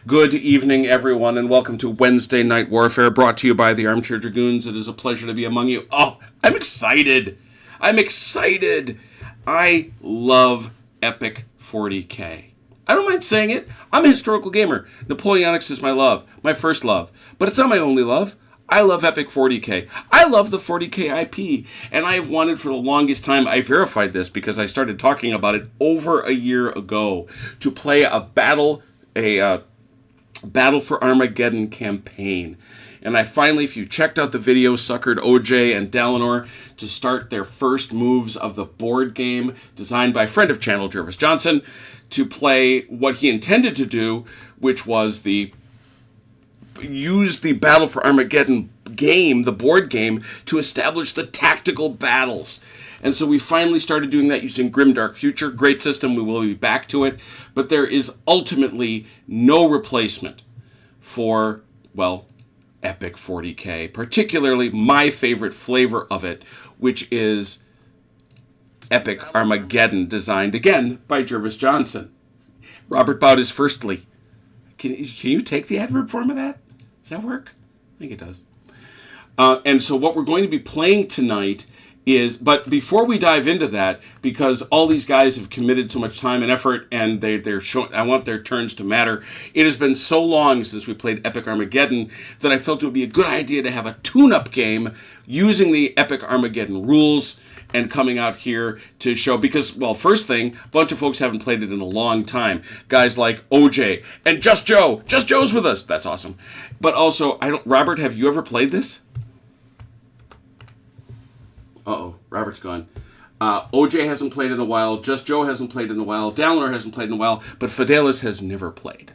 Good evening, everyone, and welcome to Wednesday Night Warfare, brought to you by the Armchair Dragoons. It is a pleasure to be among you. Oh, I'm excited. I love Epic 40K. I don't mind saying it. I'm a historical gamer. Napoleonics is my love, my first love. But it's not my only love. I love Epic 40K. I love the 40K IP, and I have wanted for the longest time, I verified this because I started talking about it over a year ago, to play a Battle for Armageddon campaign. And I finally, if you checked out the video, suckered OJ and Dalinor to start their first moves of the board game designed by friend of channel Jervis Johnson to play what he intended to do, which was use the Battle for Armageddon game, the board game, to establish the tactical battles. And so we finally started doing that using Grimdark Future. Great system, we will be back to it. But there is ultimately no replacement for, well, Epic 40K. Particularly my favorite flavor of it, which is Epic Armageddon, designed again by Jervis Johnson. Robert Bout is firstly. Can you take the adverb form of that? Does that work? I think it does. And so what we're going to be playing tonight is, but before we dive into that, because all these guys have committed so much time and effort, and I want their turns to matter. It has been so long since we played Epic Armageddon that I felt it would be a good idea to have a tune-up game using the Epic Armageddon rules and coming out here to show, because, well, first thing, a bunch of folks haven't played it in a long time. Guys like OJ and Just Joe. Just Joe's with us. That's awesome. But also, Robert, have you ever played this? Uh-oh, Robert's gone. OJ hasn't played in a while. Just Joe hasn't played in a while. Dalinor hasn't played in a while. But Fidelis has never played.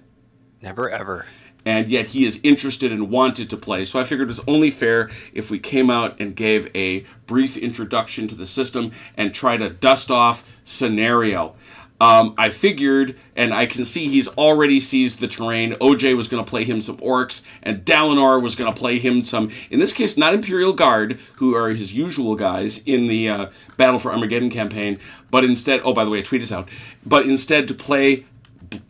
Never, ever. And yet he is interested and wanted to play. So I figured it was only fair if we came out and gave a brief introduction to the system and try to dust off scenario. I figured, and I can see he's already seized the terrain. OJ was going to play him some orcs, and Dalinor was going to play him some, in this case, not Imperial Guard, who are his usual guys in the Battle for Armageddon campaign, but instead, oh, by the way, tweet us out, but instead to play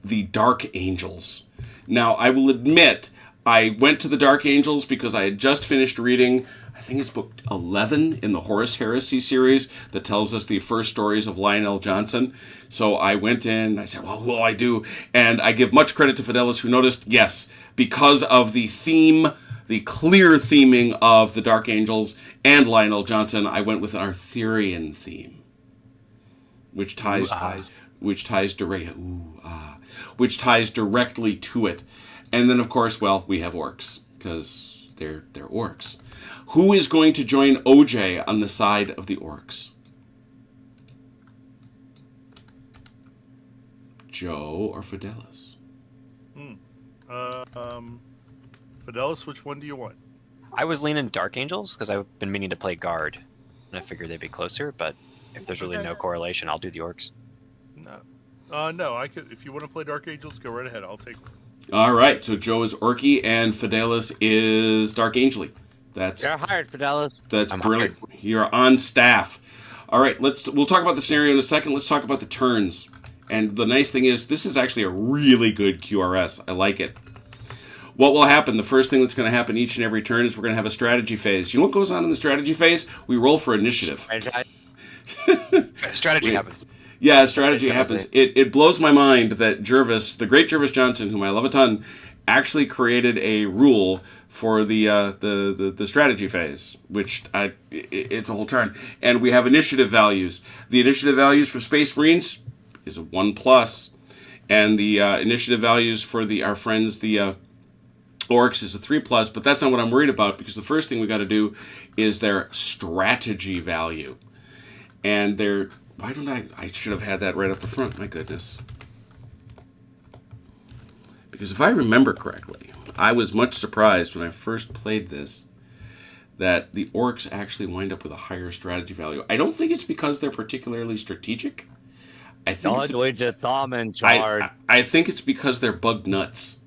the Dark Angels. Now, I will admit, I went to the Dark Angels because I had just finished reading, I think it's book 11 in the Horus Heresy series that tells us the first stories of Lionel Johnson. So I went in, I said, well, who will I do? And I give much credit to Fidelis, who noticed, yes, because of the theme, the clear theming of the Dark Angels and Lionel Johnson, I went with an Arthurian theme, which ties directly to it. And then, of course, well, we have orcs, because they're orcs. Who is going to join OJ on the side of the orcs? Joe or Fidelis? Fidelis, which one do you want? I was leaning Dark Angels because I've been meaning to play Guard, and I figured they'd be closer. But if there's really no correlation, I'll do the orcs. No, I could. If you want to play Dark Angels, go right ahead. I'll take one. All right, so Joe is Orky and Fidelis is Dark Angel. You're hired, Fidelis. That's brilliant. You're on staff. All right, we'll talk about the scenario in a second. Let's talk about the turns. And the nice thing is, this is actually a really good QRS. I like it. What will happen? The first thing that's going to happen each and every turn is we're going to have a strategy phase. You know what goes on in the strategy phase? We roll for initiative. Strategy happens. Yeah, strategy happens. It blows my mind that Jervis, the great Jervis Johnson, whom I love a ton, actually created a rule for the strategy phase, which it's a whole turn. And we have initiative values. The initiative values for Space Marines is a 1+, and the initiative values for our friends the orcs is a 3+. But that's not what I'm worried about, because the first thing we got to do is their strategy value, and their. Why don't I should have had that right up the front, my goodness. Because if I remember correctly, I was much surprised when I first played this that the orcs actually wind up with a higher strategy value. I don't think it's because they're particularly strategic. I think it's because they're bug nuts.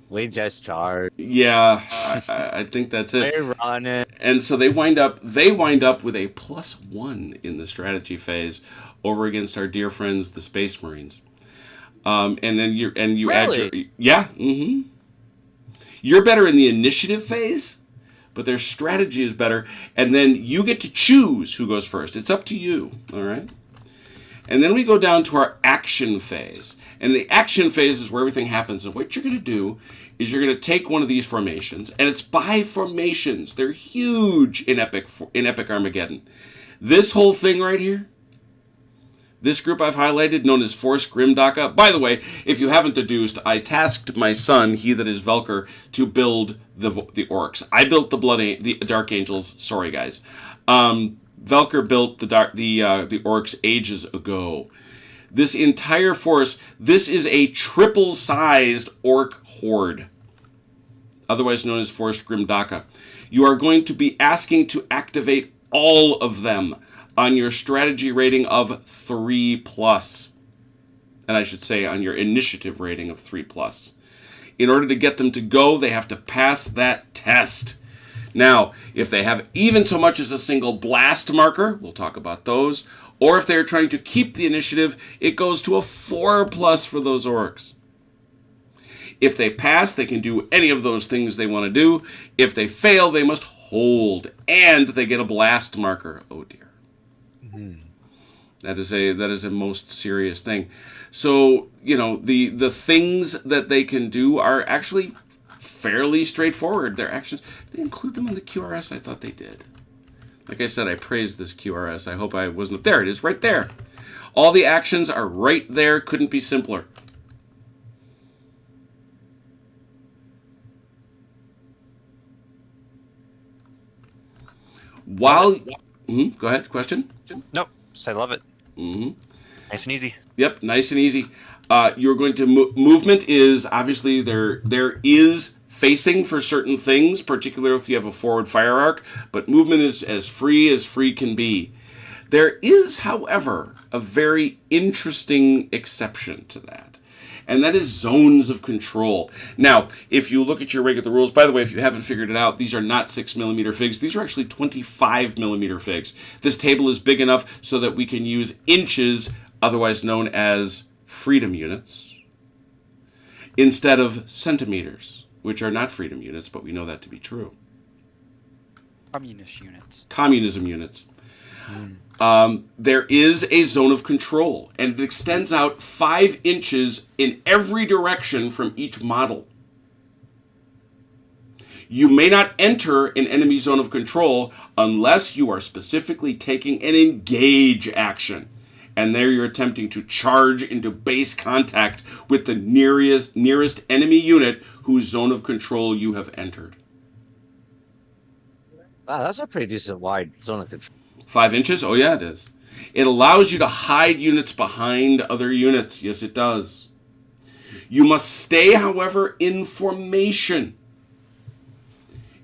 We just charge. Yeah, I think that's it. They run it. And so they wind up with a +1 in the strategy phase over against our dear friends, the Space Marines. And then you Really? add your You're better in the initiative phase, but their strategy is better. And then you get to choose who goes first. It's up to you. All right. And then we go down to our action phase. And the action phase is where everything happens. And what you're going to do is you're going to take one of these formations, and it's by formations. They're huge in Epic Armageddon. This whole thing right here, this group I've highlighted, known as Force Grimdaka. By the way, if you haven't deduced, I tasked my son, he that is Velker, to build the orcs. I built the Dark Angels. Sorry, guys. Velker built the orcs ages ago. This entire force, this is a triple-sized orc horde, otherwise known as Force Grimdaka. You are going to be asking to activate all of them on your strategy rating of 3+. And I should say on your initiative rating of 3+. In order to get them to go, they have to pass that test. Now, if they have even so much as a single blast marker, we'll talk about those, or if they're trying to keep the initiative, it goes to a 4+ for those orcs. If they pass, they can do any of those things they want to do. If they fail, they must hold, and they get a blast marker. Oh dear. Mm-hmm. That is a most serious thing. So, the things that they can do are actually fairly straightforward. Their actions, they include them in the QRS? I thought they did. Like I said, I praised this QRS. I hope I wasn't... There it is, right there. All the actions are right there. Couldn't be simpler. While... Go ahead, question? Nope, I love it. Mm-hmm. Nice and easy. Yep, nice and easy. You're going to... movement is... Obviously, there is facing for certain things, particularly if you have a forward fire arc, but movement is as free can be. There is, however, a very interesting exception to that, and that is zones of control. Now, if you look at your regular rules, by the way, if you haven't figured it out, these are not 6mm figs. These are actually 25mm figs. This table is big enough so that we can use inches, otherwise known as freedom units, instead of centimeters, which are not freedom units, but we know that to be true. Communism units. There is a zone of control, and it extends out 5 inches in every direction from each model. You may not enter an enemy zone of control unless you are specifically taking an engage action. And there you're attempting to charge into base contact with the nearest enemy unit whose zone of control you have entered. Wow, that's a pretty decent wide zone of control. 5 inches? Oh yeah, it is. It allows you to hide units behind other units. Yes, it does. You must stay, however, in formation.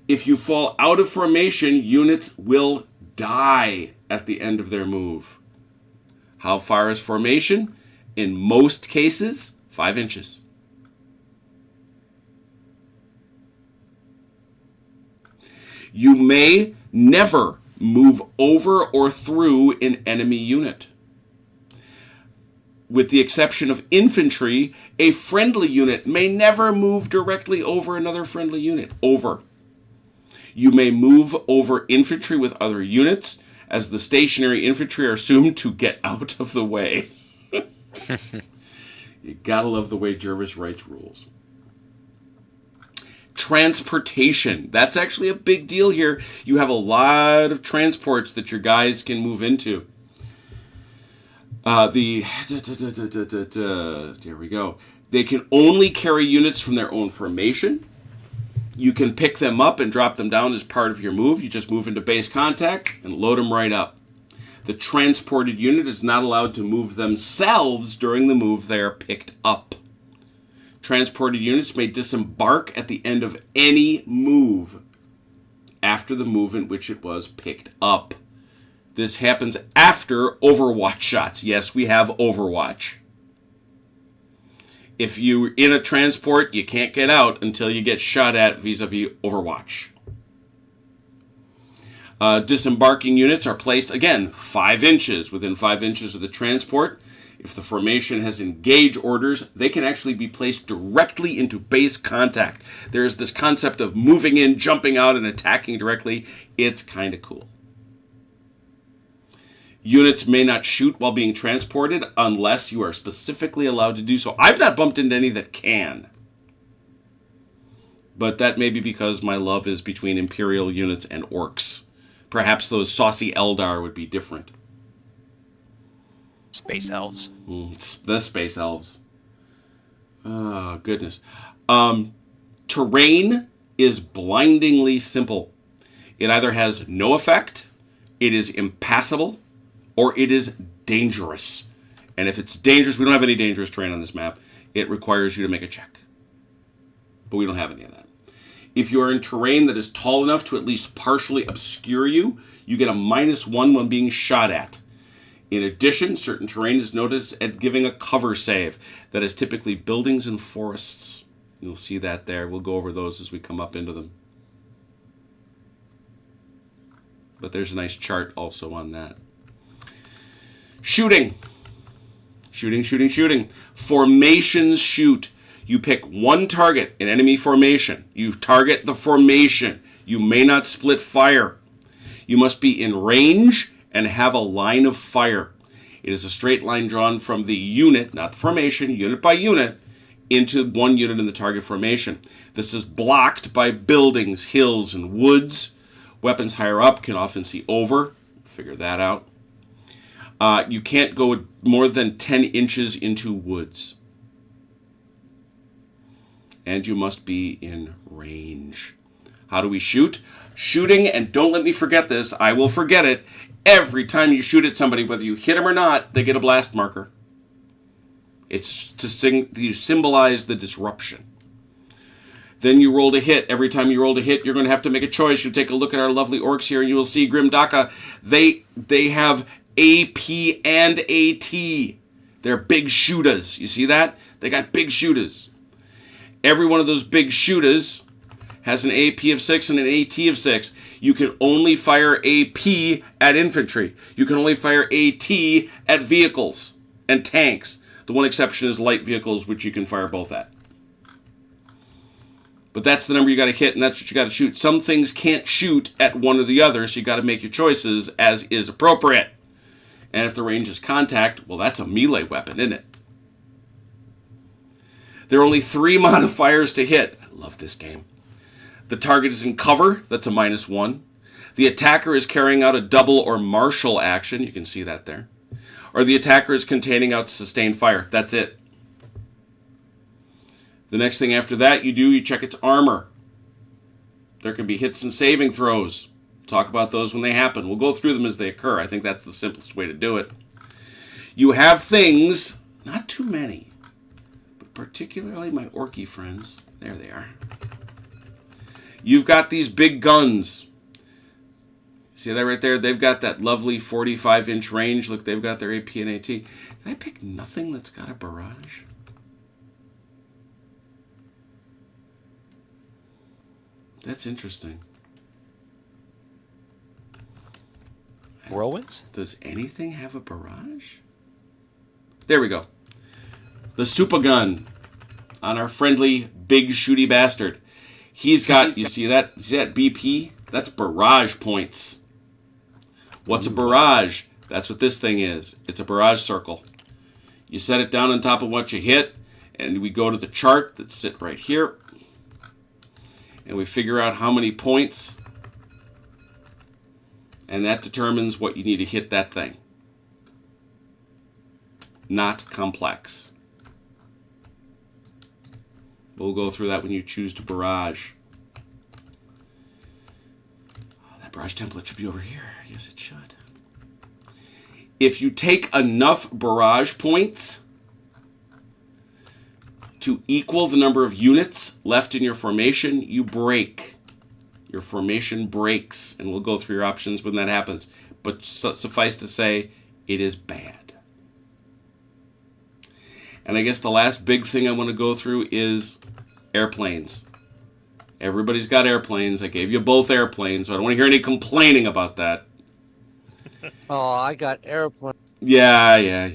If you fall out of formation, units will die at the end of their move. How far is formation? In most cases, 5 inches. You may never move over or through an enemy unit. With the exception of infantry, a friendly unit may never move directly over another friendly unit. Over. You may move over infantry with other units, as the stationary infantry are assumed to get out of the way. You gotta love the way Jervis writes rules. Transportation. That's actually a big deal here. You have a lot of transports that your guys can move into. There we go. They can only carry units from their own formation. You can pick them up and drop them down as part of your move. You just move into base contact and load them right up. The transported unit is not allowed to move themselves during the move they are picked up. Transported units may disembark at the end of any move after the move in which it was picked up. This happens after Overwatch shots. Yes, we have Overwatch. If you're in a transport, you can't get out until you get shot at vis-a-vis Overwatch. Disembarking units are placed, again, 5 inches. Within 5 inches of the transport, If the formation has engage orders, they can actually be placed directly into base contact. There's this concept of moving in, jumping out, and attacking directly. It's kind of cool. Units may not shoot while being transported unless you are specifically allowed to do so. I've not bumped into any that can. But that may be because my love is between Imperial units and orcs. Perhaps those saucy Eldar would be different. Space elves. The space elves. Oh, goodness. Terrain is blindingly simple. It either has no effect, it is impassable, or it is dangerous. And if it's dangerous, we don't have any dangerous terrain on this map. It requires you to make a check. But we don't have any of that. If you are in terrain that is tall enough to at least partially obscure you, you get a -1 when being shot at. In addition, certain terrain is noticed at giving a cover save. That is typically buildings and forests. You'll see that there. We'll go over those as we come up into them. But there's a nice chart also on that. Shooting. Shooting. Formations shoot. You pick one target in enemy formation. You target the formation. You may not split fire. You must be in range and have a line of fire. It is a straight line drawn from the unit, not the formation, unit by unit, into one unit in the target formation. This is blocked by buildings, hills, and woods. Weapons higher up can often see over. Figure that out. You can't go more than 10 inches into woods. And you must be in range. How do we shoot? Shooting, and don't let me forget this, I will forget it. Every time you shoot at somebody, whether you hit them or not, they get a blast marker. It's to symbolize the disruption. Then you roll to hit. Every time you roll to hit, you're going to have to make a choice. You take a look at our lovely orcs here, and you will see Grim Daka. They have AP and AT. They're big shooters. You see that? They got big shooters. Every one of those big shooters has an AP of 6 and an AT of 6. You can only fire AP at infantry. You can only fire AT at vehicles and tanks. The one exception is light vehicles, which you can fire both at. But that's the number you got to hit, and that's what you got to shoot. Some things can't shoot at one or the other, so you got to make your choices as is appropriate. And if the range is contact, well, that's a melee weapon, isn't it? There are only 3 modifiers to hit. I love this game. The target is in cover. That's a -1. The attacker is carrying out a double or martial action. You can see that there. Or the attacker is containing out sustained fire. That's it. The next thing after that you check its armor. There can be hits and saving throws. Talk about those when they happen. We'll go through them as they occur. I think that's the simplest way to do it. You have things, not too many, but particularly my orky friends. There they are. You've got these big guns. See that right there? They've got that lovely 45-inch range. Look, they've got their AP and AT. Did I pick nothing that's got a barrage? That's interesting. Whirlwinds? Does anything have a barrage? There we go. The super gun on our friendly big shooty bastard. He's got, you see that? See that BP? That's barrage points. What's a barrage? That's what this thing is. It's a barrage circle. You set it down on top of what you hit, and we go to the chart that's sit right here. And we figure out how many points. And that determines what you need to hit that thing. Not complex. We'll go through that when you choose to barrage. Oh, that barrage template should be over here. Yes, it should. If you take enough barrage points to equal the number of units left in your formation, you break. Your formation breaks, and we'll go through your options when that happens. But suffice to say, it is bad. And I guess the last big thing I want to go through is airplanes. Everybody's got airplanes. I gave you both airplanes, so I don't want to hear any complaining about that. Oh, I got airplane. Yeah.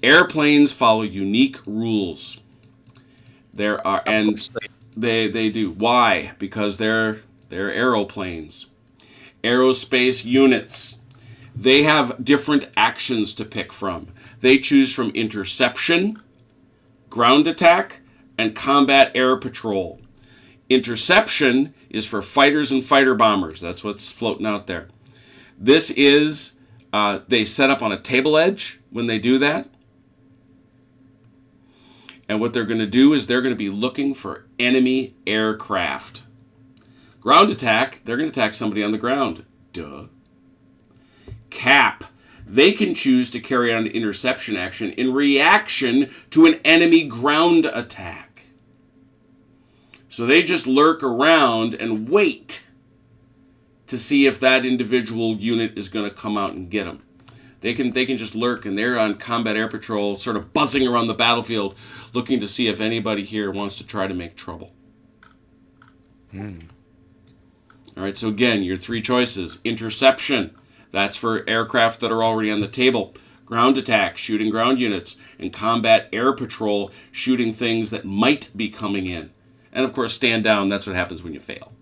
Airplanes follow unique rules. There are, and Of course they do. Why? Because they're aeroplanes. Aerospace units. They have different actions to pick from. They choose from interception, ground attack, and combat air patrol. Interception is for fighters and fighter bombers. That's what's floating out there. This is, they set up on a table edge when they do that. And what they're going to do is they're going to be looking for enemy aircraft. Ground attack, they're going to attack somebody on the ground. Duh. Cap, they can choose to carry out an interception action in reaction to an enemy ground attack. So they just lurk around and wait to see if that individual unit is going to come out and get them. They can just lurk, and they're on combat air patrol, sort of buzzing around the battlefield, looking to see if anybody here wants to try to make trouble. All right, so again, your three choices. Interception, that's for aircraft that are already on the table. Ground attack, shooting ground units. And combat air patrol, shooting things that might be coming in. And of course, stand down, that's what happens when you fail.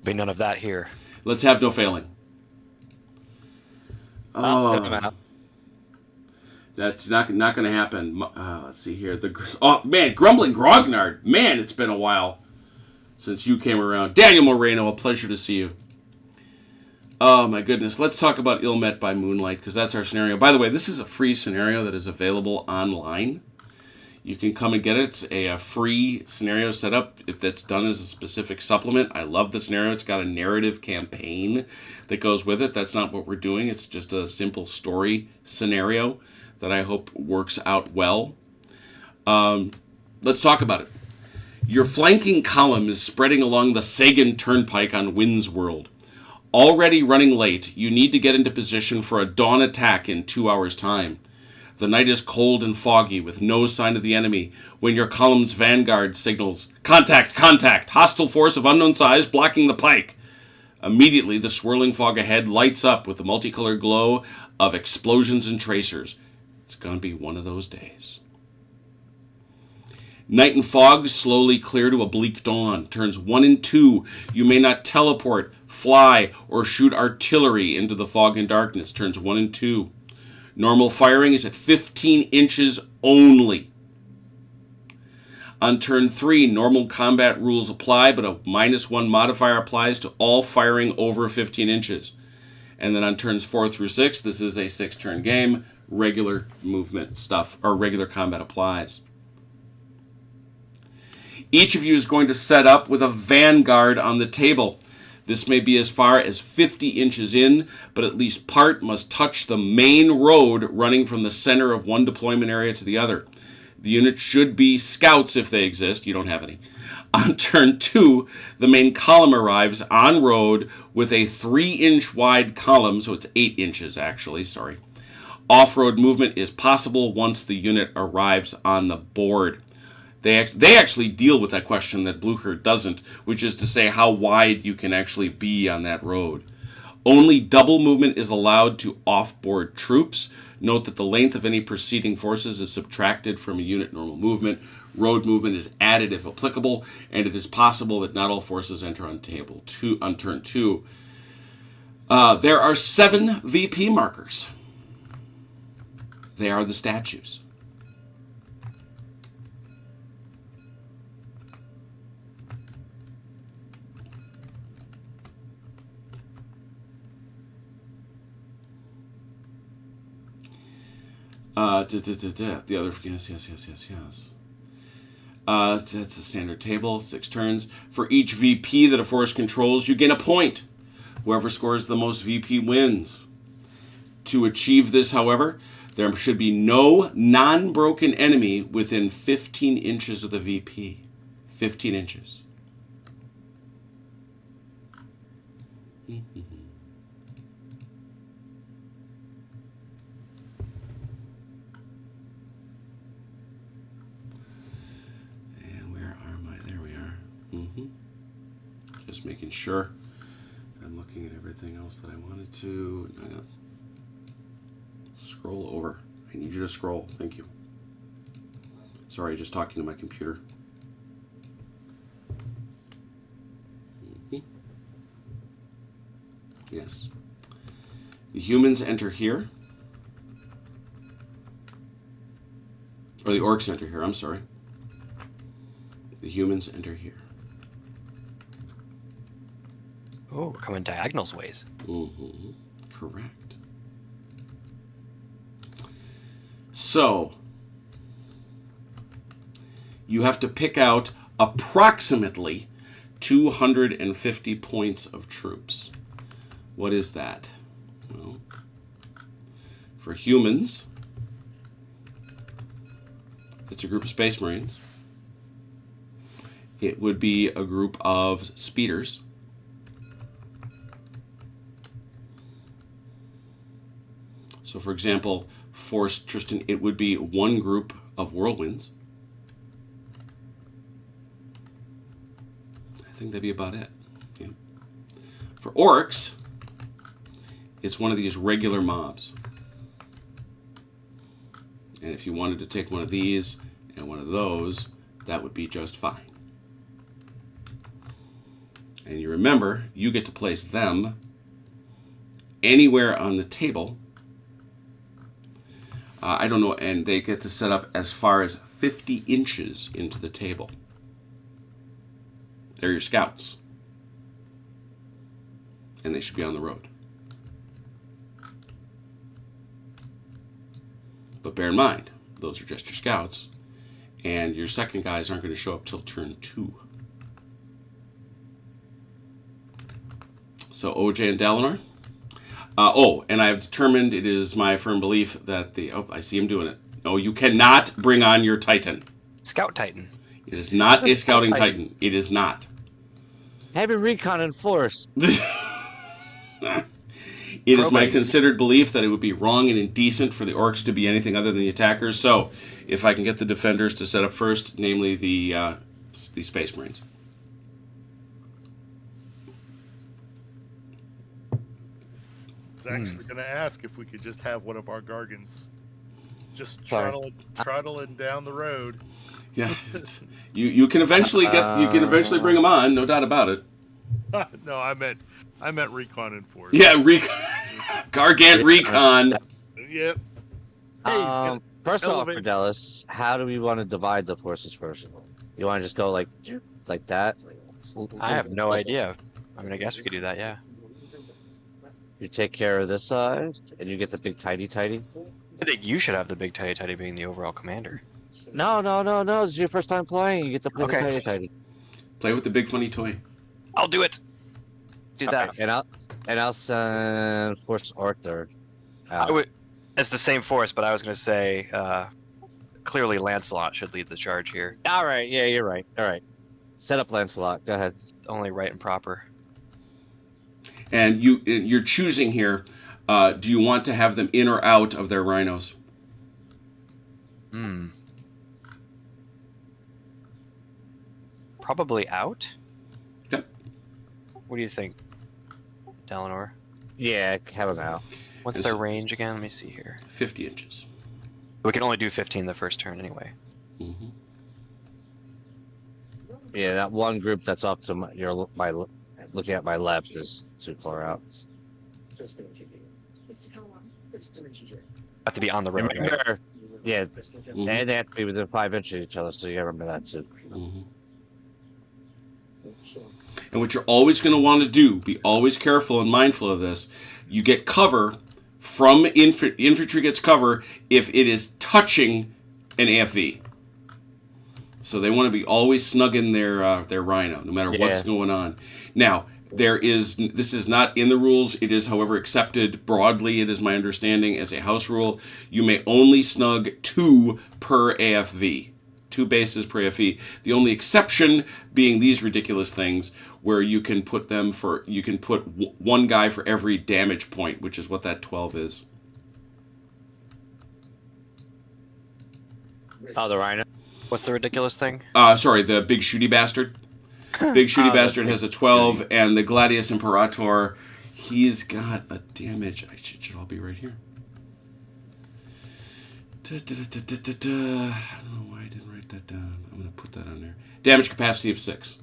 Be none of that here. Let's have no failing. took him out. That's not going to happen. Let's see here. Oh, man, Grumbling Grognard. Man, it's been a while since you came around. Daniel Moreno, a pleasure to see you. Oh, my goodness. Let's talk about Ill Met by Moonlight, because that's our scenario. By the way, this is a free scenario that is available online. You can come and get it. It's a free scenario set up if that's done as a specific supplement. I love the scenario. It's got a narrative campaign that goes with it. That's not what we're doing. It's just a simple story scenario that I hope works out well. Let's talk about it. Your flanking column is spreading along the Sagan Turnpike on Wynn's World. Already running late, you need to get into position for a dawn attack in 2 hours' time. The night is cold and foggy, with no sign of the enemy, when your column's vanguard signals, "Contact! Contact! Hostile force of unknown size blocking the pike!" Immediately, the swirling fog ahead lights up with the multicolored glow of explosions and tracers. It's going to be one of those days. Night and fog slowly clear to a bleak dawn. Turns 1 and 2. You may not teleport, fly, or shoot artillery into the fog and darkness. Turns 1 and 2. Normal firing is at 15 inches only. On turn 3, normal combat rules apply, but a -1 modifier applies to all firing over 15 inches. And then on turns 4 through 6, this is a 6-turn game, regular movement stuff, or regular combat applies. Each of you is going to set up with a vanguard on the table. This may be as far as 50 inches in, but at least part must touch the main road running from the center of one deployment area to the other. The unit should be scouts if they exist. You don't have any. On turn 2, the main column arrives on road with a 3-inch wide column, so it's 8 inches actually, sorry. Off-road movement is possible once the unit arrives on the board. They actually deal with that question that Blucher doesn't, which is to say how wide you can actually be on that road. Only double movement is allowed to off-board troops. Note that the length of any preceding forces is subtracted from a unit normal movement. Road movement is added if applicable, and it is possible that not all forces enter on turn 2. There are 7 VP markers. They are the statues. The other, yes. That's a standard table, 6 turns. For each VP that a force controls, you gain a point. Whoever scores the most VP wins. To achieve this, however, there should be no non-broken enemy within 15 inches of the VP. 15 inches. Just making sure I'm looking at everything else that I wanted to. Scroll over. I need you to scroll. Thank you. Sorry, just talking to my computer. Yes. The humans enter here. Or the orcs enter here, I'm sorry. The humans enter here. Oh, coming diagonals ways. Mm-hmm. Correct. So, you have to pick out approximately 250 points of troops. What is that? Well, for humans, it's a group of Space Marines. It would be a group of speeders. So, for example, for Tristan, it would be one group of whirlwinds. I think that'd be about it. Yeah. For orcs, it's one of these regular mobs. And if you wanted to take one of these and one of those, that would be just fine. And you remember, you get to place them anywhere on the table. I don't know, and they get to set up as far as 50 inches into the table. They're your scouts. And they should be on the road. But bear in mind, those are just your scouts, and your second guys aren't going to show up till turn 2. So OJ and Dalinar. And I have determined, it is my firm belief that I see him doing it. No, you cannot bring on your Titan. Scout Titan. It is not a scouting Titan. It is not. Heavy recon and force. It is my considered belief that it would be wrong and indecent for the orcs to be anything other than the attackers. So, if I can get the defenders to set up first, namely the Space Marines. I was actually going to ask if we could just have one of our Gargans just Sorry. trottling down the road. Yeah, you can eventually bring them on, no doubt about it. No, I meant recon and force. Yeah, Gargant recon. Yep. Hey, First off, elevate- Fidelis, how do we want to divide the forces first? You want to just go like that? I have no idea. I mean, I guess we could do that, yeah. You take care of this side, and you get the big tidy. I think you should have the big tidy being the overall commander. No. This is your first time playing. You get to play Okay. the tidy. Play with the big funny toy. I'll do it. Do that. And I'll send Force Arthur. I would. It's the same force, but I was going to say clearly Lancelot should lead the charge here. All right. Yeah, you're right. All right. Set up Lancelot. Go ahead. Only right and proper. And you're choosing here. Do you want to have them in or out of their rhinos? Probably out. Yep. What do you think, Dalinar? Yeah, have him out. What's their range again? Let me see here. 50 inches. We can only do 15 the first turn anyway. Mm-hmm. Yeah, that one group that's up to looking at my left is too far out. Have to be on the road, right? Remember, yeah, Mm-hmm. and they have to be within 5 inches of each other, so you gotta remember that too. Mm-hmm. And what you're always going to want to do, be always careful and mindful of this, you get cover from infantry gets cover if it is touching an AFV. So they want to be always snug in their rhino, no matter what's going on. Now, this is not in the rules. It is, however, accepted broadly. It is my understanding as a house rule. You may only snug 2 per AFV. 2 bases per AFV. The only exception being these ridiculous things where you can put one guy for every damage point, which is what that 12 is. Oh, the Rhino? What's the ridiculous thing? Sorry, the big shooty bastard. Big shooty bastard has a 12, and the Gladius Imperator, he's got a damage. It should all be right here. don't know why I didn't write that down. I'm going to put that on there. Damage capacity of 6.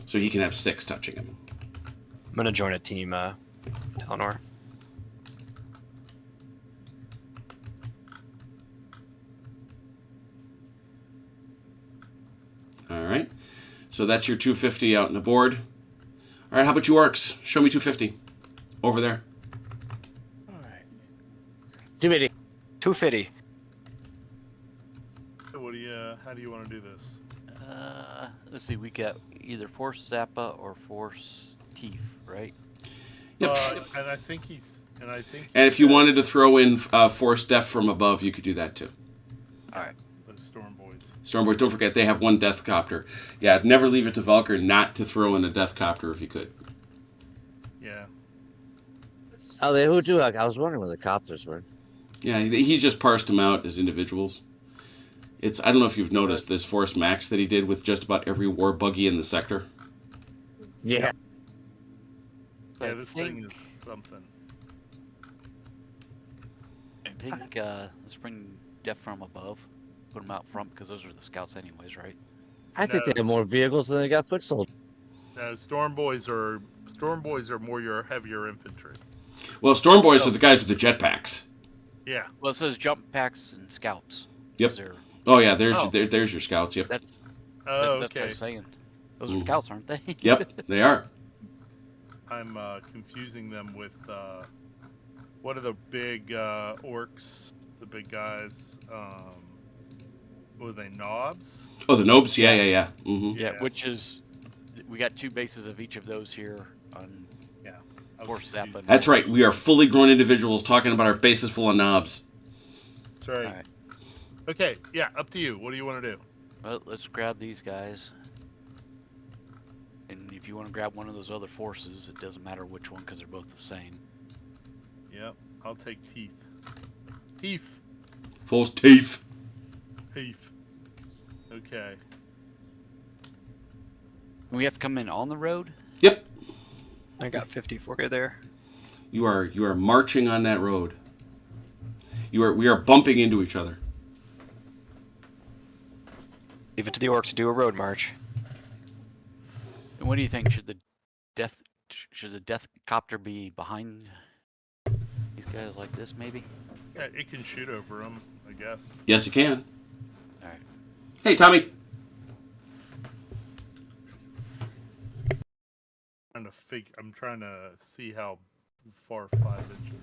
So he can have 6 touching him. I'm gonna join a team, Eleanor. All right. So that's your 250 out on the board. All right, how about you orcs? Show me 250. Over there. All right. Too many. 250. So how do you want to do this? Let's see. We got either Force Zappa or Force Teeth, right? Yep. And I think he's. And if you wanted to throw in Force Death from above, you could do that too. All right. The Storm Boys. Stormboy, don't forget, they have 1 Death Copter. Yeah, never leave it to Velker not to throw in a Death Copter if you could. Yeah. Oh, they who do? I was wondering where the copters were. Yeah, he just parsed them out as individuals. I don't know if you've noticed this Force Max that he did with just about every war buggy in the sector. Yeah. Yeah, this thing is something. I think let's bring Death from above. Put them out front because those are the scouts, anyways, right? I think No. they have more vehicles than they got foot soldiers. No, Storm Boys are more your heavier infantry. Well, Stormboys are the guys with the jetpacks. Yeah. Well, it says jump packs and scouts. Yep. Those are- Oh, yeah, there's Oh. there's your scouts, yep. That's Oh, that's what okay. I'm saying. Those Mhm. are scouts, aren't they? Yep, they are. I'm confusing them with what are the big orcs? The big guys. What are they? Knobs? Oh, the Nobes? Yeah. Mm-hmm. Yeah, Yeah. which is we got 2 bases of each of those here on I was Force confused. Zappa. That's right, we are fully grown individuals talking about our bases full of knobs. That's right. All right. Okay, yeah, up to you. What do you want to do? Well, let's grab these guys. And if you want to grab one of those other forces, it doesn't matter which one because they're both the same. Yep, I'll take teeth. Teeth. Full teeth. Teeth. Okay. We have to come in on the road? Yep. I got 50 for you there. You are marching on that road. We are bumping into each other. Leave it to the orcs to do a road march. And what do you think? Should the death copter be behind these guys like this, maybe? Yeah, it can shoot over them, I guess. Yes, you can. All right. Hey, Tommy. I'm trying to see how far 5 inches.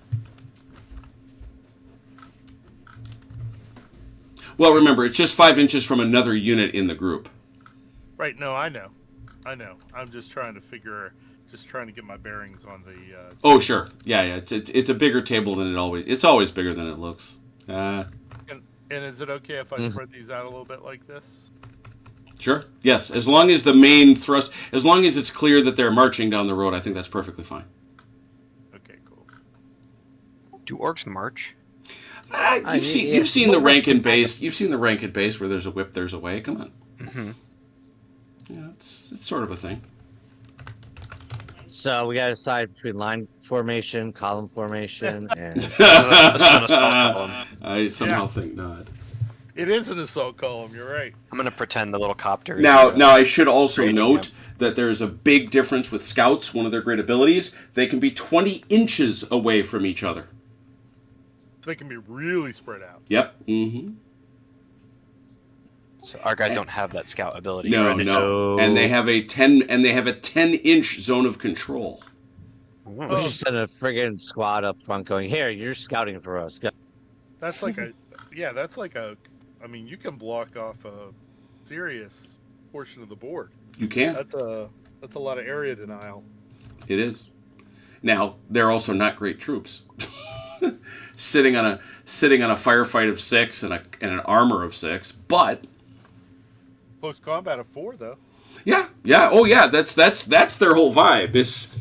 Well, remember, it's just 5 inches from another unit in the group. Right, no, I know. I'm just trying to get my bearings on the Oh, sure. Yeah. It's a bigger table than it's always bigger than it looks. and is it okay if I spread these out a little bit like this? Sure. Yes, as long as the main thrust, as long as it's clear that they're marching down the road, I think that's perfectly fine. Okay, cool. Do orcs march? You've seen the rank and base. You've seen the rank and base where there's a whip, there's a way. Come on. Mm-hmm. Yeah, it's sort of a thing. So we got to decide between line formation, column formation, and This is an assault column. I somehow think not. It is an assault column, you're right. I'm gonna pretend the little copter. is Now, your, I should also Great, note that there is a big difference with scouts. One of their great abilities, they can be 20 inches away from each other. They can be really spread out. Yep. Mm-hmm. So our guys don't have that scout ability. No, right? no. And they have a 10-inch zone of control. we just send a friggin' squad up front going, here, you're scouting for us. Go. That's like I mean, you can block off a serious portion of the board. You can. That's a lot of area denial. It is. Now, they're also not great troops. sitting on a firefight of 6 and an armor of 6, but Close combat of 4, though. yeah, oh yeah, that's their whole vibe. Is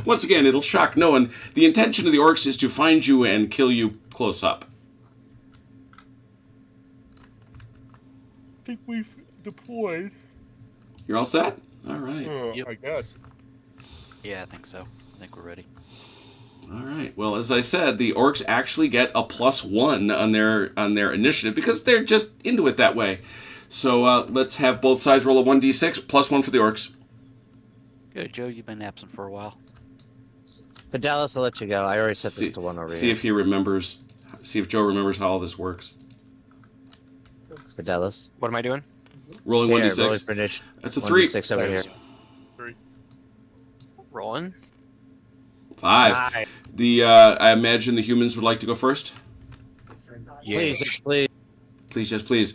once again, it'll shock no one. The intention of the orcs is to find you and kill you close up. I think we've deployed. You're all set? All right. Yep. I guess. Yeah, I think so. I think we're ready. All right. Well, as I said, the orcs actually get a +1 on their initiative because they're just into it that way. So let's have both sides roll a 1d6, +1 for the orcs. Good, Joe. You've been absent for a while. Fidelis, I'll let you go. I already set this to 1 over See here. if he remembers. See if Joe remembers how all this works. Fidelis. What am I doing? Rolling Here, 1d6. rolling for initiative. That's a 3. 1d6 over here. 3. Rolling. 5. Nice. I imagine the humans would like to go first. Please, yes, please. Please, yes, please.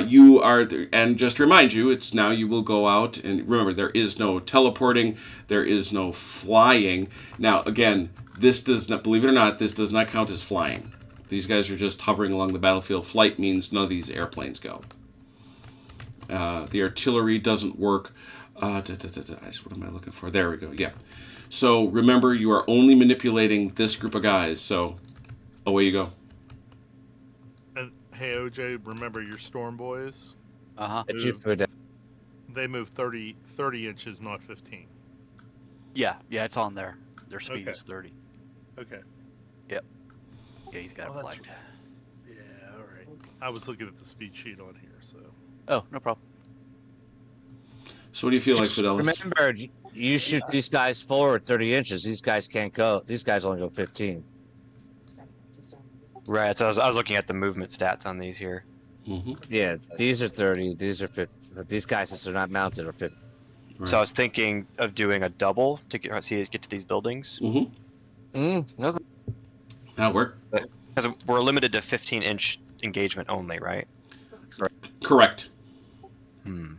You are, and just to remind you, it's now you will go out, and remember, there is no teleporting, there is no flying. Now, again, this does not, believe it or not, this does not count as flying. These guys are just hovering along the battlefield. Flight means none of these airplanes go. The artillery doesn't work. What am I looking for? There we go, yeah. So, remember, you are only manipulating this group of guys, so away you go. And hey, OJ, remember your storm boys? Uh-huh. They move 30 inches, not 15. Yeah, it's on there. Their speed Okay. is 30. Okay. Yeah, he's got Oh, it that's flagged. Yeah, all right. I was looking at the speed sheet on here, so. Oh, no problem. So what do you feel like, Just Fidelis? remember, you shoot these guys forward 30 inches. These guys can't go. These guys only go 15. Right. So I was looking at the movement stats on these here. Mm-hmm. Yeah, these are 30. These are 50. But these guys, since they're not mounted, are 50. Right. So I was thinking of doing a double to get to these buildings. Okay. That'll work. Because we're limited to 15-inch engagement only, right? Correct. Hmm.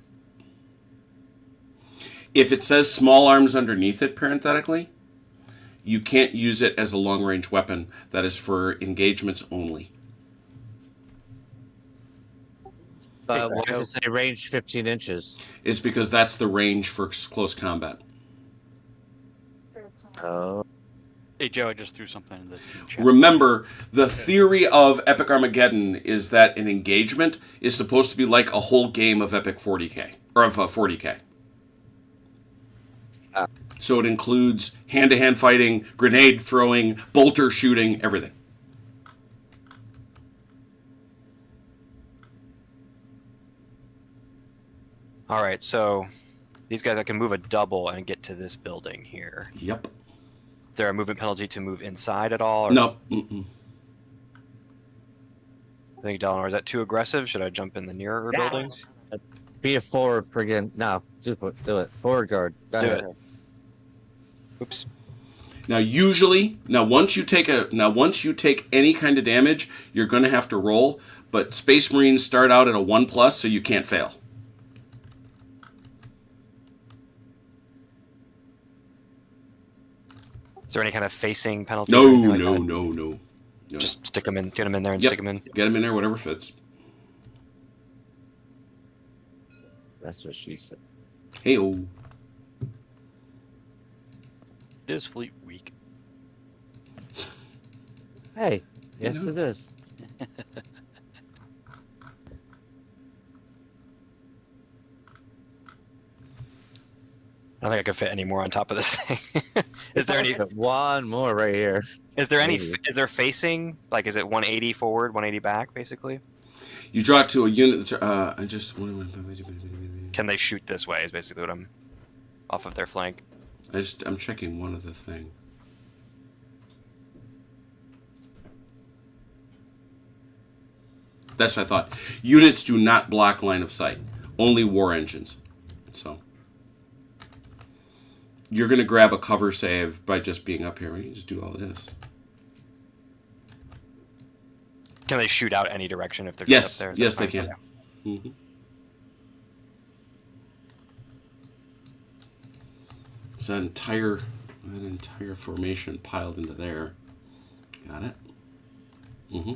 If it says small arms underneath it, parenthetically, you can't use it as a long-range weapon. That is for engagements only. Why does it say range 15 inches? It's because that's the range for close combat. Oh. Hey, Joe, I just threw something in the team chat. Remember, the theory of Epic Armageddon is that an engagement is supposed to be like a whole game of Epic 40K, or of 40K. So it includes hand-to-hand fighting, grenade throwing, bolter shooting, everything. All right. So these guys, I can move a double and get to this building here. Yep. Is there a movement penalty to move inside at all? Or No. Mm-mm. I think, Delano, is that too aggressive? Should I jump in the nearer buildings? Be a forward friggin'. No, do it. Forward guard. Let's do Go it. ahead. Oops. Now, once you take any kind of damage, you're going to have to roll. But Space Marines start out at a 1+, so you can't fail. Is there any kind of facing penalty? or anything like that? No. Just stick them in, get them in there, and Yep. stick them in. Get them in there, whatever fits. That's what she said. Hey-oh. It is Fleet Week. Hey, yes, know. it is. I don't think I could fit any more on top of this thing. Is there any? But one more right here. Is there any? Maybe. Is there facing? Like, is it 180 forward, 180 back, basically? You draw it to a unit. Can they shoot this way? Is basically what I'm off of their flank. I'm checking one other thing. That's what I thought. Units do not block line of sight. Only war engines. So you're going to grab a cover save by just being up here. You just do all this. Can they shoot out any direction if they're Yes, just up there? Is yes, that they fine? can. Hmm. So that entire formation piled into there. Got it. Mm-hmm.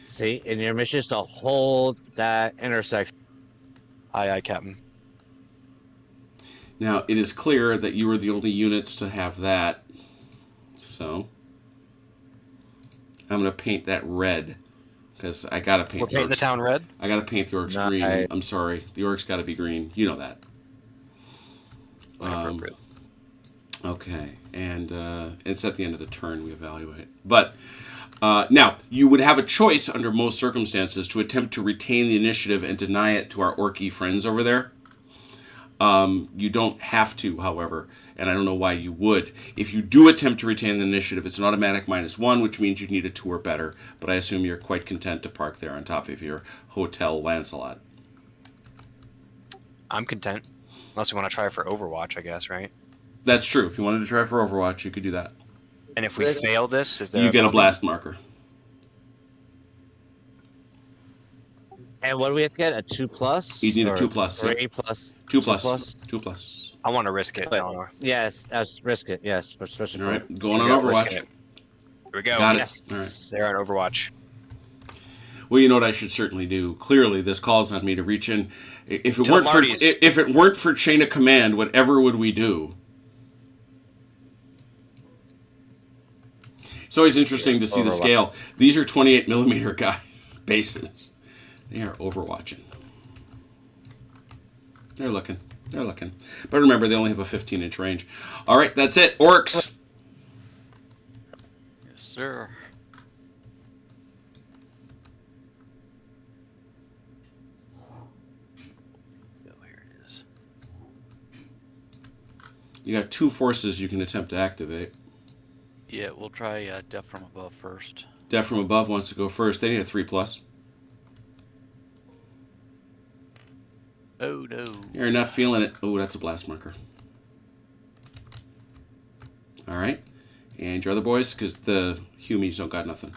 See, and your mission is to hold that intersection. Aye, aye, Captain. Now, it is clear that you are the only units to have that. So, I'm going to paint that red. Because I got to paint We're the painting the orcs. town red. I got to paint the orcs green. Nice. I'm sorry. The orcs got to be green. You know that. Like appropriate. Okay, and it's at the end of the turn we evaluate. But now, you would have a choice under most circumstances to attempt to retain the initiative and deny it to our orky friends over there. You don't have to, however, and I don't know why you would. If you do attempt to retain the initiative, it's an automatic -1, which means you need a 2 or better, but I assume you're quite content to park there on top of your Hotel Lancelot. I'm content. Unless we want to try for Overwatch, I guess, right? That's true. If you wanted to try for Overwatch, you could do that. And if we fail this, is there You get a penalty? blast marker. And what do we have to get? A 2+? You need a Or 2+, yeah. 3+? 2+. 2+. I want to risk it, Wait. Eleanor. Yes, risk it. Yes, especially. All right, going Here on we go, risking Overwatch. it. Here we go. Got it. Yes. All right. They're on Overwatch. Well, you know what I should certainly do. Clearly, this calls on me to reach in. If it To weren't for Marty's. if it weren't for chain of command, whatever would we do? It's always interesting to see the Overwatch. scale. These are 28mm guy bases. They are overwatching. They're looking. They're looking. But remember, they only have a 15-inch range. All right, that's it. Orcs. Yes, sir. Oh, here it is. You got 2 forces you can attempt to activate. Yeah, we'll try Death from Above first. Death from Above wants to go first. They need a 3+. Oh no. You're not feeling it. Oh, that's a blast marker. All right. And your other boys, because the Humies don't got nothing.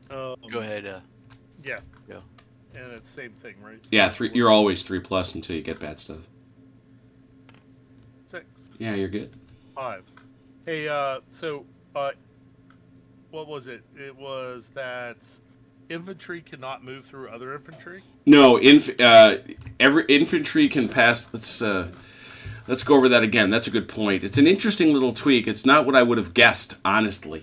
Go ahead. Yeah. Go. And it's the same thing, right? Yeah, 3. You're always 3+ until you get bad stuff. 6, Yeah, you're good. 5. Hey, what was it? It was that infantry cannot move through other infantry. No, every infantry can pass. Let's go over that again. That's a good point. It's an interesting little tweak. It's not what I would have guessed, honestly.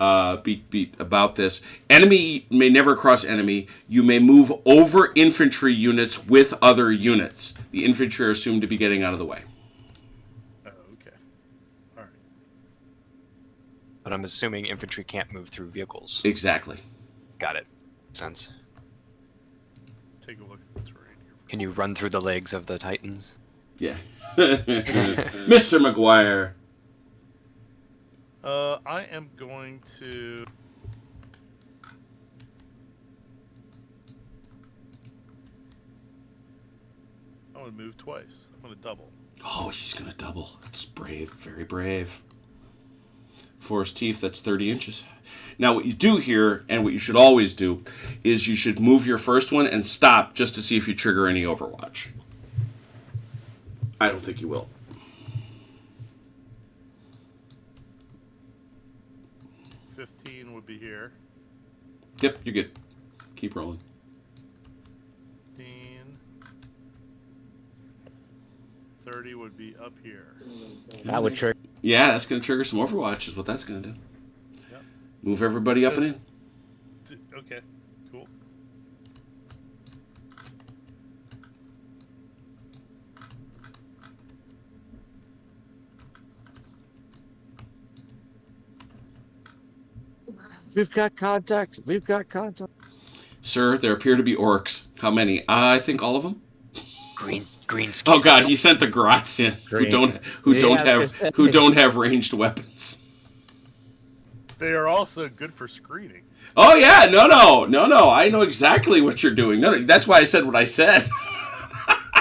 About this. Enemy may never cross enemy. You may move over infantry units with other units. The infantry are assumed to be getting out of the way. Oh, okay. All right. But I'm assuming infantry can't move through vehicles. Exactly. Got it. Makes sense. Take a look at the terrain here. Can you run through the legs of the Titans? Yeah. Mr. McGuire. I am going to. I'm going to move twice. I'm going to double. Oh, he's going to double. That's brave. Very brave. Forest Teeth, that's 30 inches. Now, what you do here, and what you should always do, is you should move your first one and stop just to see if you trigger any Overwatch. I don't think you will. $15 would be here. Yep, you're good. Keep rolling. 15. 30 would be up here. That would trigger. Yeah, that's going to trigger some Overwatch is what that's going to do. Yep. Move everybody up and in. Okay, cool. We've got contact. We've got contact. Sir, there appear to be orcs. How many? I think all of them. Green skins. Oh God, he sent the Grots in who Green. don't Yeah, who don't have ranged weapons. They are also good for screening. Oh yeah, no. I know exactly what you're doing. No, that's why I said what I said.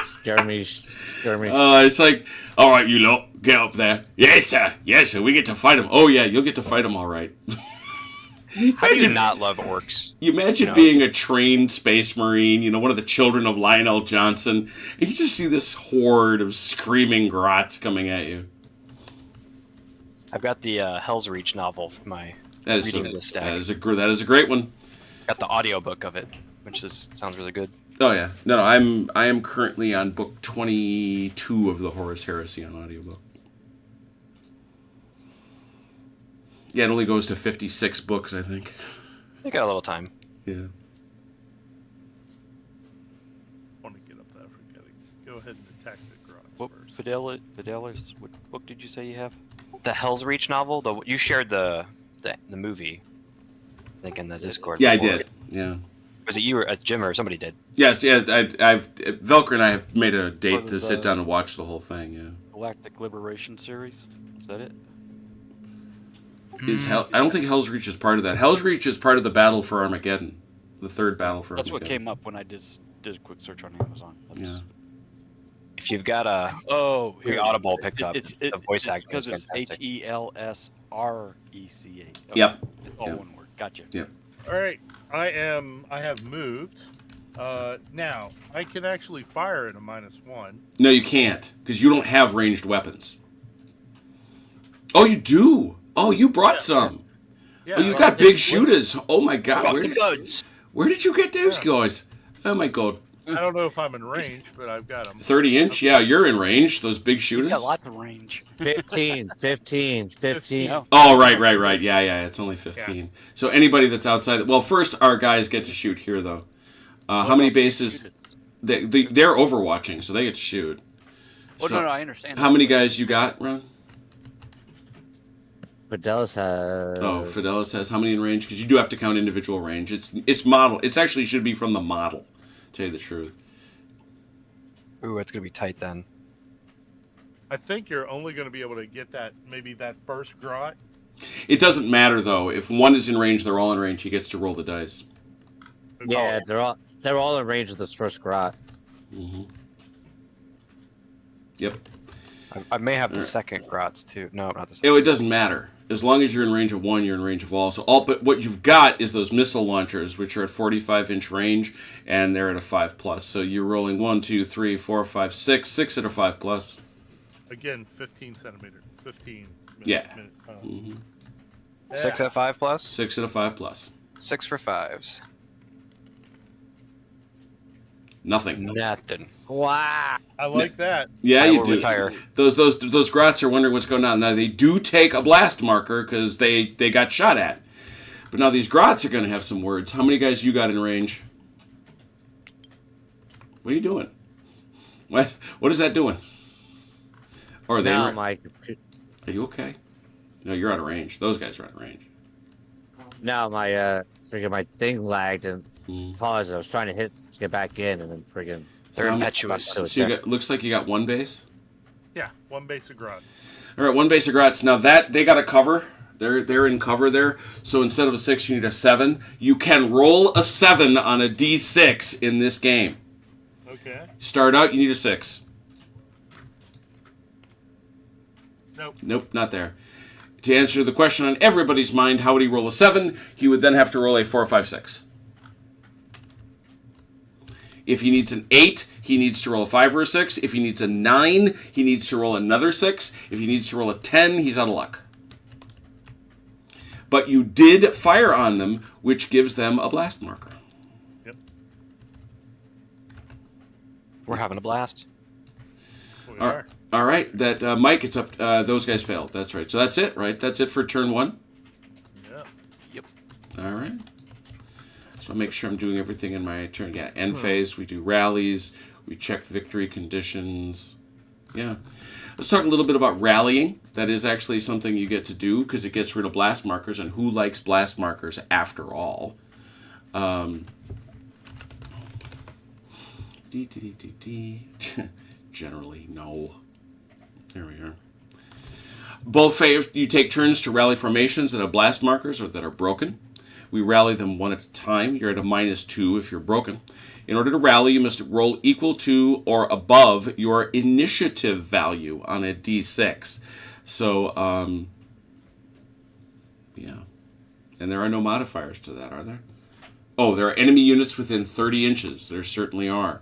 Skirmish. It's like, all right, you lot, get up there. Yes, sir. We get to fight them. Oh yeah, you'll get to fight them, all right. How do you not love orcs? You imagine No. being a trained space marine, one of the children of Lionel Johnson, and you just see this horde of screaming grots coming at you. I've got the Hell's Reach novel for my That is reading of the stack. that is a great one. Got the audiobook of it, which sounds really good. Oh yeah, no, I am currently on book 22 of the Horus Heresy on audiobook. Yeah, it only goes to 56 books, I think. I got a little time. Yeah. I want to get up that forgetting. Go ahead and attack the Grots. Fidelis, what book did you say you have? The Hell's Reach novel. You shared the movie. I think in the Discord. Yeah, before. I did. Yeah. Was it you or Jim or somebody did? Yes, yes. I've Velker and I have made a Part date of to sit the- down and watch the whole thing. Yeah. Galactic Liberation series. Is that it? Is Hell? I don't think Hell's Reach is part of that. Hell's Reach is part of the battle for Armageddon, the third battle for That's what Armageddon. came up when I did a quick search on Amazon. Yeah. If you've got a Here it Audible is. picked up, It's the voice acting because is it's fantastic. HELSRECA. Yep. It's all Yep. one word. Gotcha. All right, I have moved. Now I can actually fire at a -1. No, you can't because you don't have ranged weapons. Oh, you do. Oh, you brought Yeah. some. Yeah, Oh, you I- got big shooters. Oh my God. Got Where the did, guns. where did you get those Yeah. guys? Oh my God. I don't know if I'm in range, but I've got them. 30-inch? Yeah, you're in range. Those big He's shooters. got lots of range. 15, 15, 15. No. Oh, right. Yeah. It's only 15. So anybody that's outside. Well, first our guys get to shoot here, though. How many bases? They're overwatching, so they get to shoot. Oh, So no, I understand. How that. many guys you got, Ron? Fidelis has. Oh, Fidelis has how many in range? Because you do have to count individual range. It's model. It's actually should be from the model. To tell you the truth. Ooh, it's gonna be tight then. I think you're only going to be able to get that first grot. It doesn't matter though. If one is in range, they're all in range. He gets to roll the dice. Yeah, they're all in range of this first grot. Mm-hmm. Yep. I may have the Alright. second Grots too. No, not the second. It doesn't matter. As long as you're in range of one, you're in range of all. So but what you've got is those missile launchers, which are at 45-inch range, and they're at a 5+. So you're rolling 1, 2, 3, 4, 5, 6. 6 at a 5+. Again, 15 centimeter, 15. Minute, Yeah. Minute, Mm-hmm. 6 at 5+. 6 at a 5+. 6 for 5s. Nothing. Nothing. Wow. I like that. Yeah, I you will do. retire. Those grots are wondering what's going on. Now they do take a blast marker because they got shot at. But now these grots are going to have some words. How many guys you got in range? What are you doing? What is that doing? Or are they? Now in, my are you okay? No, you're out of range. Those guys are out of range. friggin' my thing lagged and Mm. paused. I was trying to get back in and then friggin' They're So, impetuous. So So looks like you got one base. Yeah, one base of grots. All right, one base of grots. Now that they got a cover. They're in cover there. So instead of a 6, you need a 7. You can roll a 7 on a D6 in this game. Okay. Start out, you need a 6. Nope. Nope, not there. To answer the question on everybody's mind, how would he roll a 7? He would then have to roll a 4, 5, 6. If he needs an 8, he needs to roll a 5 or a 6. If he needs a 9, he needs to roll another 6. If he needs to roll a 10, he's out of luck. But you did fire on them, which gives them a blast marker. We're having a blast. We All right. are. All right, that Mike, it's up. Those guys failed. That's right. So that's it, right? That's it for turn 1. Yeah. All right. So I'll make sure I'm doing everything in my turn. Yeah, end phase. We do rallies. We check victory conditions. Yeah. Let's talk a little bit about rallying. That is actually something you get to do because it gets rid of blast markers. And who likes blast markers after all? Generally, no. There we are. Both you take turns to rally formations that have blast markers or that are broken. We rally them one at a time. You're at a -2 if you're broken. In order to rally, you must roll equal to or above your initiative value on a D6. So, yeah. And there are no modifiers to that, are there? Oh, there are enemy units within 30 inches. There certainly are.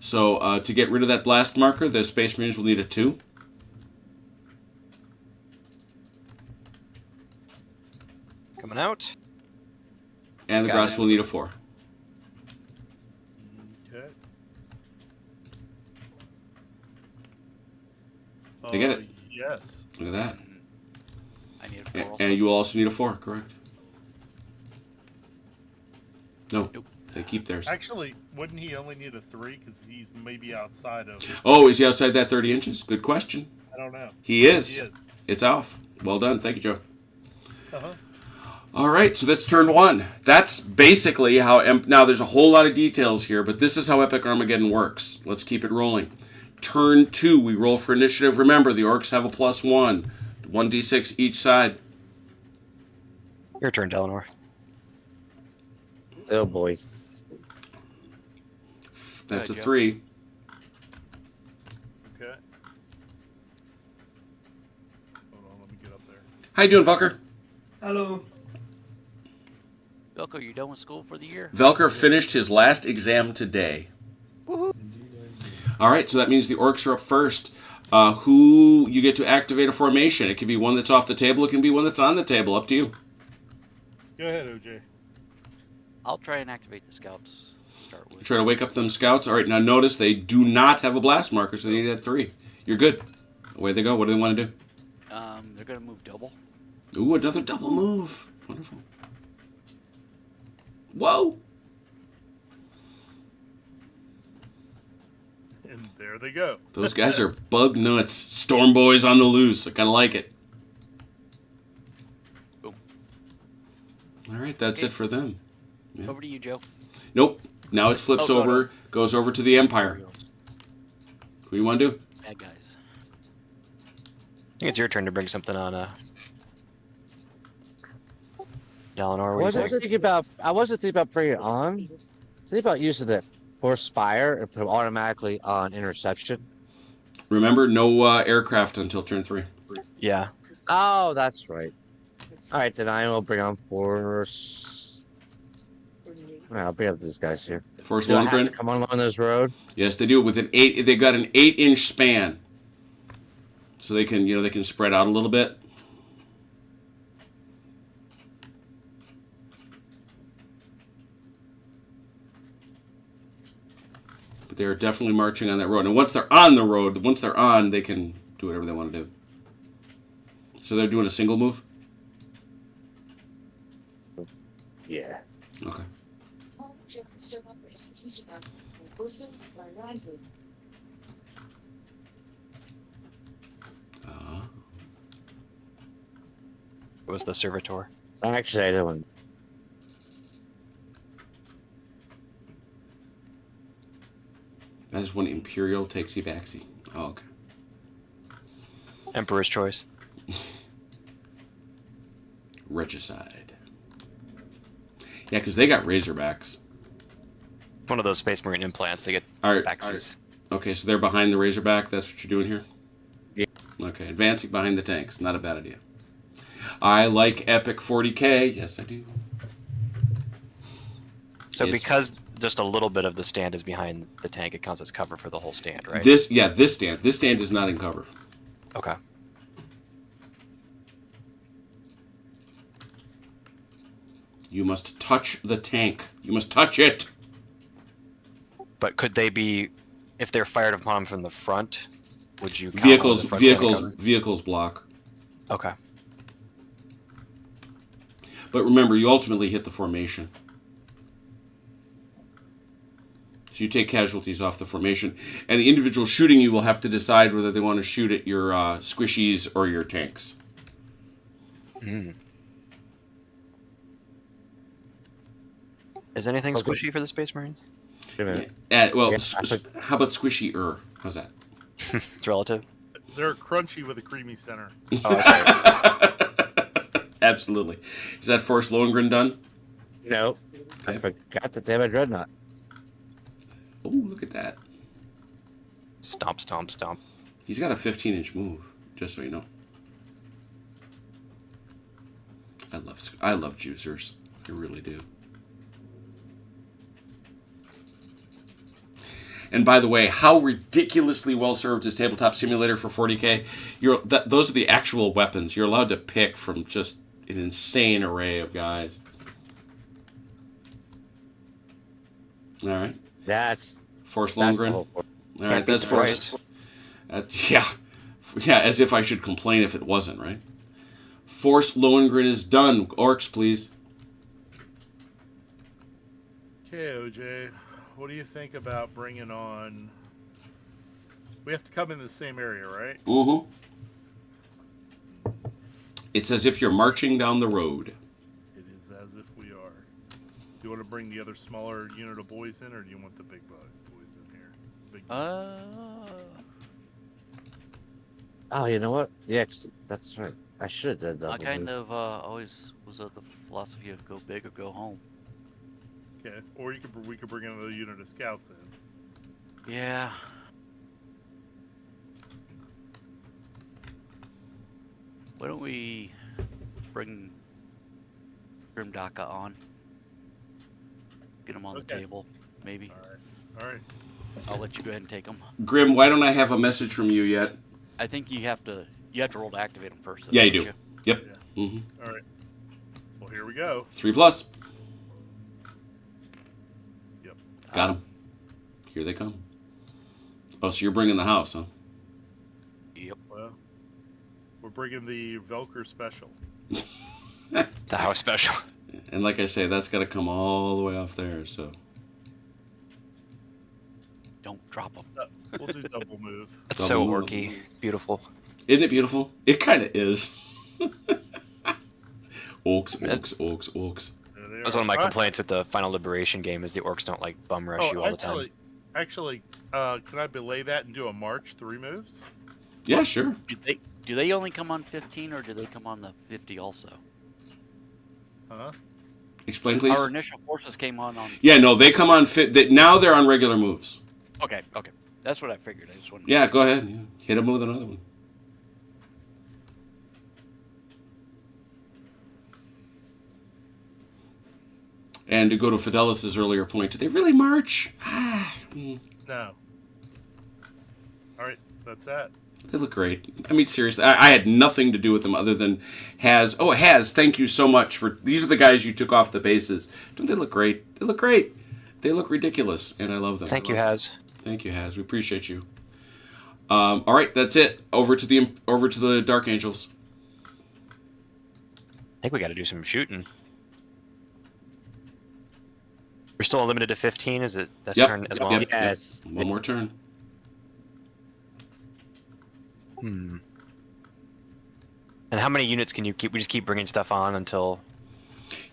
So, to get rid of that blast marker, the Space Marines will need a 2. Coming out. And the Got Grots it. will need a 4. Okay. They get it. Yes. Look at that. I need a 4 also. And you will also need a 4, correct? No. Nope. They keep theirs. Actually, wouldn't he only need a 3 because he's maybe outside of? Oh, is he outside that 30 inches? Good question. I don't know. He is. He is. It's off. Well done. Thank you, Joe. Uh-huh. All right, so that's turn 1. That's basically how... Now, there's a whole lot of details here, but this is how Epic Armageddon works. Let's keep it rolling. Turn 2, we roll for initiative. Remember, the orcs have a +1. 1d6 each side. Your turn, Eleanor. Oh boy. That's a Joe. 3. Okay. Hold on, let me get up there. How you doing, Velker? Hello. Velko, you done with school for the year? Velker finished his last exam today. All right, so that means the orcs are up first. Who you get to activate a formation. It can be one that's off the table. It can be one that's on the table. Up to you. Go ahead, OJ. I'll try and activate the scouts to start with. Try to wake up them scouts. All right, now notice they do not have a blast marker, so they need that 3. You're good. Away they go. What do they want to do? They're gonna move double. Ooh, another double move. Wonderful. Whoa. And there they go. Those guys are bug nuts. Storm boys on the loose. I kind of like it. Boom. All right, that's it for them. Yeah. Over to you, Joe. Nope. Now it flips Oh, go over, goes over to the Empire. Who you want to do? Bad guys. I think it's your turn to bring something on, Eleanor. I What do you wasn't think? thinking about. I wasn't thinking about bringing it on. Think about using the Force Spire and put it automatically on interception. Remember, no aircraft until turn 3. Yeah. Oh, that's right. All right, then I will bring on Force. I'll bring up these guys here. Force Do I have to Lundgren. come on along this road? Yes, they do. With an 8, they got an 8-inch span, so they can, they can spread out a little bit. But they are definitely marching on that road. And once they're on the road, they can do whatever they want to do. So they're doing a single move. Yeah. Okay. It was the servitor. Actually, I don't. That is when Imperial takesy backsy. Oh, okay. Emperor's choice. Regicide. Yeah, because they got Razorbacks. One of those Space Marine implants. They get All right. backsies. Okay, so they're behind the Razorback. That's what you're doing here? Yeah. Okay, advancing behind the tanks. Not a bad idea. I like Epic 40K. Yes, I do. So It's- because just a little bit of the stand is behind the tank, it counts as cover for the whole stand, right? This stand. This stand is not in cover. Okay. You must touch the tank. You must touch it. But could they be, if they're fired upon from the front, would you count all the front standing cover? Vehicles block. Okay. But remember, you ultimately hit the formation. So you take casualties off the formation, and the individual shooting you will have to decide whether they want to shoot at your squishies or your tanks. Is anything Okay. squishy for the Space Marines? Wait a minute. Well, Yeah, how about squishy-er? How's that? It's relative. They're crunchy with a creamy center. Oh, that's right. Absolutely. Is that Force Lohengrin done? No, I forgot that they have a dreadnought. Oh, look at that. Stomp, stomp, stomp. He's got a 15-inch move, just so you know. I love juicers. I really do. And by the way, how ridiculously well served is Tabletop Simulator for 40K? Those are the actual weapons. You're allowed to pick from just an insane array of guys. All right. That's Force that's the Lundgren. whole All right, that's Christ. Force. Yeah, as if I should complain if it wasn't, right? Force Lohengrin is done. Orcs, please. Okay, OJ, what do you think about bringing on? We have to come in the same area, right? Mm-hmm. It's as if you're marching down the road. It is as if we are. Do you want to bring the other smaller unit of boys in, or do you want the big boys in here? Big Oh, you know what? Yeah, that's right. I should have done I double kind move. of always was of the philosophy of go big or go home. Okay, or we could bring another unit of scouts in. Yeah. Why don't we bring Grimdaka on? Get him on the Okay. table, maybe. All right. I'll let you go ahead and take him. Grim, why don't I have a message from you yet? I think you have to roll to activate him first. Though, Yeah, you don't do. Yep. Yeah. Mm-hmm. All right. Well, here we go. 3+. Yep. Got them. Here they come. Oh, so you're bringing the house, huh? Yep. Well, we're bringing the Velker special. The house special. And like I say, that's got to come all the way off there, so. Don't drop him. We'll do double move. That's so Double move. orky. Beautiful. Isn't it beautiful? It kind of is. Orcs. There they That was one of my are. complaints with the Final Liberation game is the orcs don't like bum rush you all the time. Actually, can I belay that and do a march 3 moves? Yeah, sure. Do they only come on 15 or do they come on the 50 also? Huh? Explain, please. Our initial forces came on. Yeah, no, they come on now they're on regular moves. Okay. That's what I figured. I just wanted. Yeah, go ahead. Yeah. Hit them with another one. And to go to Fidelis's earlier point, do they really march? No. All right, that's that. They look great. I mean, seriously, I had nothing to do with them other than Haz. Oh, Haz, thank you so much for... These are the guys you took off the bases. Don't they look great? They look great. They look ridiculous, and I love them. Thank you, Haz. Thank you, Haz. We appreciate you. All right, that's it. Over to the Dark Angels. I think we got to do some shooting. We're still limited to 15. Is it that's Yep, turn as yep, well? yep. Yes. One more turn. Hmm. And how many units can you keep? We just keep bringing stuff on until.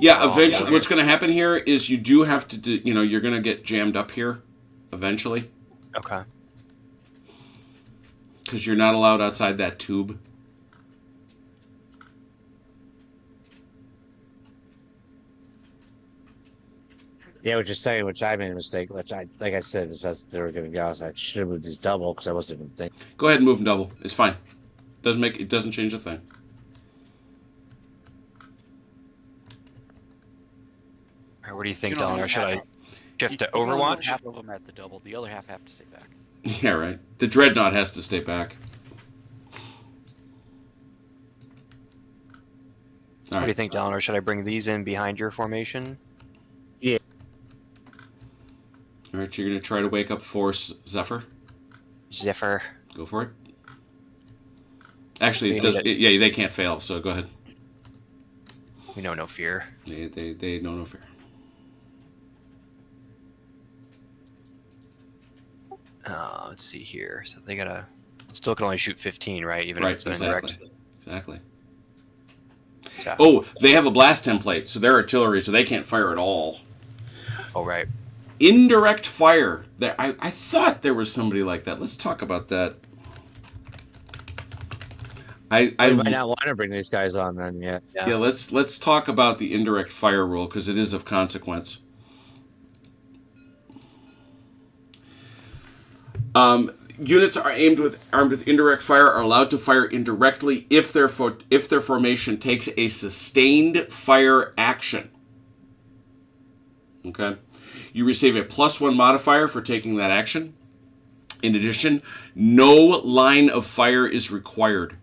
Yeah, Oh, eventually, yeah. what's going to happen here is you do have to do, you're going to get jammed up here eventually Okay. because you're not allowed outside that tube. Yeah, what you're saying, which I made a mistake, which like I said, this as they were going to go, so I should have moved these double because I wasn't even thinking. Go ahead and move them double. It's fine. It doesn't change a thing. Or what do you think, You don't Dylan? Or have should I half- shift to You can only move Overwatch? Half of them at the double. The other half have to stay back. Yeah, right. The Dreadnought has to stay back. All What do you right. think, Dylan? Or should I bring these in behind your formation? All right, you're going to try to wake up Force Zephyr. Zephyr. Go for it. Actually, We need yeah, they can't fail, so go ahead. We know no fear. They know no fear. Let's see here. So they gotta still can only shoot 15, right? Even if Right, it's an exactly. indirect. Exactly. So, Oh, they have a blast template, so they're artillery, so they can't fire at all. oh, right. Indirect fire. I thought there was somebody like that. Let's talk about that. I might not want to bring these guys on then yet. Yeah, let's talk about the indirect fire rule because it is of consequence. Units armed with indirect fire are allowed to fire indirectly if their formation takes a sustained fire action. Okay, you receive a +1 modifier for taking that action. In addition, no line of fire is required.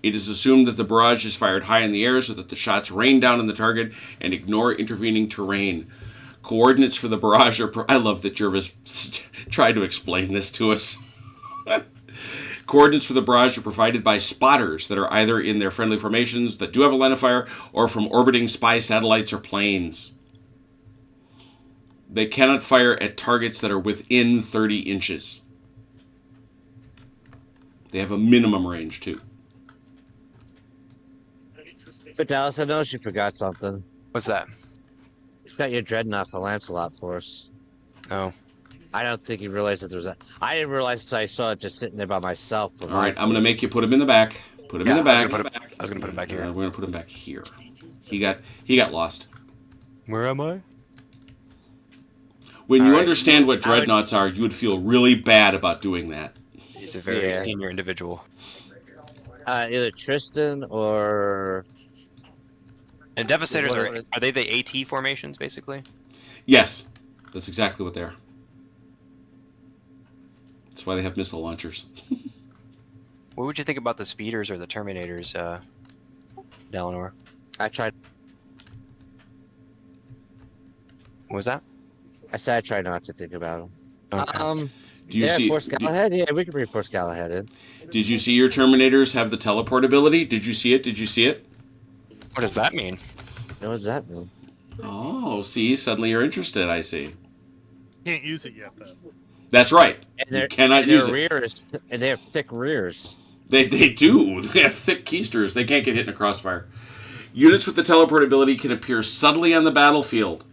It is assumed that the barrage is fired high in the air so that the shots rain down on the target and ignore intervening terrain. Coordinates for the barrage are... I love that Jervis tried to explain this to us. Coordinates for the barrage are provided by spotters that are either in their friendly formations that do have a line of fire or from orbiting spy satellites or planes. They cannot fire at targets that are within 30 inches. They have a minimum range, too. But Dallas, I know she forgot something. What's that? You forgot your Dreadnought for Lancelot for us. Oh. I don't think you realized that there was a... I didn't realize until I saw it just sitting there by myself. All right, I'm going to make you put him in the back. Put him in the I was back. gonna put him back here. We're going to put him back here. He got lost. Where am I? When All you right. understand what dreadnoughts are, you would feel really bad about doing that. He's a very senior individual. Either Tristan or... And Devastators are they the AT formations basically? Yes, that's exactly what they are. That's why they have missile launchers. What would you think about the speeders or the Terminators, Dalinor? I tried... What was that? I said I tried not to think about them. Okay. Do you see? Force Galahad? Yeah, we can bring Force Galahad in. Did you see your Terminators have the teleport ability? Did you see it? Did you see it? What does that mean? What does that mean? Oh, see, suddenly you're interested. I see. Can't use it yet, though. That's right. And You cannot use their it. rears, and they have thick rears. They do. They have thick keisters. They can't get hit in a crossfire. Units with the teleport ability can appear subtly on the battlefield.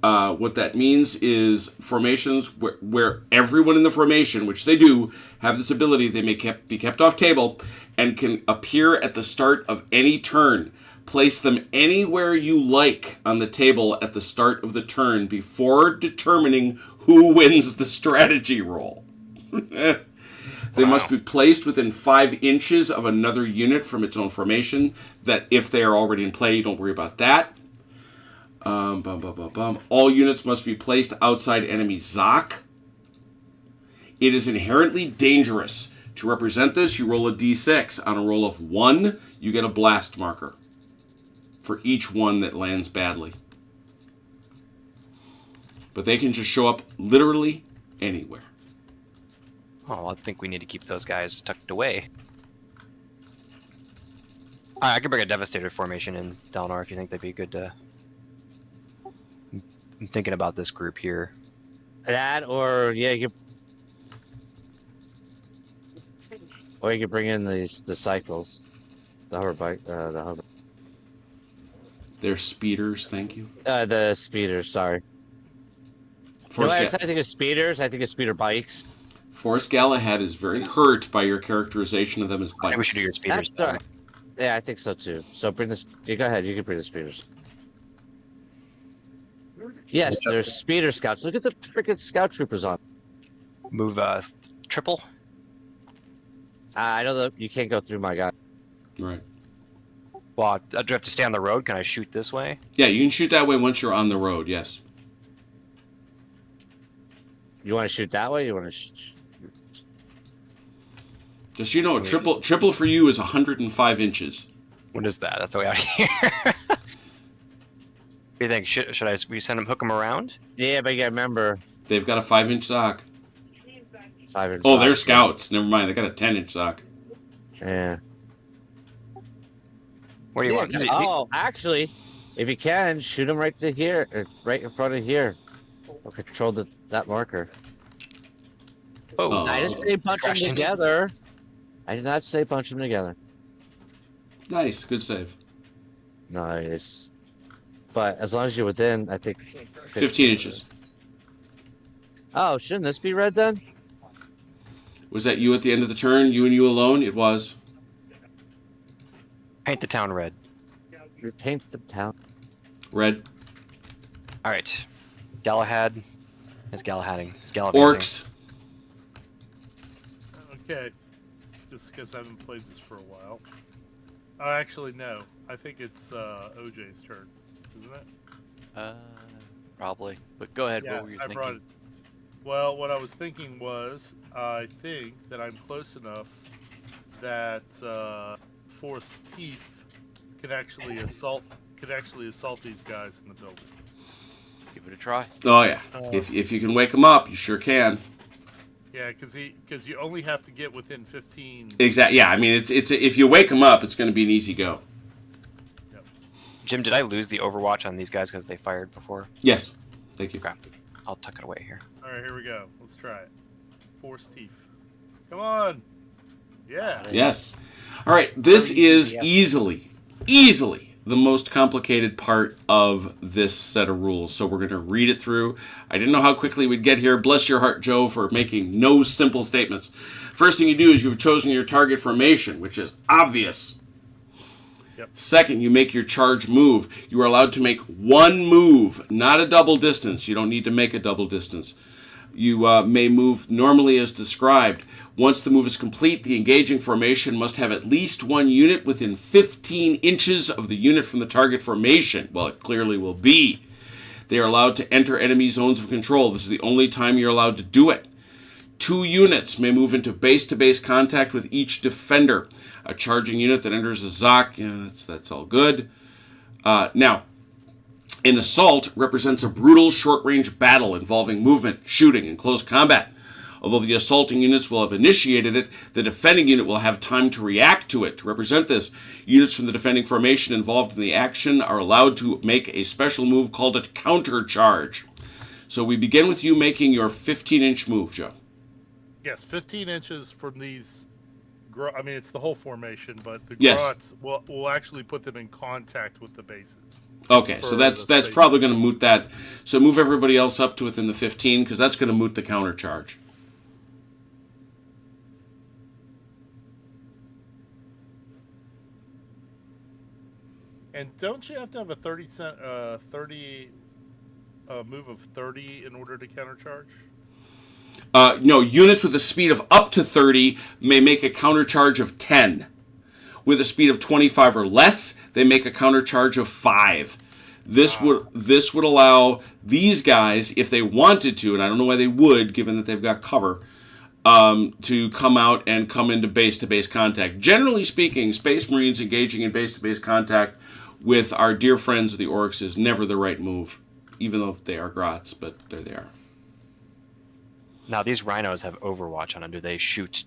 What that means is formations where everyone in the formation, which they do, have this ability. They may be kept off table and can appear at the start of any turn. Place them anywhere you like on the table at the start of the turn before determining who wins the strategy roll. They must be placed within 5 inches of another unit from its own formation. That if they are already in play, you don't worry about that. All units must be placed outside enemy Zoc. It is inherently dangerous. To represent this, you roll a d6. On a roll of 1, you get a blast marker for each one that lands badly. But they can just show up literally anywhere. Oh, I think we need to keep those guys tucked away. I could bring a Devastator formation in, Dalinor, if you think that'd be good to... I'm thinking about this group here. That, or yeah, you could bring in the cycles, the hover bike, the hover. They're speeders, thank you. The speeders. Sorry. I think of speeders. I think of speeder bikes. Force Galahad is very hurt by your characterization of them as bikes. Maybe we should do your speeders. That's right. Yeah, I think so too. So bring this. You go ahead. You can bring the speeders. Yes, there's speeder scouts. Look at the freaking scout troopers on. Move triple. I know that you can't go through my guy. Right. Well, do I have to stay on the road? Can I shoot this way? Yeah, you can shoot that way once you're on the road, yes. You want to shoot that way? You want to? Just so you know, triple for you is 105 inches. What is that? That's way out here. What do you think? Should we send him, hook him around? Yeah, but you gotta remember. They've got a 5-inch sock. 5-inch. Oh, they're scouts. Never mind. They got a 10-inch sock. Yeah. What do you want? Oh, actually, if you can, shoot him right to here, right in front of here. I'll control that marker. Oh, I didn't say punch them together. I did not say punch them together. Nice. Good save. Nice. But as long as you're within, I think... 15 inches. Oh, shouldn't this be red then? Was that you at the end of the turn? You and you alone? It was. Paint the town red. You paint the town. Red. All right. Galahad is Galahading. Is gallivanting. Orcs. Okay. Just because I haven't played this for a while. Oh, actually, no. I think it's OJ's turn, isn't it? Probably. But go ahead. Yeah, What were you I thinking? brought it. Well, what I was thinking was, I think that I'm close enough that Fourth's Teeth could actually assault these guys in the building. Give it a try. Oh, yeah. If you can wake them up, you sure can. Yeah, because you only have to get within 15. Exactly. Yeah, I mean, it's if you wake them up, it's going to be an easy go. Jim, did I lose the Overwatch on these guys because they fired before? Yes. Thank you. Okay. I'll tuck it away here. All right, here we go. Let's try it. Force teeth. Come on. Yeah. Yes. All right. This is easily the most complicated part of this set of rules. So we're going to read it through. I didn't know how quickly we'd get here. Bless your heart, Joe, for making no simple statements. First thing you do is you've chosen your target formation, which is obvious. Yep. Second, you make your charge move. You are allowed to make one move, not a double distance. You don't need to make a double distance. You may move normally as described. Once the move is complete, the engaging formation must have at least one unit within 15 inches of the unit from the target formation. Well, it clearly will be. They are allowed to enter enemy zones of control. This is the only time you're allowed to do it. 2 units may move into base-to-base contact with each defender. A charging unit that enters a ZOC, yeah, that's all good. Now, an assault represents a brutal short-range battle involving movement, shooting, and close combat. Although the assaulting units will have initiated it, the defending unit will have time to react to it. To represent this, units from the defending formation involved in the action are allowed to make a special move called a countercharge. So we begin with you making your 15-inch move, Joe. Yes, 15 inches from these. I mean, it's the whole formation, but the Yes. grots will actually put them in contact with the bases. Okay, so that's probably going to moot that. So move everybody else up to within the 15, because that's going to moot the countercharge. And don't you have to have a 30 move of 30 in order to countercharge? No, units with a speed of up to 30 may make a countercharge of 10. With a speed of 25 or less, they make a countercharge of 5. This would allow these guys, if they wanted to, and I don't know why they would, given that they've got cover, to come out and come into base-to-base contact. Generally speaking, Space Marines engaging in base-to-base contact with our dear friends of the Orcs is never the right move, even though they are grots, but there they are. Now, these rhinos have Overwatch on them. Do they shoot?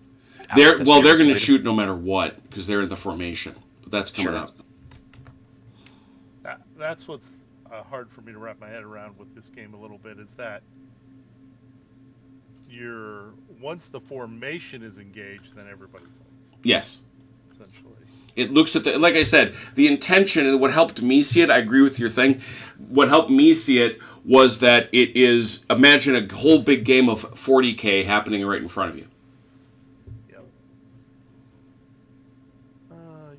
They're going to shoot no matter what, because they're in the formation. But that's coming up. That's what's hard for me to wrap my head around with this game a little bit, is that once the formation is engaged, then everybody fights. Yes. Essentially. It looks at like I said, the intention, and what helped me see it, I agree with your thing, what helped me see it was that it is, imagine a whole big game of 40K happening right in front of you. Yep.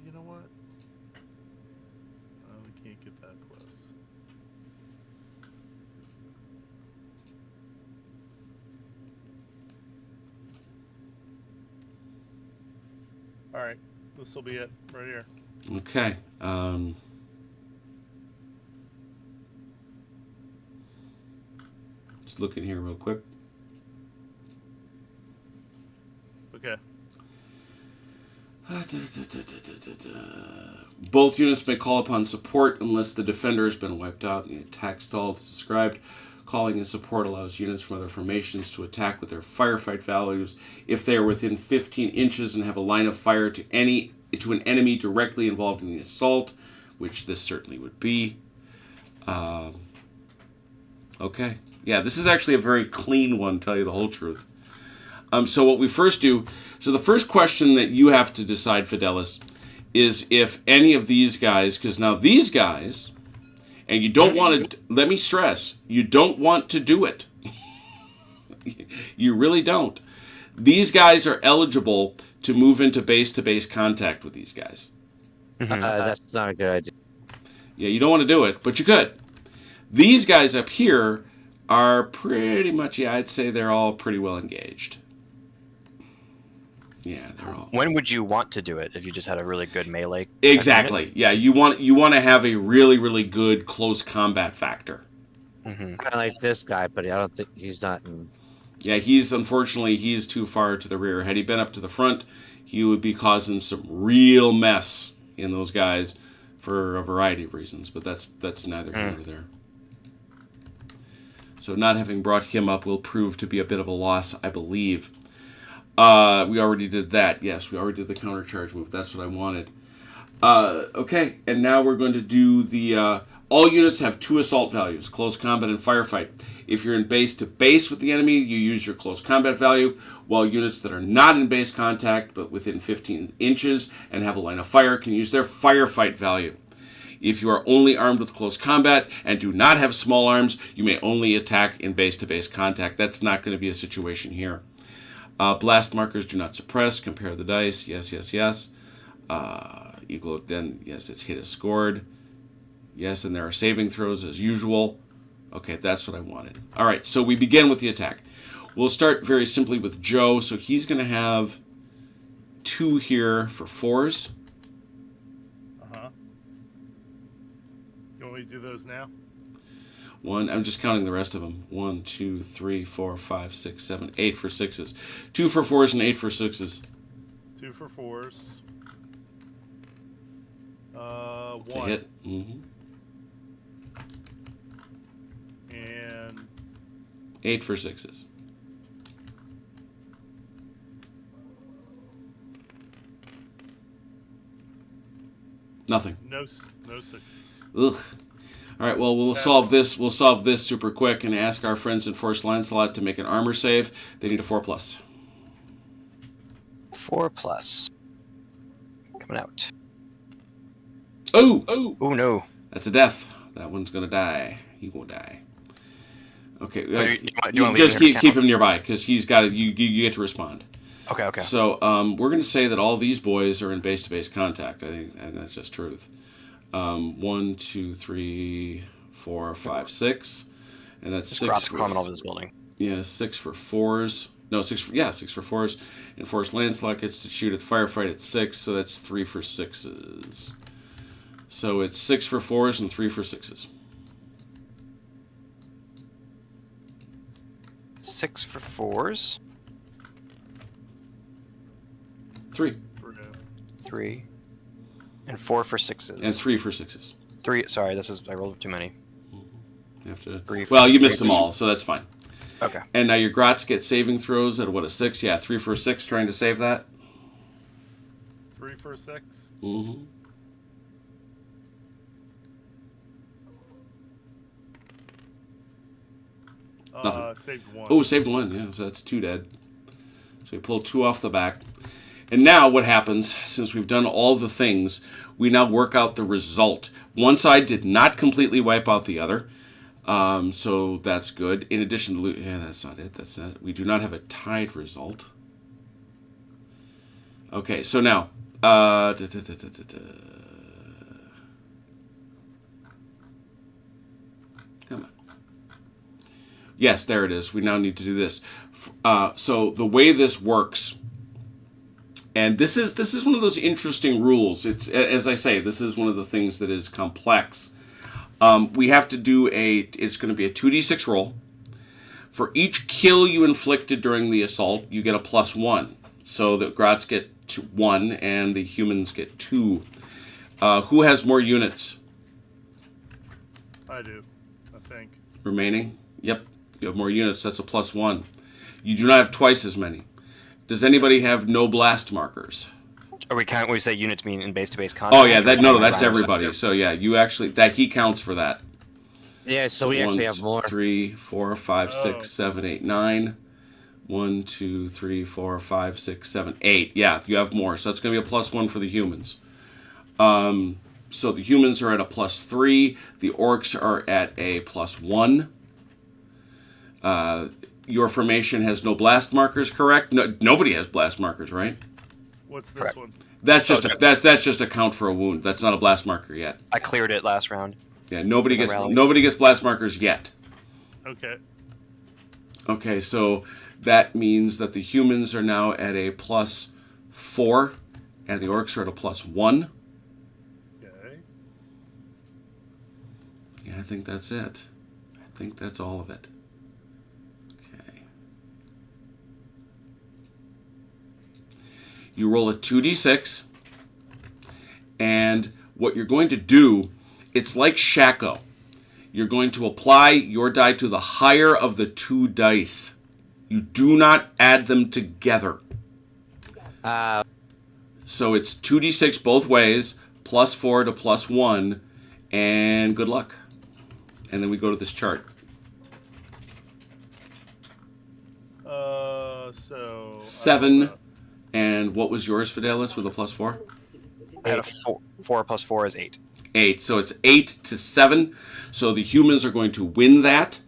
You know what? We can't get that close. All right. This will be it right here. Okay. Just looking here real quick. Okay. Both units may call upon support unless the defender has been wiped out and the attack stall is described. Calling in support allows units from other formations to attack with their firefight values if they are within 15 inches and have a line of fire to an enemy directly involved in the assault, which this certainly would be. Okay. Yeah, this is actually a very clean one, to tell you the whole truth. So what we first do, so the first question that you have to decide, Fidelis, is if any of these guys, because now these guys, and you don't want to, let me stress, you don't want to do it. You really don't. These guys are eligible to move into base-to-base contact with these guys. That's not a good idea. Yeah, you don't want to do it, but you could. These guys up here are pretty much, yeah, I'd say they're all pretty well engaged. Yeah, they're all. When would you want to do it if you just had a really good melee? Exactly. Yeah, you want to have a really, really good close combat factor. Mm-hmm. Kind of like this guy, but I don't think he's not in. Yeah, he's too far to the rear. Had he been up to the front, he would be causing some real mess in those guys for a variety of reasons. But that's neither here nor there. So not having brought him up will prove to be a bit of a loss, I believe. We already did that. Yes, we already did the countercharge move. That's what I wanted. Okay, and now we're going to do the All units have 2 assault values, close combat and firefight. If you're in base to base with the enemy, you use your close combat value, while units that are not in base contact but within 15 inches and have a line of fire can use their firefight value. If you are only armed with close combat and do not have small arms, you may only attack in base-to-base contact. That's not going to be a situation here. Blast markers do not suppress. Compare the dice. Yes, yes, yes. Equal, then, yes, it's hit as scored. Yes, and there are saving throws as usual. Okay, that's what I wanted. All right, so we begin with the attack. We'll start very simply with Joe. So he's going to have 2 here for 4s. Uh-huh. You want me to do those now? 1, I'm just counting the rest of them. 1, 2, 3, 4, 5, 6, 7, 8 for 6s. 2 for 4s and 8 for 6s. 2 for 4s. It's 1. a hit. Mm-hmm. And 8 for 6s. Nothing. no 6s. Ugh. All right. Well, we'll solve this. We'll solve this super quick and ask our friends in Force Lancelot to make an armor save. They need a 4+. 4+. Coming out. Oh, oh, Oh no. that's a death. That one's gonna die. He won't die. Okay. Do you want me just to keep him nearby because he's got it. You get to respond. Okay, okay. So we're going to say that all these boys are in base-to-base contact. I think and that's just truth. 1, 2, 3, 4, 5, 6, and that's 6 for coming over this building. Yeah, 6 for 4s. No, 6 for 4s. And Force Lancelot gets to shoot at firefight at 6, so that's 3 for 6s. So it's 6 for 4s and 3 for 6s. 6 for 4s. 3. 3. And 4 for 6s. And 3 for 6s. 3. Sorry, I rolled too many. You have to. 3 Well, you three missed them for all, so that's fine. Okay. And now your Grots get saving throws at what, a 6? Yeah, 3 for 6, trying to save that. 3 for 6. Mm-hmm. Nothing. Saved 1. Oh, saved 1. Yeah, so that's 2 dead. So we pull 2 off the back. And now what happens, since we've done all the things, we now work out the result. One side did not completely wipe out the other. So that's good. In addition to... Yeah, that's not it. That's not it. We do not have a tied result. Okay, so now... Come on. Yes, there it is. We now need to do this. So the way this works... And this is one of those interesting rules. It's, as I say, this is one of the things that is complex. We have to do it's going to be a 2d6 roll. For each kill you inflicted during the assault, you get a +1. So the Grots get 1 and the humans get 2. Who has more units? I do, I think. Remaining? Yep, you have more units. That's a +1. You do not have twice as many. Does anybody have no blast markers? Are we say units mean in base-to-base contact? Oh yeah, that's everybody. So yeah, you actually he counts for that. Yeah, so we actually have more. 3, 4, 5, 6, 7, 8, 9. 1, 2, 3, 4, 5, 6, 7, 8. Yeah, you have more. So that's going to be a +1 for the humans. So the humans are at a +3. The orcs are at a +1. Your formation has no blast markers, correct? No, nobody has blast markers, right? What's this Correct. one? That's just that's just a count for a wound. That's not a blast marker yet. I cleared it last round. Yeah, nobody With a rally. gets blast markers yet. Okay. Okay, so that means that the humans are now at a +4, and the orcs are at a +1. Okay. Yeah, I think that's it. I think that's all of it. Okay. You roll a 2d6, and what you're going to do, it's like Shaco. You're going to apply your die to the higher of the 2 dice. You do not add them together. So it's 2d6 both ways, +4 to +1, And good luck. And then we go to this chart. So 7. And what was yours, Fidelis, with a +4? I had a 4 plus 4 is 8. 8. So it's 8-7. So the humans are going to win that.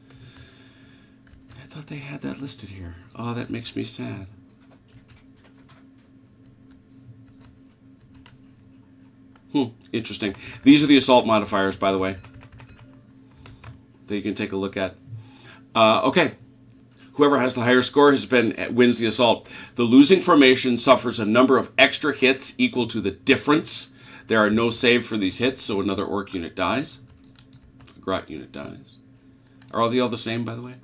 I thought they had that listed here. Oh, that makes me sad. Interesting. These are the assault modifiers, by the way, that you can take a look at. Okay. Whoever has the higher score wins the assault. The losing formation suffers a number of extra hits equal to the difference. There are no save for these hits, so another orc unit dies. A grot unit dies. Are all the same, by the way?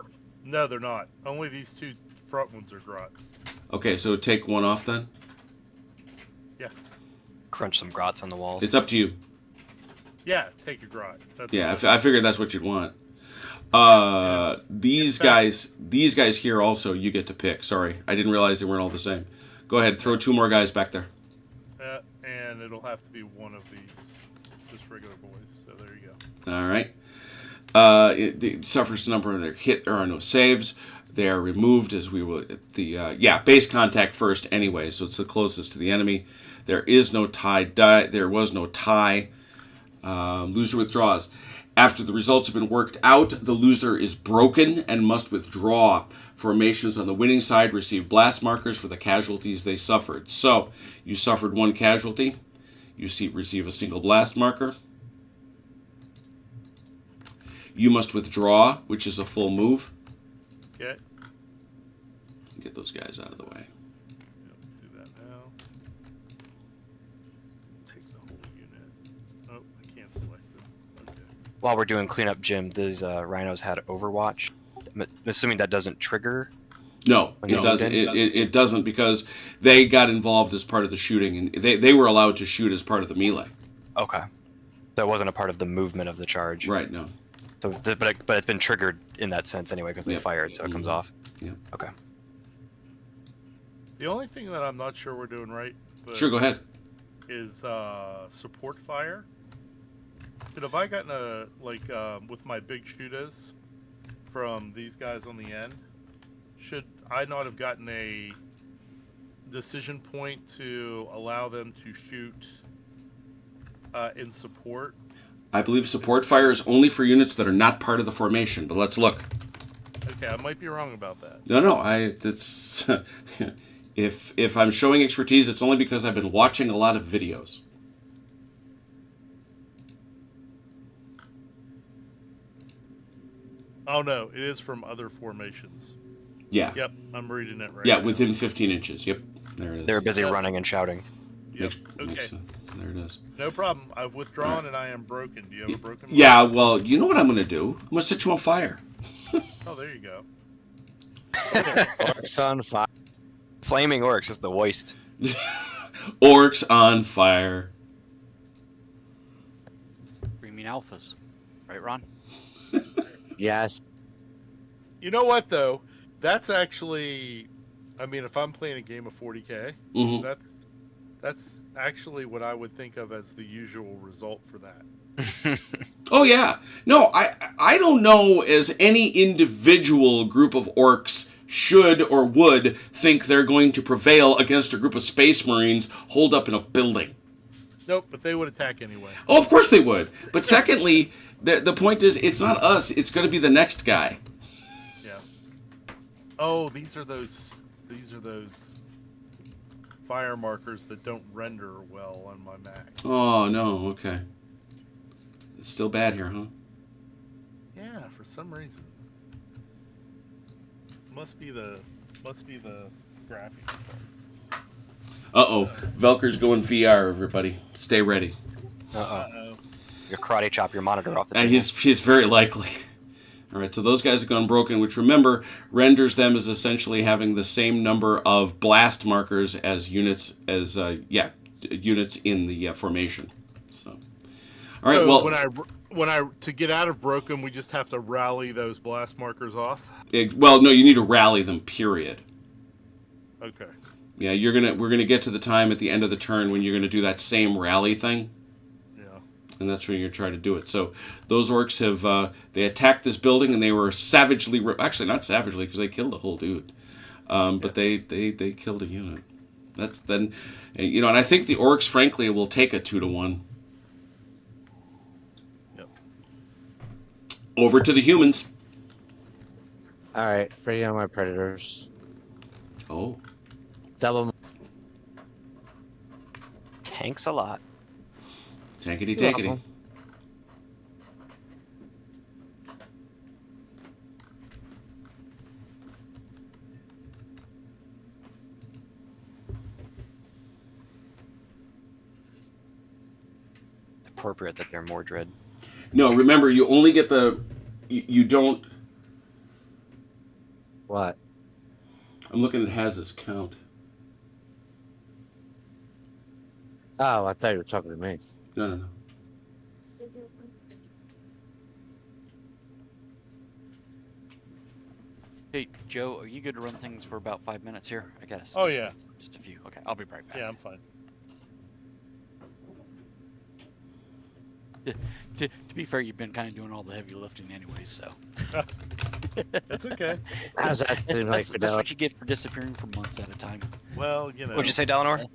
No, they're not. Only these 2 front ones are grots. Okay, so take 1 off then. Yeah. Crunch some grots on the walls. It's up to you. Yeah, take a grot. That's Yeah, what I figured that's what you'd want. These guys here also, you get to pick. Sorry, I didn't realize they weren't all the same. Go ahead, throw 2 more guys back there. and it'll have to be one of these, just regular boys. So there you go. All right. It suffers a number of their hit. There are no saves. They are removed as we will. Base contact first anyway, so it's the closest to the enemy. There is no tie. There was no tie. Loser withdraws. After the results have been worked out, the loser is broken and must withdraw. Formations on the winning side receive blast markers for the casualties they suffered. So, you suffered 1 casualty. You receive a single blast marker. You must withdraw, which is a full move. Okay. Get those guys out of the way. Yep, do that now. Take the whole unit. Oh, I can't select them. Okay. While we're doing cleanup, Jim, these rhinos had Overwatch. I'm assuming that doesn't trigger. No, when it you doesn't. moved in? It doesn't because they got involved as part of the shooting, and they were allowed to shoot as part of the melee. Okay. So it wasn't a part of the movement of the charge. Right. No. So, but it's been triggered in that sense anyway because they Yep. fired, so it comes off. Yeah. Okay. The only thing that I'm not sure we're doing right Sure. Go ahead. is support fire. But have I gotten with my big shooters from these guys on the end, should I not have gotten a decision point to allow them to shoot in support? I believe support fire is only for units that are not part of the formation. But let's look. Okay, I might be wrong about that. No. It's if I'm showing expertise, it's only because I've been watching a lot of videos. Oh no, it is from other formations. Yeah. Yep, I'm reading it right Yeah, now. within 15 inches. Yep. There it is. They were busy Yep. running and shouting. Yep. Makes Okay, sense. There it is. no problem. I've withdrawn Alright. and I am broken. Do you have a broken? Yeah, well, you know what I'm going to do? I'm going to set you on fire. Oh, there you go. Orcs on fire. Flaming orcs is the worst. Orcs on fire. Screaming alphas. Right, Ron? Yes. You know what though? That's actually, I mean, if I'm playing a game of 40K, Hmm. that's actually what I would think of as the usual result for that. Oh, yeah. No, I don't know as any individual group of orcs should or would think they're going to prevail against a group of space marines holed up in a building. Nope, but they would attack anyway. Oh, of course they would. But secondly, the point is, it's not us. It's going to be the next guy. Yeah. Oh, these are those fire markers that don't render well on my Mac. Oh, no. Okay. It's still bad here, huh? Yeah, for some reason. Must be the graphics card. Uh-oh. Velker's going VR, everybody. Stay ready. Uh-oh. You karate chop your monitor off the table. He's very likely. All right, so those guys have gone broken, which, remember, renders them as essentially having the same number of blast markers as units units in the formation. So, all right. So Well, when I to get out of broken, we just have to rally those blast markers off. no, you need to rally them. Period. Okay. Yeah, we're gonna get to the time at the end of the turn when you're gonna do that same rally thing. Yeah. and that's when you're trying to do it. So those orcs have they attacked this building, and they were savagely, actually not savagely because they killed a whole dude, but they killed a unit. That's then, and I think the orcs, frankly, will take a 2-to-1. Yep. Over to the humans. All right, free on my predators. Oh, Double. Tanks a lot. tankety tankety. Appropriate that they're Mordred. No, remember, you only get you don't. What? I'm looking at Haz's count. Oh, I thought you were talking to me. No. Hey, Joe, are you good to run things for about 5 minutes here? I got Oh yeah, just a few. Okay, I'll be right back. yeah, I'm fine. To be fair, you've been kind of doing all the heavy lifting anyways, so. That's okay. How's that seem like That's what you get for disappearing for months at a time. Well, What'd you say, Dalinor?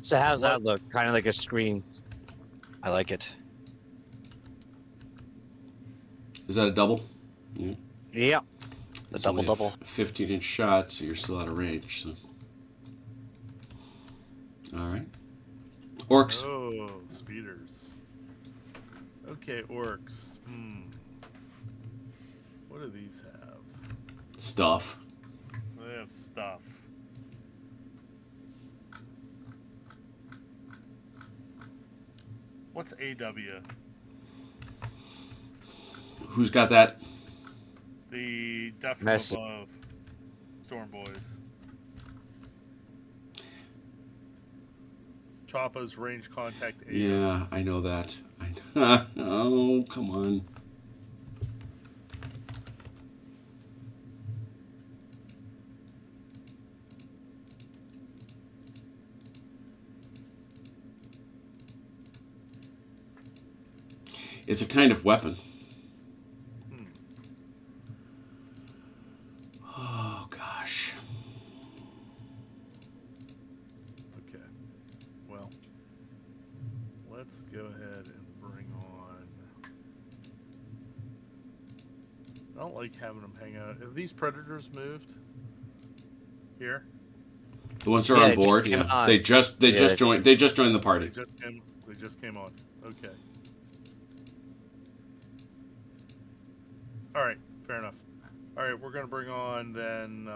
So how's that look? Kind of like a screen. I like it. Is that a double? Yeah. Yeah. The It's only a double. 15-inch shot, so you're still out of range. So. All right. Orcs. Oh, speeders. Okay, orcs. What do these have? Stuff. They have stuff. What's AW? Who's got that? The death from Messi. above. Storm Boys. Choppa's range contact AW. Yeah, I know that. Oh, come on. It's a kind of weapon. Oh, gosh. Okay. Well, let's go ahead and bring on. I don't like having them hang out. Have these predators moved? Here? The ones that are Yeah, on they just board, came yeah. on. They just joined the party. They just came on. Okay. All right. Fair enough. All right. We're gonna bring on then.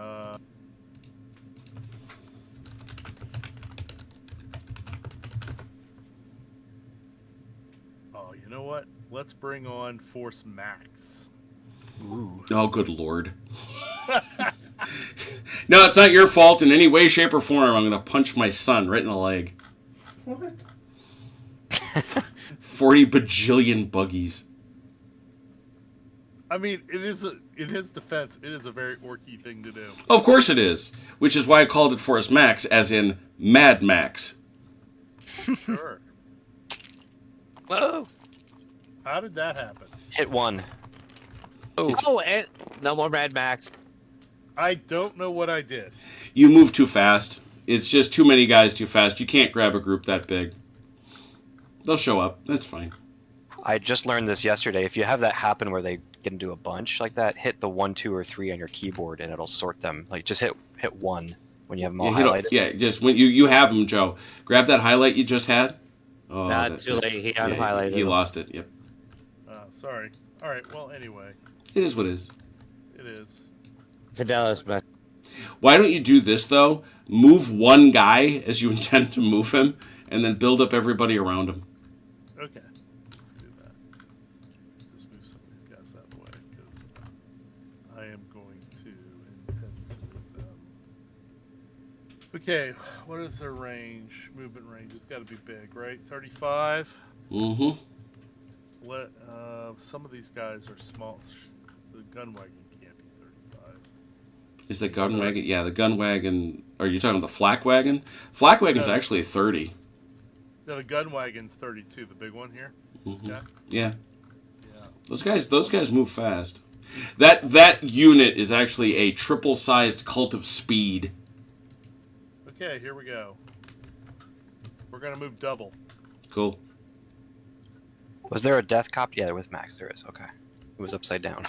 Oh, you know what? Let's bring on Force Max. Ooh. Oh, good lord. No, it's not your fault in any way, shape, or form. I'm going to punch my son right in the leg. What? 40 bajillion buggies. I mean, it is in his defense, it is a very orky thing to do. Of course it is. Which is why I called it Force Max, as in Mad Max. Sure. Whoa! How did that happen? Hit one. Oh, Oh, and no more Mad Max. I don't know what I did. You move too fast. It's just too many guys too fast. You can't grab a group that big. They'll show up. That's fine. I just learned this yesterday. If you have that happen where they get into a bunch like that, hit the 1, 2, or 3 on your keyboard, and it'll sort them. Like just hit 1 when you have them all highlighted. Just when you have them, Joe. Grab that highlight you just had. Oh, Not too late. He unhighlighted. He them. lost it. Yep. Sorry. All right. Well, anyway, It is what it is. it is. Fidelis, but Why don't you do this though? Move one guy as you intend to move him, and then build up everybody around him. Okay. Let's do that. Just move some of these guys out of the way because I am going to intend to move them. Okay. What is their range? Movement range. It's got to be big, right? 35. Mm-hmm. Some of these guys are small. The gun wagon can't be 35. Is the gun wagon? Yeah, the gun wagon. Are you talking about the flak wagon? Flak wagon's No. actually 30. No, the gun wagon's 32. The big one here. This guy. Yeah. Yeah. Those guys move fast. That unit is actually a triple-sized cult of speed. Okay, here we go. We're gonna move double. Cool. Was there a death cop? Yeah, with Max there is. Okay. It was upside down.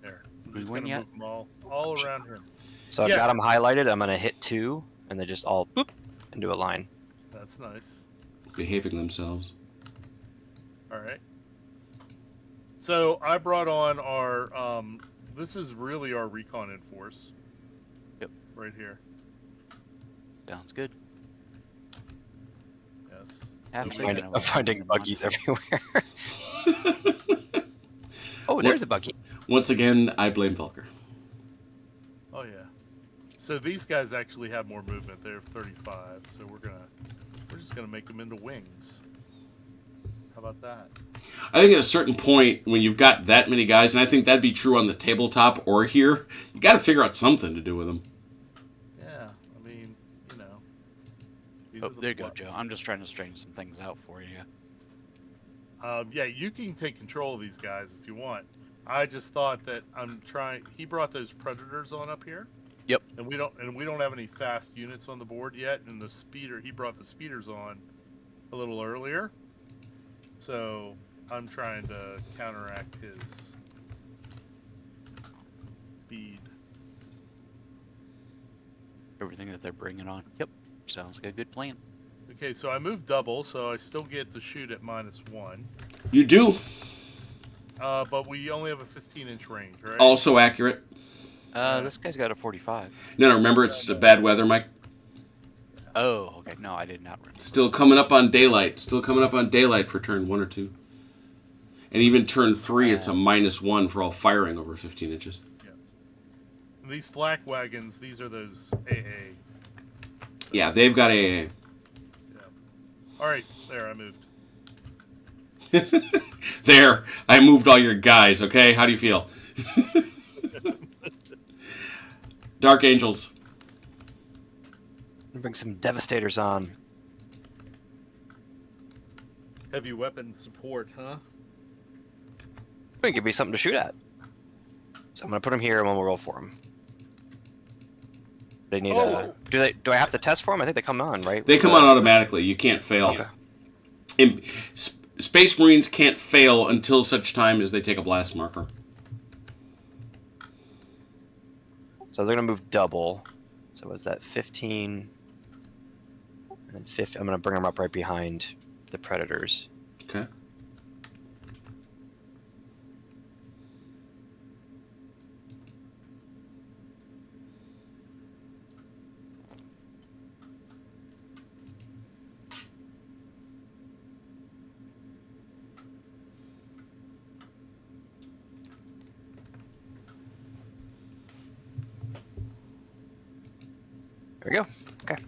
There. I'm We just win gonna yet? move them all around him. So I've Yeah. got them highlighted. I'm gonna hit 2, and they just all boop into a line. That's nice. Behaving themselves. All right. So I brought on our. This is really our recon in force. Yep. Right here. Sounds good. Yes. Half I'm thinking I'm about finding moving buggies on. everywhere. Oh, there's a buggy. Once again, I blame Velker. Oh yeah. So these guys actually have more movement. They're 35. So we're just gonna make them into wings. How about that? I think at a certain point, when you've got that many guys, and I think that'd be true on the tabletop or here, you got to figure out something to do with them. Yeah. I mean, you know. These Oh, are the there you go, pl- Joe. I'm just trying to straighten some things out for you. Yeah, you can take control of these guys if you want. I just thought that I'm trying. He brought those predators on up here. Yep. And we don't have any fast units on the board yet. And the speeder, he brought the speeders on a little earlier. So I'm trying to counteract his speed. Everything that they're bringing on. Yep. Sounds like a good plan. Okay, so I moved double, so I still get to shoot at -1. You do. But we only have a 15-inch range, right? Also accurate. This guy's got a 45. No, remember, it's bad weather, Mike. Oh, okay. No, I did not remember. Still coming up on daylight. Still coming up on daylight for turn 1 or 2. And even turn 3, it's a -1 for all firing over 15 inches. And these flak wagons, these are those AA. Yeah, they've got a... All right, there, I moved. There, I moved all your guys, okay? How do you feel? Dark Angels. Bring some Devastators on. Heavy weapon support, huh? It could be something to shoot at. So I'm gonna put them here and we'll roll for them. They need a. Do I have to test for them? I think they come on, right? They come on automatically. You can't fail. Okay. Space Marines can't fail until such time as they take a blast marker. So they're gonna move double. So was that 15? And then 50. I'm gonna bring them up right behind the Predators. Okay. There we go. Okay.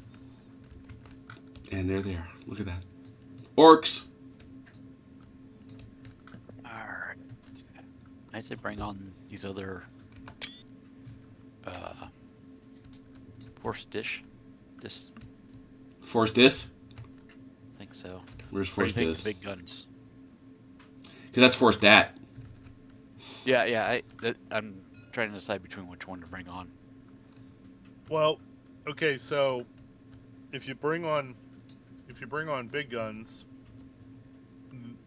And they're there. Look at that. Orcs. Alright. I say bring on these other force dish. This Force Dis. I think so. Where's What do Force you think Dis? the big guns? Because that's Force Dat. Yeah, I'm trying to decide between which one to bring on. Well, okay, so if you bring on big guns,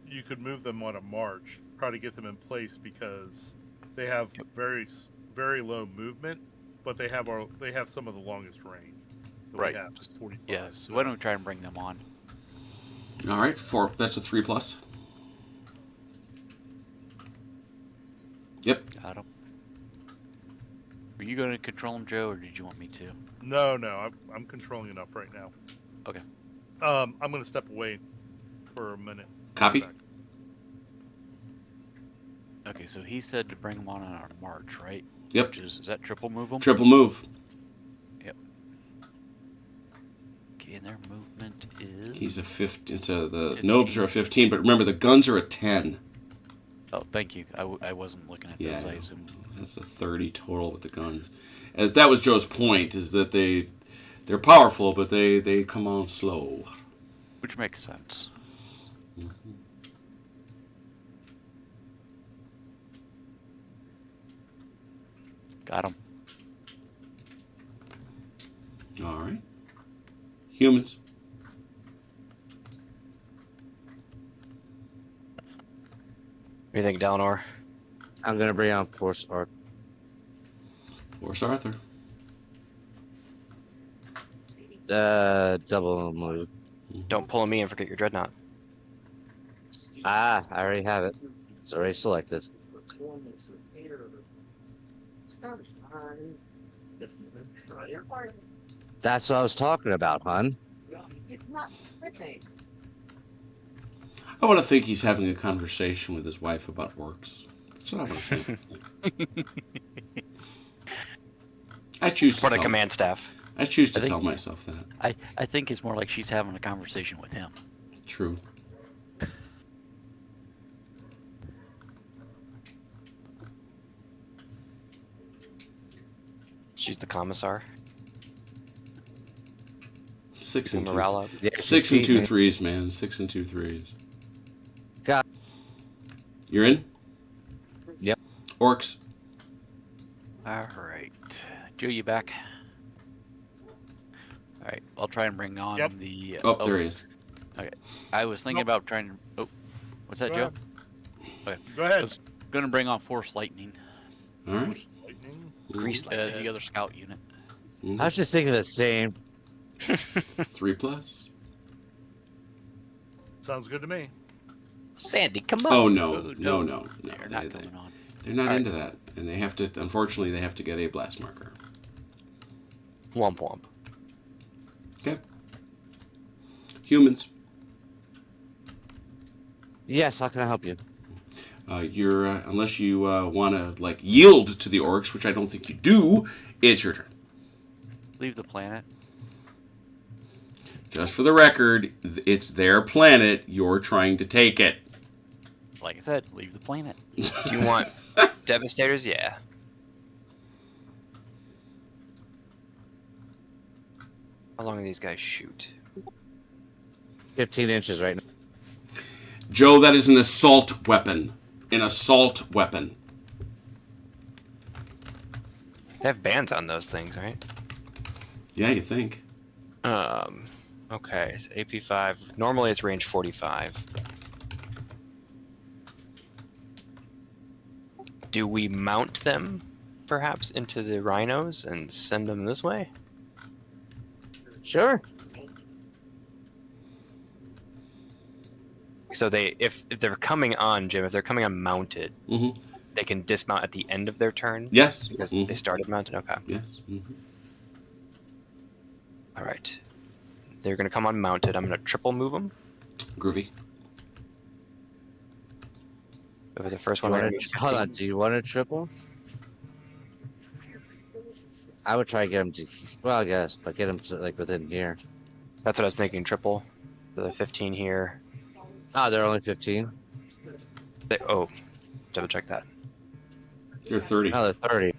you could move them on a march, try to get them in place because they have very low movement, but they have some of the longest range. that Right. We have, just 45. Yeah, so why don't we try and bring them on? All right, 4. That's a 3+. Yep. Got 'em. Were you going to control them, Joe, or did you want me to? No, I'm controlling it up right now. Okay. I'm gonna step away for a minute. Copy. Back. Okay, so he said to bring them on our march, right? Yep. Which is that triple move them? Triple move. Okay, and their movement is... He's a 15. The 15. nobs are a 15, but remember the guns are a 10. Oh, thank you. I wasn't looking at Yeah, those. I assumed. that's a 30 total with the guns. As that was Joe's point, is that They're powerful, but they come on slow. Which makes sense. Got him. All right. Humans. What do you think, Dalnor? I'm gonna bring on Force Arc. Force Arthur. Double move. Don't pull me and forget your dreadnought. Ah, I already have it. It's already selected. That's what I was talking about, hon. I want to think he's having a conversation with his wife about works. That's what I want to think. I choose to For the tell, command staff. I choose to I think- tell myself that. I think it's more like she's having a conversation with him. True. She's the commissar. 6 and Morale 2. up. Yeah, 6 and 2 cheating. threes, man. 6 and 2 threes. Got- You're in? Yep. Orcs. All right, Joe, you back? All right, I'll try and bring on Yep. the. Oh, there he is. I was thinking Nope. about trying to. Oh, what's that, Joe? Go ahead. Was gonna bring on Force Lightning, All right. Force lightning. Grease the other scout unit. I was just thinking the same. 3 plus. Sounds good to me. Sandy, come on. Oh, no. Oh, No, no. no. They're not coming on. They're not All right. into that. And they have to, unfortunately, they have to get a blast marker. Womp womp. Okay. Humans. Yes, how can I help you? You're, unless you want to, like, yield to the orcs, which I don't think you do, it's your turn. Leave the planet. Just for the record, it's their planet. You're trying to take it. Like I said, leave the planet. Do you want Devastators? Yeah. How long do these guys shoot? 15 inches right now. Joe, that is an assault weapon. An assault weapon. They have bands on those things, right? Yeah, you think. Okay, so AP5. Normally it's range 45. Do we mount them, perhaps, into the rhinos and send them this way? Sure. So if they're coming on, Jim, if they're coming on mounted, Mm-hmm. they can dismount at the end of their turn? Yes. Because Mhm. they started mounted? Okay. Yes. Mm-hmm. All right. They're going to come on mounted. I'm going to triple move them. Groovy. Over the first You one, they're wanna- going to be hold 15. on, do you want a triple? I would try to get him to, well, I guess, but get him to, like, within here. That's what I was thinking, triple. So the 15 here. Oh, they're only 15? Oh, double check that. You're 30. No, they're 30.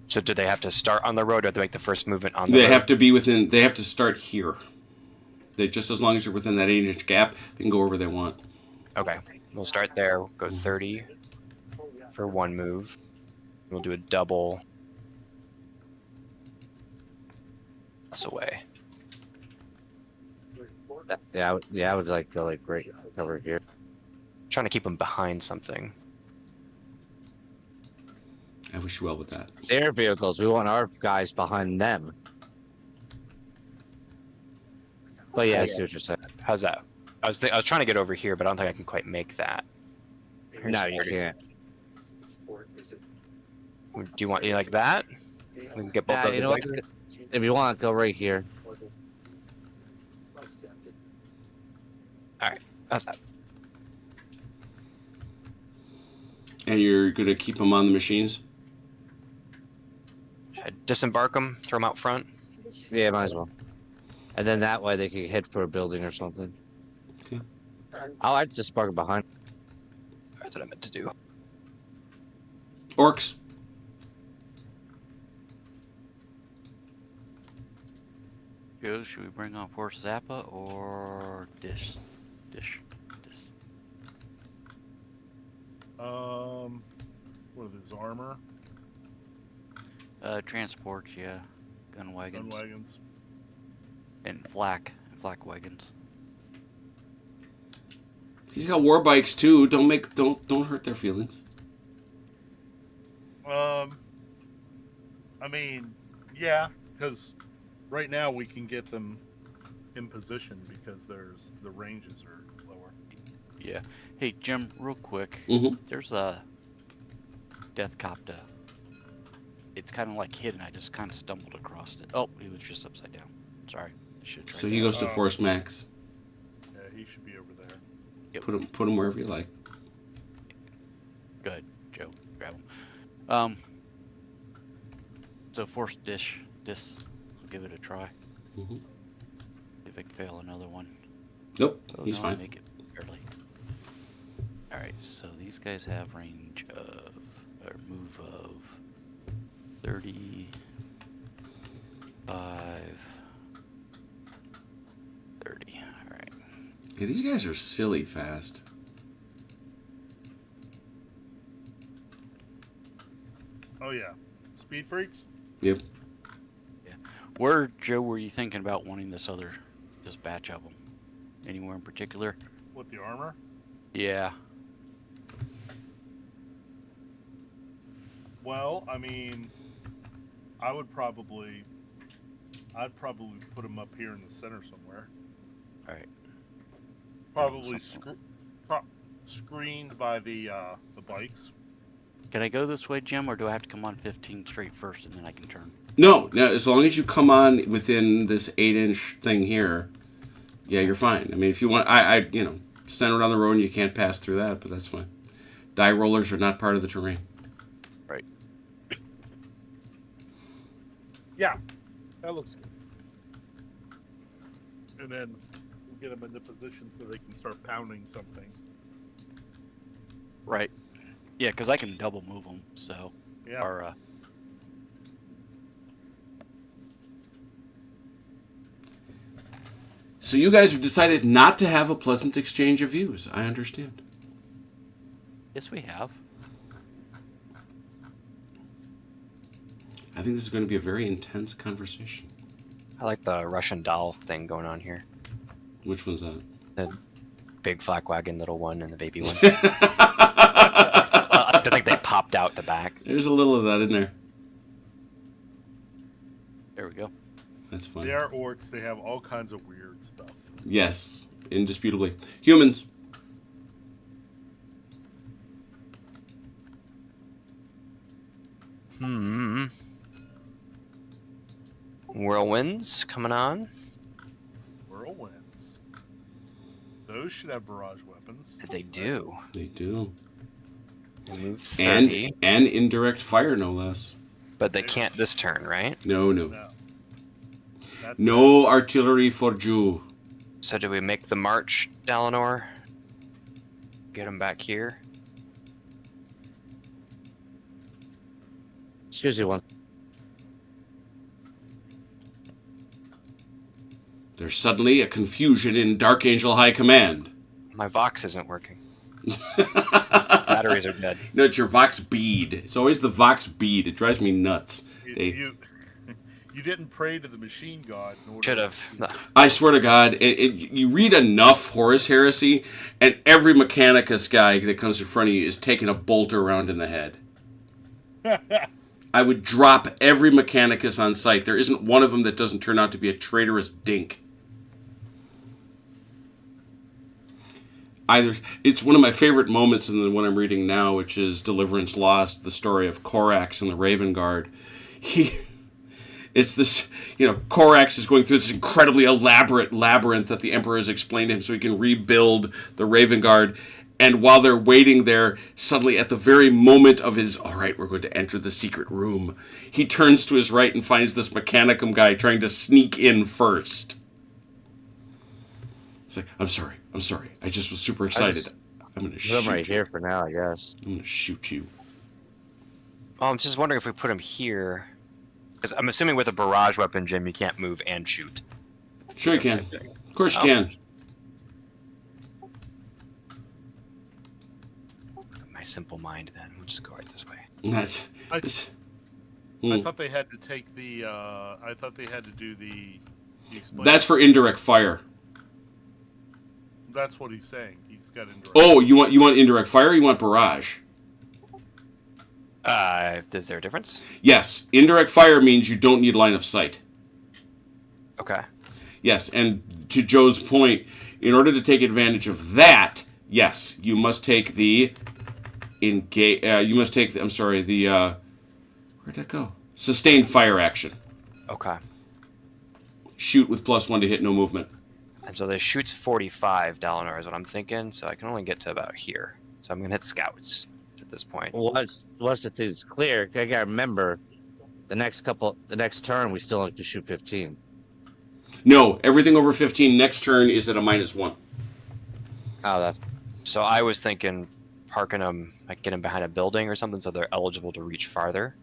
So do they have to start on the road or have to make the first movement on the They road? have to be within. They have to start here. They just as long as you're within that 8-inch gap, they can go wherever they want. Okay, we'll start there. We'll go 30 for one move. We'll do a double. That's away. Yeah, I would like go, like, right over here. Trying to keep them behind something. I wish you well with that. Their vehicles, we want our guys behind them. But yeah, I see what you're saying. How's that? I was trying to get over here, but I don't think I can quite make that. Here's No, you 30. can't. Do you want you like that? We can get both Yeah, those you in know what? there. If you want, go right here. How's that? And you're gonna keep them on the machines. Should I disembark them, throw them out front? Yeah, might as well. And then that way they can head for a building or something. Okay. I like to spark behind. That's what I meant to do. Orcs. Joe, should we bring on Force Zappa or Dish? Dish. What is this, armor? Transports, yeah. Gun wagons. Gun wagons. And flak wagons. He's got war bikes too. Don't hurt their feelings. I mean, yeah, because right now we can get them in position because the ranges are lower. Yeah. Hey, Jim, real quick. Mm-hmm. There's a Death Copter. It's kind of like hidden. I just kind of stumbled across it. Oh, he was just upside down. Sorry. I should have tried So he that. goes to Force Max. Yeah, he should be over there. Yep. Put him wherever you like. Good, Joe. Grab him. So Force Dish. I'll give it a try. Mm-hmm. See if I can fail another one. Nope, Oh, he's no, fine. Make it barely. Alright, so these guys have range of, or move of 35, 30. Alright. Yeah, these guys are silly fast. Oh yeah, speed freaks. Yep. Where, Joe, were you thinking about wanting this batch of them? Anywhere in particular? With the armor. Yeah. Well, I mean, I'd probably put them up here in the center somewhere. Alright. Probably screened by the bikes. Can I go this way, Jim, or do I have to come on 15 straight first and then I can turn? No, as long as you come on within this 8-inch thing here, yeah, you're fine. I mean, if you want, I center on the road and you can't pass through that, but that's fine. Die rollers are not part of the terrain. Right. Yeah, that looks good. And then we'll get them into position so they can start pounding something. Right. Yeah, because I can double move them, so. Yeah. Or, So you guys have decided not to have a pleasant exchange of views. I understand. yes, we have. I think this is going to be a very intense conversation. I like the Russian doll thing going on here. Which one's that? The big flak wagon little one and the baby one. I don't think they popped out the back. There's a little of that in there. There we go. That's fine. They are orcs. They have all kinds of weird stuff. Yes, indisputably. Humans. Whirlwinds coming on. Whirlwinds. Those should have barrage weapons. They do. They do. They move 30, And indirect fire, no less. but they can't this turn, right? No. No. That's No artillery for Jew. So do we make the march, Dalinor? Get them back here? Excuse me one. There's suddenly a confusion in Dark Angel High Command. My Vox isn't working. Batteries are dead. No, it's your Vox bead. It's always the Vox bead. It drives me nuts. you didn't pray to the machine god. In order Should have. I swear to God, you read enough Horus Heresy, and every Mechanicus guy that comes in front of you is taking a bolt around in the head. I would drop every Mechanicus on sight. There isn't one of them that doesn't turn out to be a traitorous dink. It's one of my favorite moments in the one I'm reading now, which is Deliverance Lost, the story of Corax and the Raven Guard. It's this, Corax is going through this incredibly elaborate labyrinth that the Emperor has explained to him so he can rebuild the Raven Guard. And while they're waiting there, suddenly at the very moment of his, all right, we're going to enter the secret room, he turns to his right and finds this Mechanicum guy trying to sneak in first. It's like, I'm sorry. I just was super excited. I'm going to shoot I'm right you. here for now, I guess. I'm going to shoot you. I'm just wondering if we put him here, because I'm assuming with a barrage weapon, Jim, you can't move and shoot. Sure you can. Of course you Oh. can. My simple mind, then we'll just go right this way. That's. I Hmm. thought they had to take the. I thought they had to do the explain. That's for indirect fire. That's what he's saying. He's got indirect. Oh, you want indirect fire? Or you want barrage? Is there a difference? Yes, indirect fire means you don't need line of sight. Okay. Yes, and to Joe's point, in order to take advantage of that, yes, you must take the engage. You must take the. I'm sorry, the. Where'd that go? Sustained fire action. Okay. Shoot with +1 to hit, no movement. And so the shoot's 45 Dalinar is what I'm thinking, so I can only get to about here. So I'm gonna hit scouts at this point. Once the thing's clear, I gotta remember, the next turn we still have to shoot 15. No, everything over 15 next turn is at a -1. Oh, that's So I was thinking parking them, like get them behind a building or something, so they're eligible to reach farther.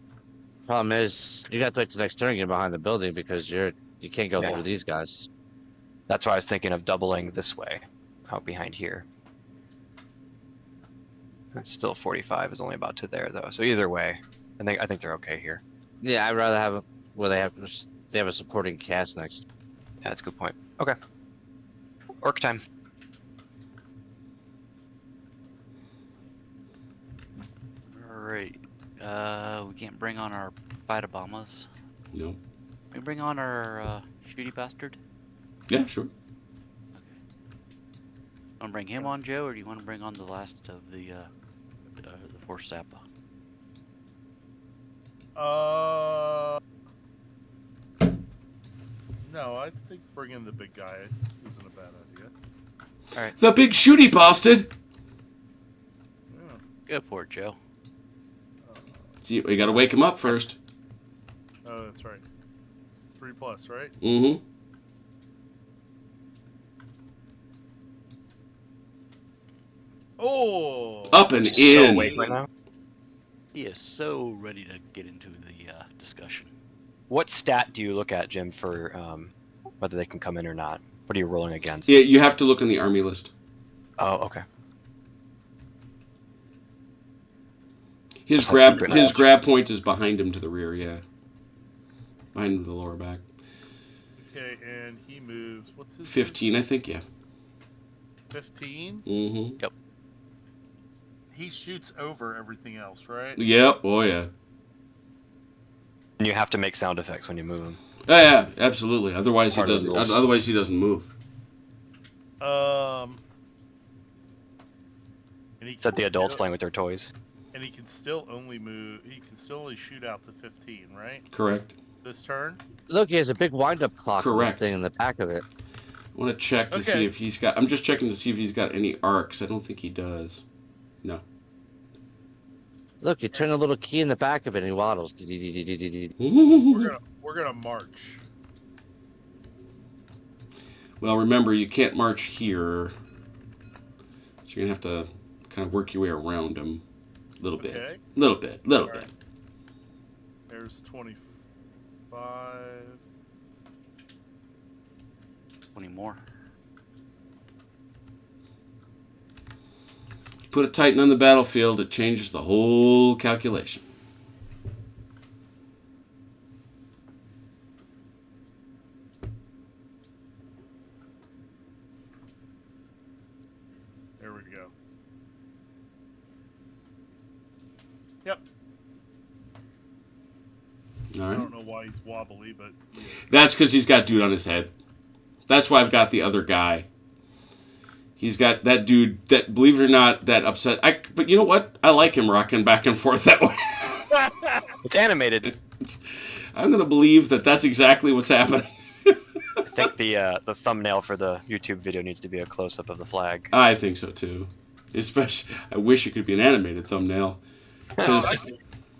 problem is you got to wait the next turn to get behind the building because you can't go Yeah. through these guys. That's why I was thinking of doubling this way, out behind here. That's still 45 is only about to there though. So either way, I think they're okay here. Yeah, I'd rather have where they have a supporting cast next. Yeah, that's a good point. Okay. Orc time. Alright. We can't bring on our fighter bombers. No. Can we bring on our shooty bastard? Yeah, sure. Want to bring him on, Joe, or do you want to bring on the last of the Force Zappa? No, I think bringing the big guy isn't a bad idea. The big shooty bastard. Yeah. Go for it, Joe. See, you got to wake him up first. Oh, that's right. 3+, right? Mm-hmm. Oh! Up and So in. awake right now. He is so ready to get into the discussion. What stat do you look at, Jim, for whether they can come in or not? What are you rolling against? Yeah, you have to look in the army list. Oh, okay. His Oh, grab secret his edge. grab point is behind him to the rear. Yeah, behind him to the lower back. Okay, and he moves. What's his 15, I think. Yeah. 15? Mm-hmm. He shoots over everything else, right? Yep. Oh yeah. And you have to make sound effects when you move them. Yeah, absolutely. Otherwise he Part of the doesn't. rules. Otherwise he doesn't move. And he It's that the can adults still- playing with their toys. And he can still only move. He can still only shoot out to 15, right? Correct. This turn. Look, he has a big wind-up clock Correct. thing in the back of it. I want to check to see Okay. if he's got. I'm just checking to see if he's got any arcs. I don't think he does. No. Look, you turn a little key in the back of it and he waddles. We're gonna march. Well, remember you can't march here, so you're gonna have to kind of work your way around him, a little bit, Okay. little bit. Alright. There's 25. 20 more. Put a Titan on the battlefield, it changes the whole calculation. There we go. Yep. All I right. don't know why he's wobbly, but he is. That's because he's got dude on his head. That's why I've got the other guy. He's got that dude that, believe it or not, that upset. But you know what? I like him rocking back and forth that way. It's animated. I'm going to believe that that's exactly what's happening. I think the thumbnail for the YouTube video needs to be a close-up of the flag. I think so, too. Especially, I wish it could be an animated thumbnail. 'Cause-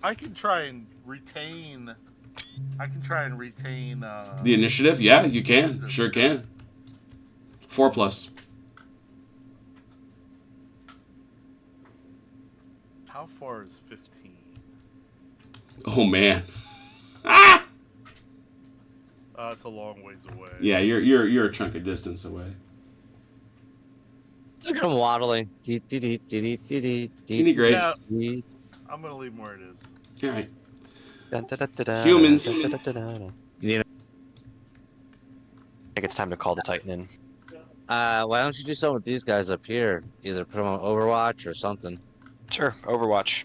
I can try and retain. the initiative? Yeah, you can. Sure can. 4+. How far is 15? Oh man. Ah! It's a long ways away. Yeah, you're a chunk of distance away. Look at him waddling. Any great. Yeah. I'm gonna leave him where it is. All right. Dun-da-da-da-da, Humans. dun-da-da-da-da. You know, I think it's time to call the Titan in. why don't you do something with these guys up here? Either put them on Overwatch or something. Sure, Overwatch.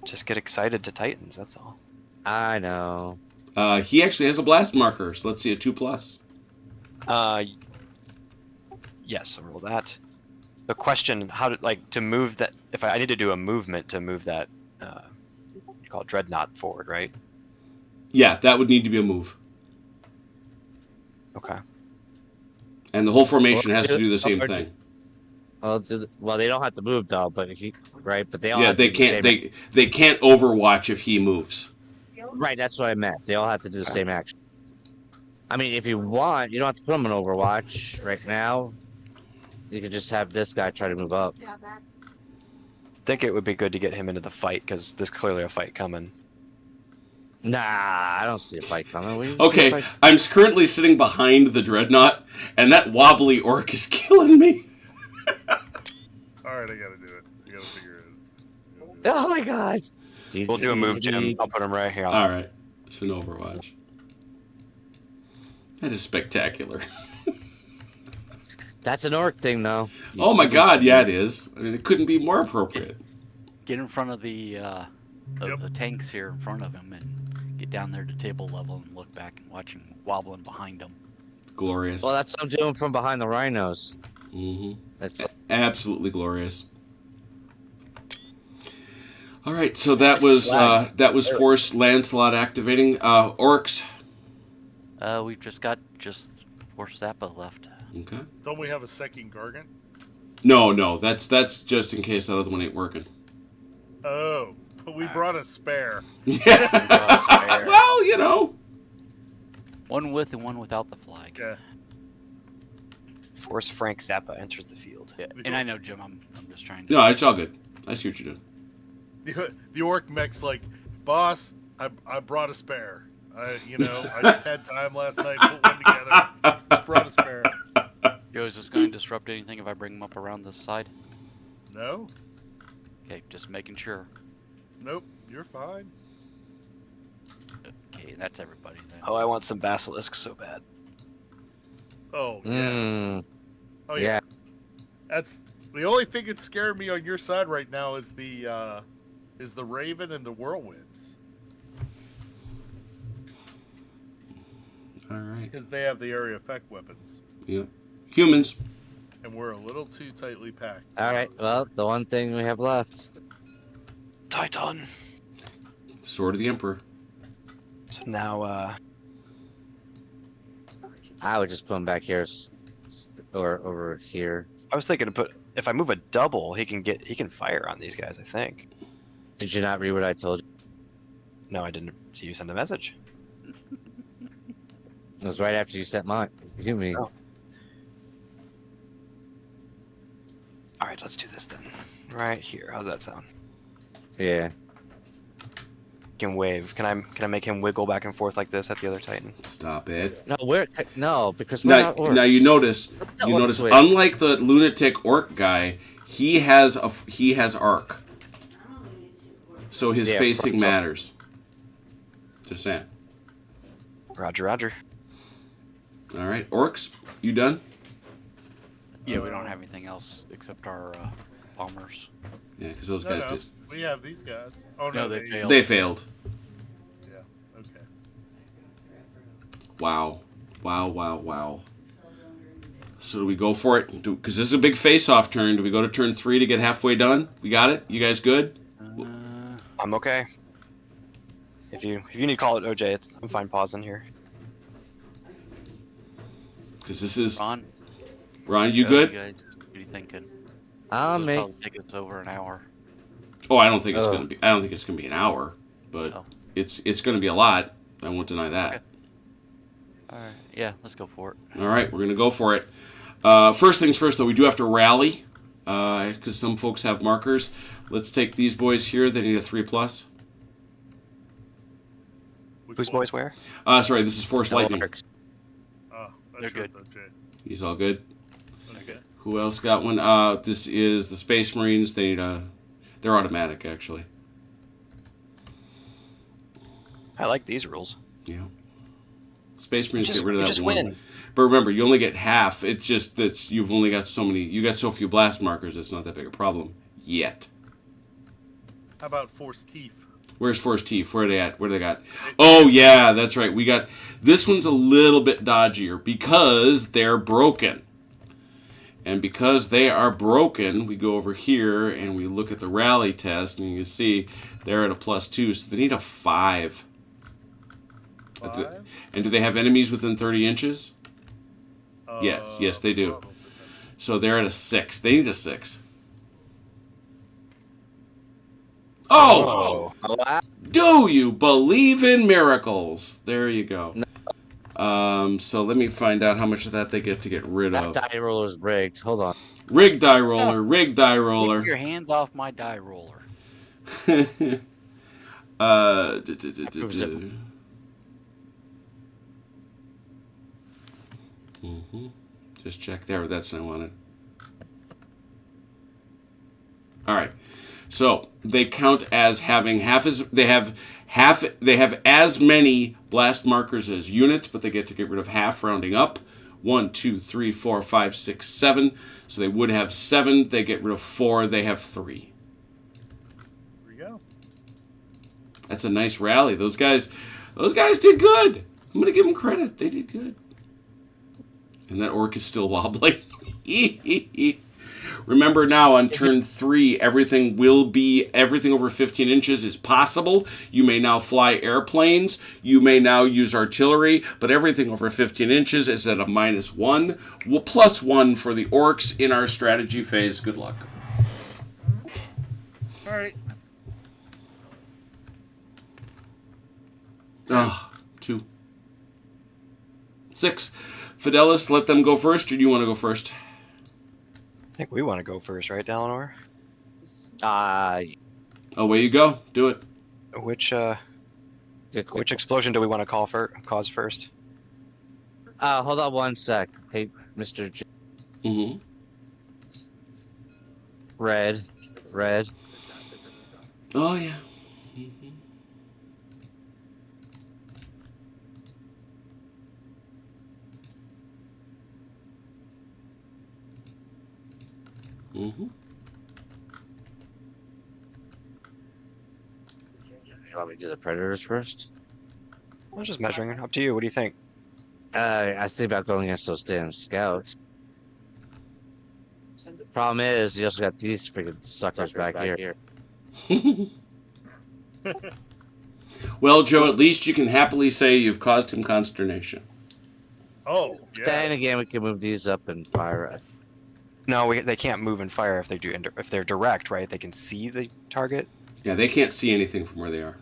Just get excited to Titans, that's all. I know. He actually has a blast marker, so let's see a 2+. Yes, I'll roll that. The question, how to move that, if I need to do a movement to move that, you call it Dreadnought forward, right? Yeah, that would need to be a move. Okay. And the whole formation has to do the same thing. Well, they don't have to move though, but right? But they all Yeah, have to they do the can't. same They can't Overwatch if he moves. Right, that's what I meant. They all have to do the same action. I mean, if you want, you don't have to put them on Overwatch right now. You could just have this guy try to move up. I think it would be good to get him into the fight, because there's clearly a fight coming. Nah, I don't see a fight coming. What do you see a Okay, fight- I'm currently sitting behind the Dreadnought, and that wobbly orc is killing me. Alright, I gotta do it. I gotta figure it out. Oh my god! We'll do a move, Jim. I'll put him right here. All right, it's an Overwatch. That is spectacular. That's an orc thing, though. Oh my god, yeah, it is. I mean, it couldn't be more appropriate. Get in front of the Yep. the tanks here in front of him and get down there to table level and look back and watch him wobbling behind him. Glorious. Well, that's what I'm doing from behind the rhinos. hmm That's Absolutely glorious. All right, so that was Force Lancelot activating. Orcs. We've just got Force Zappa left. Okay. Don't we have a second Gargant? No, that's just in case that other one ain't working. Oh, but we brought a spare. Yeah. Well, you know. One with and one without the flag. Yeah. Force Frank Zappa enters the field. Yeah, and I know, Jim. I'm just trying to. No, it's all good. I see what you're doing. The orc mech's like, boss, I brought a spare. I just had time last night, put one together, just brought a spare. Yo, is this going to disrupt anything if I bring him up around this side? No, Okay, just making sure. nope, you're fine. Okay, that's everybody then. Oh, I want some basilisks so bad. Oh yeah, Mm, oh yeah. yeah. That's the only thing that's scaring me on your side right now is the Raven and the Whirlwinds, All right. because they have the area effect weapons, Yep. Humans. and we're a little too tightly packed. All right. Well, the one thing we have left. Titan. Sword of the Emperor. So now, I would just put him back here, or over here. I was thinking to put, if I move a double, he can fire on these guys, I think. Did you not read what I told you? No, I didn't see you send a message. It was right after you sent mine. You me. Oh. All right, let's do this then. Right here. How's that sound? Yeah. Can wave. Can I make him wiggle back and forth like this at the other Titan? Stop it. No, because we're Now, not orcs. now you notice, Don't look this way. unlike the lunatic orc guy, he has arc, so his Yeah, facing so- matters. Just saying. Roger, Roger. All right, orcs, you done? Yeah, we don't have anything else except our bombers. Yeah, because those No, guys no, we have these guys. Oh No, no, they failed. they failed. Yeah, okay. Wow. So do we go for it? Because this is a big face-off turn. Do we go to turn 3 to get halfway done? We got it? You guys good? I'm okay. If you need to call it OJ, I'm fine pausing here. Because this is... Ron, Ron, you what good? you guys, what are you thinking? I'll It'll make. probably take us over an hour. Oh, I don't think it's Oh. gonna be. I don't think it's gonna be an hour, but Oh. it's gonna be a lot. I won't deny that. Okay. All right, yeah, let's go for it. All right, we're gonna go for it. First things first, though, we do have to rally because some folks have markers. Let's take these boys here. They need a 3+. Which Whose one? boys where? Sorry, this is Force Lightning. Oh, They're that's good. He's all good. Okay. Who else got one? This is the Space Marines. They need a... They're automatic, actually. I like these rules. Yeah. Space Marines get rid of You that just one. win. But remember, you only get half. It's just that you've only got so many... You got so few blast markers, it's not that big a problem. Yet. How about Force Teeth? Where's Force Teeth? Where are they at? Where they got? Oh, yeah, that's right. We got... This one's a little bit dodgier because they're broken. And because they are broken, we go over here and we look at the rally test, and you can see they're at a +2, so they need a 5. 5? And do they have enemies within 30 inches? Yes, they do. Probably. So they're at a 6. They need a 6. Oh! Do you believe in miracles? There you go. So let me find out how much of that they get to get rid That of. die roller's rigged. Hold on. Rig die roller, rig die roller. Keep your hands off my die roller. Proves it. Just check there. That's what I wanted. All right. So they count as having they have as many blast markers as units, but they get to get rid of half, rounding up. 1, 2, 3, 4, 5, 6, 7. So they would have 7. They get rid of 4. They have 3. There we go. That's a nice rally. Those guys did good. I'm gonna give them credit. They did good. And that orc is still wobbling. Remember now, on turn 3, everything over 15 inches is possible. You may now fly airplanes. You may now use artillery. But everything over 15 inches is at a -1. Well, +1 for the orcs in our strategy phase. Good luck. All right. 2. 6. Fidelis, let them go first, or do you want to go first? I think we want to go first, right, Dalinor? Away you go. Do it. Which explosion do we want to cause first? Hold on one sec. Hey, Mr. J. Mm-hmm. Red. Oh, yeah. Mm-hmm. Mm-hmm. You want me to do the predators first? I was just measuring it. Up to you. What do you think? I think about going against those damn scouts. Problem is, you also got these freaking suckers back here. Well, Joe, at least you can happily say you've caused him consternation. Oh, yeah. Then again, we can move these up and fire it. No, they can't move and fire if they're direct, right? They can see the target. Yeah, they can't see anything from where they are.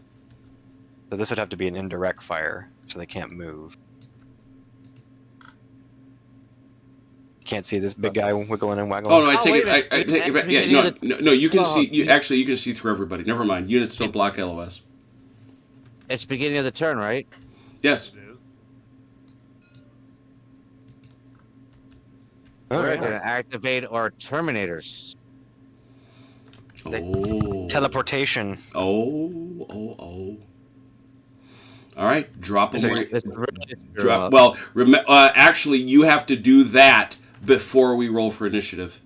So this would have to be an indirect fire, so they can't move. You can't see this big guy wiggling and waggling. Oh no, I Oh, take wait it. a I minute. take it back. Actually, Yeah, they no, need no. You can Oh, see. You you- can see through everybody. Never mind. Units don't block LOS. It's beginning of the turn, right? Yes. It is. Oh, We're yeah. gonna activate our Terminators. Oh. Teleportation. Oh. All right, drop them. It's really Drop. Well, actually, you have to do that before we roll for initiative.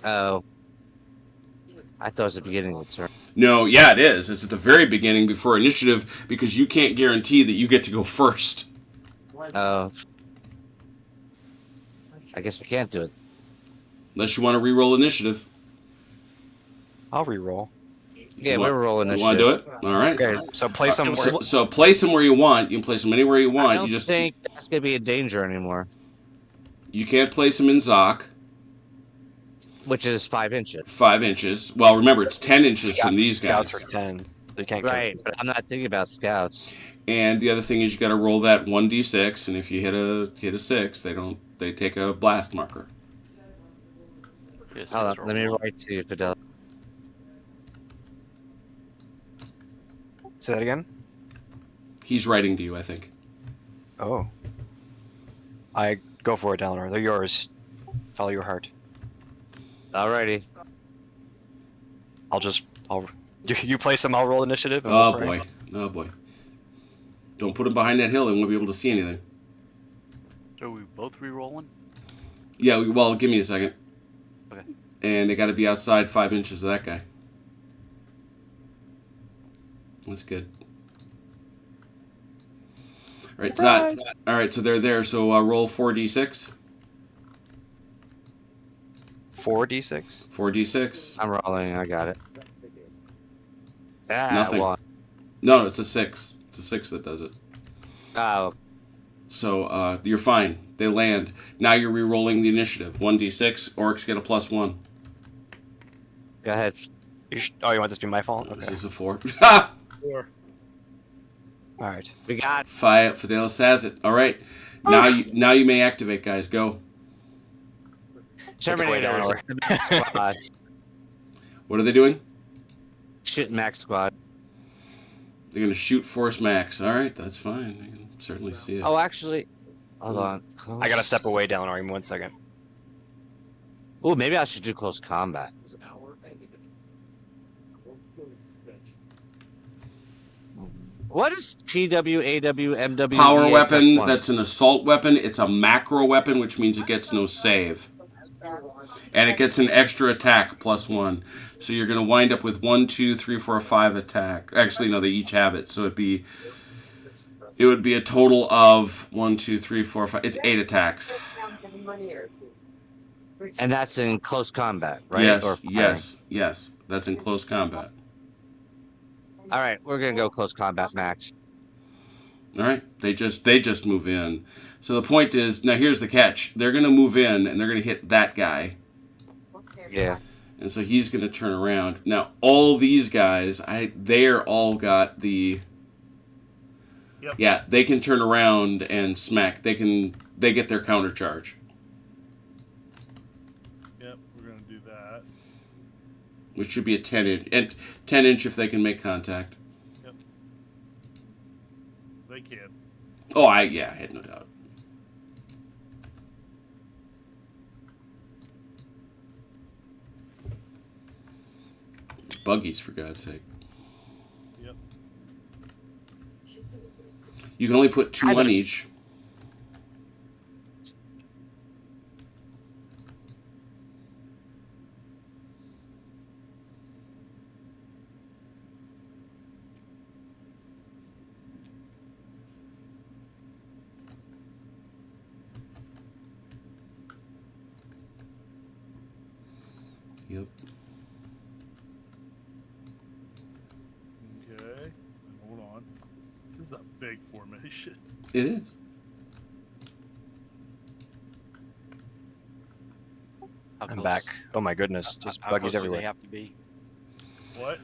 Oh. I thought it was the beginning of the turn. No, yeah, it is. It's at the very beginning before initiative because you can't guarantee that you get to go first. Oh. I guess we can't do it. Unless you want to re-roll initiative. I'll re-roll. Yeah, want- we're rolling this You want to do it? All right. Okay, so place them. So place them where you want. You can place them anywhere you I want. don't You just think that's gonna be a danger anymore. you can't place them in Zoc. Which is 5 inches. 5 inches. Well, remember it's 10 inches from these guys. Scouts are 10. They can't Right, but I'm not thinking about scouts. And the other thing is you got to roll that 1d6, and if you hit a 6, they take a blast marker. Yes, Hold let's on, let me roll. write to you, Fidel. Say that again. He's writing to you, I think. Oh. I go for it, Dalinar. They're yours. Follow your heart. Alrighty. I'll. You place them. I'll roll initiative. And Oh we'll pray. boy. Oh boy. Don't put him behind that hill. They won't be able to see anything. So we both re-rolling? Yeah. Well, give me a second. Okay. And they got to be outside 5 inches of that guy. That's good. All right. It's not. All right. So they're there. So roll 4d6. 4d6. 4d6. I'm rolling. I got it. Ah, Nothing. one. No, it's a 6. It's a 6 that does it. Oh, So you're fine. They land. Now you're re-rolling the initiative. 1d6. Orcs get a +1. go ahead. Oh, you want this to be my fault? This Okay. is a 4. 4. All right. We got Fidelis has it. All right. Now you may activate, guys. Go. Terminators. Dalinar. The Max Squad. What are they doing? Shit, Max Squad. They're going to shoot Force Max. All right. That's fine. I can certainly see it. Oh, actually, hold on. I gotta step away, Dalinar. Give me 1 second. Oh, maybe I should do close combat. What is PW, AW, MW? Power EA weapon. +1? That's an assault weapon. It's a macro weapon, which means it gets no save. And it gets an extra attack +1. So you're going to wind up with 1, 2, 3, 4, 5 attack. Actually, no, they each have it. So it would be a total of 1, 2, 3, 4, 5. It's 8 attacks. And that's in close combat, right? Yes, Or firing? yes. That's in close combat. All right, we're gonna go close combat, Max. All right, they just move in. So the point is, now here's the catch: they're going to move in and they're going to hit that guy, Yeah. and so he's going to turn around. Now all they're all got the. Yep. Yeah, they can turn around and smack. They get their counter charge, Yep, we're gonna do that. which should be a 10 inch, and 10 inch if they can make contact. They can. Oh, I had no doubt. Buggies, for God's sake. Yep. You can only put 2 on each. Yep. Okay. Hold on. This is a big formation. It is. How I'm close- back. Oh my goodness. There's how buggies close do everywhere. They have to be. What?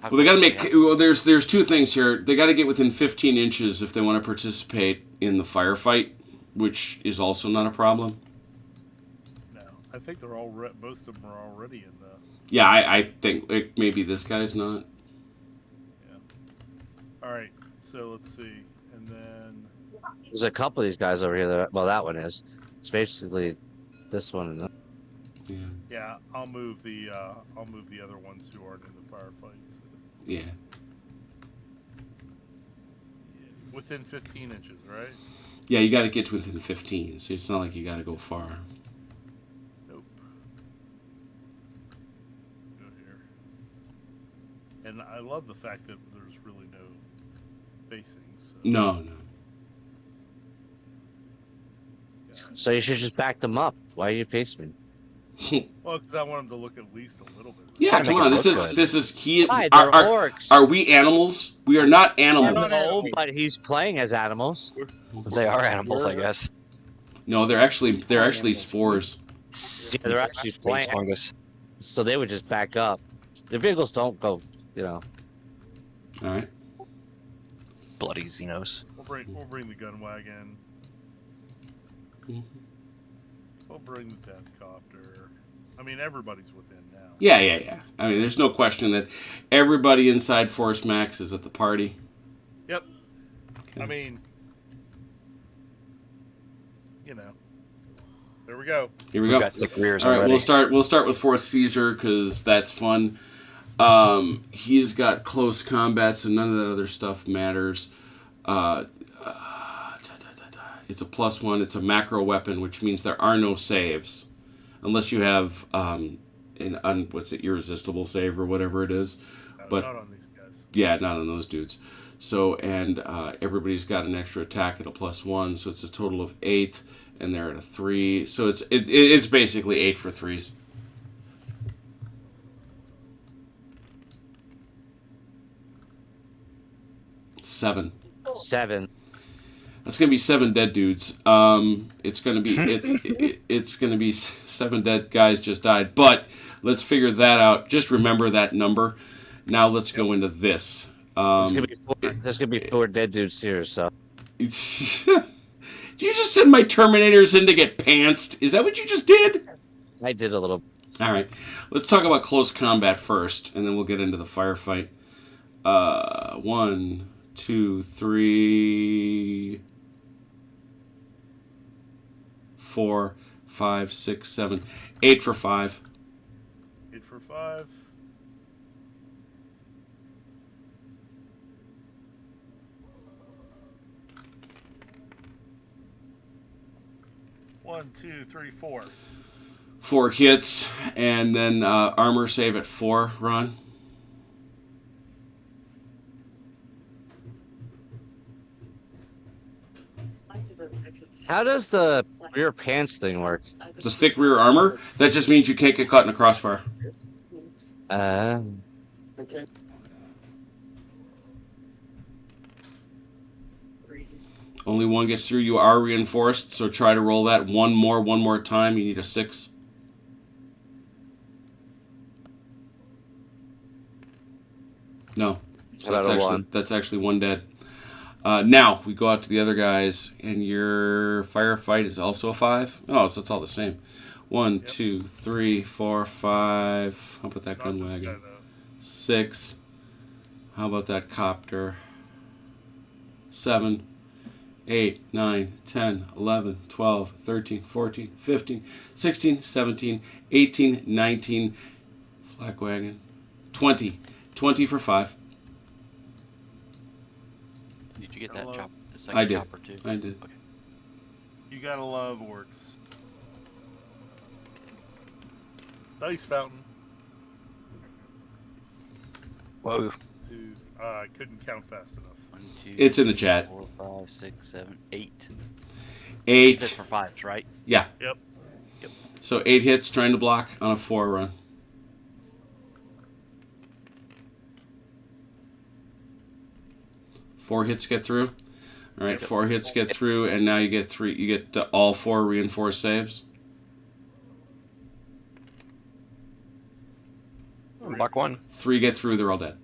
How Well, they got to close do make. have to Well, there's 2 things here. They got to get within 15 inches if they want to participate in the firefight, which is also not a problem. No. I think they're all most of them are already in the. Yeah, I think maybe this guy's not. All right. So let's see, and then There's a couple of these guys over here. That one is. It's basically this one. And Yeah. yeah, I'll move the other ones who aren't in the firefight. Yeah. Within 15 inches, right? Yeah, you got to get to within 15, so it's not like you got to go far. Nope. Go here. And I love the fact that there's really no facings. So. No. so you should just back them up. Why are you pacing? Well, because I want them to look at least a little bit. Yeah, Trying to come make on. it This look is good. this is he. Why? Are, They're are, orcs. are we animals? We are not animals. not animals. No, but he's playing as animals. They are animals, I guess. No, they're actually spores. Yeah, they're actually Space playing. fungus. So they would just back up. The vehicles don't go, All right. Bloody Xenos. We'll bring the gun wagon. Mhm. We'll bring the death copter. I mean, everybody's within now. Yeah. I mean, there's no question that everybody inside Force Max is at the party. Yep. Okay. I mean, there we go. Here we We've go. got thick rears All right, already. we'll start with Fourth Caesar because that's fun. He's got close combat, so none of that other stuff matters. It's a +1. It's a macro weapon, which means there are no saves, unless you have what's it, irresistible save or whatever it is. But Not on these guys. yeah, not on those dudes. So and everybody's got an extra attack at a +1, so it's a total of 8, and they're at a 3. So it's basically 8 for 3s. Seven. 7. That's gonna be 7 dead dudes. It's gonna be it's gonna be 7 dead guys just died. But let's figure that out. Just remember that number. Now let's go into this. There's gonna be 4 dead dudes here, so. Did you just send my Terminators in to get pantsed? Is that what you just did? I did a little. All right. Let's talk about close combat first, and then we'll get into the firefight. 1, 2, 3, 4, 5, 6, 7, 8 for 5. 8 for 5. One, two, three, 4. 4 hits, and then armor save at 4, Ron. How does the rear pants thing work? The thick rear armor, that just means you can't get caught in a crossfire. Only one gets through. You are reinforced, so try to roll that one more time. You need a 6. No. So that's actually 1 dead. Now, we go out to the other guys, and your firefight is also a 5? Oh, so it's all the same. 1, 2, 3, 4, 5. How about that gun wagon? 6. How about that copter? 7, 8, 9, 10, 11, 12, 13, 14, 15, 16, 17, 18, 19. Flak wagon. 20. 20 for 5. Did you get that chop? The second I did. chopper too? I did. Okay. You gotta love orcs. Dice fountain. Whoa. Dude, I couldn't count fast enough. 1, 2, It's in the chat. 4, 5, 6, 7, 8. 8. Except for 5s, right? Yeah. Yep. So 8 hits trying to block on a 4 run. Four hits get through. All right, 4 hits get through, and now you get 3. You get all 4 reinforced saves. Block 1. 3 get through. They're all dead.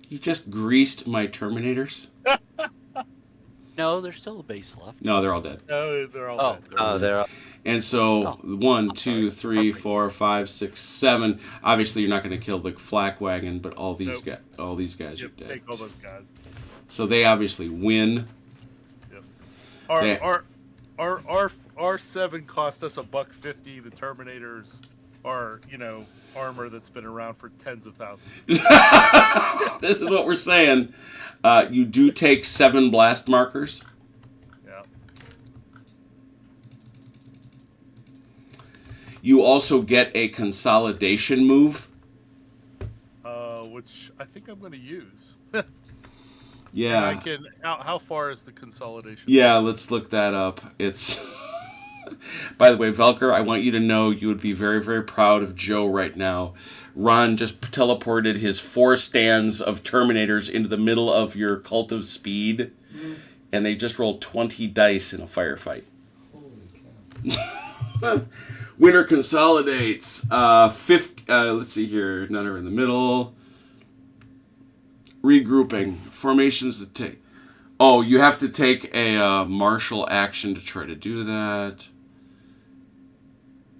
You just greased my Terminators. No, there's still a base left. No, they're all dead. No, they're all dead. Oh, they're all. And so 1, 2, 3, 4, 5, 6, 7. Obviously, you're not going to kill the flak wagon, but all these Nope. all these guys Yep, are dead. take all those guys. So they obviously win. They- Our 7 cost us $1.50. The Terminators are, armor that's been around for tens of thousands. This is what we're saying. You do take 7 blast markers. Yeah. You also get a consolidation move. Which I think I'm going to use. Yeah. I can. How far is the consolidation? Yeah, let's look that up. It's. By the way, Velker, I want you to know you would be very, very proud of Joe right now. Ron just teleported his 4 stands of Terminators into the middle of your Cult of Speed, and they just rolled 20 dice in a firefight. Winner consolidates. Let's see here. None are in the middle. Regrouping. Formations that take. Oh, you have to take a martial action to try to do that.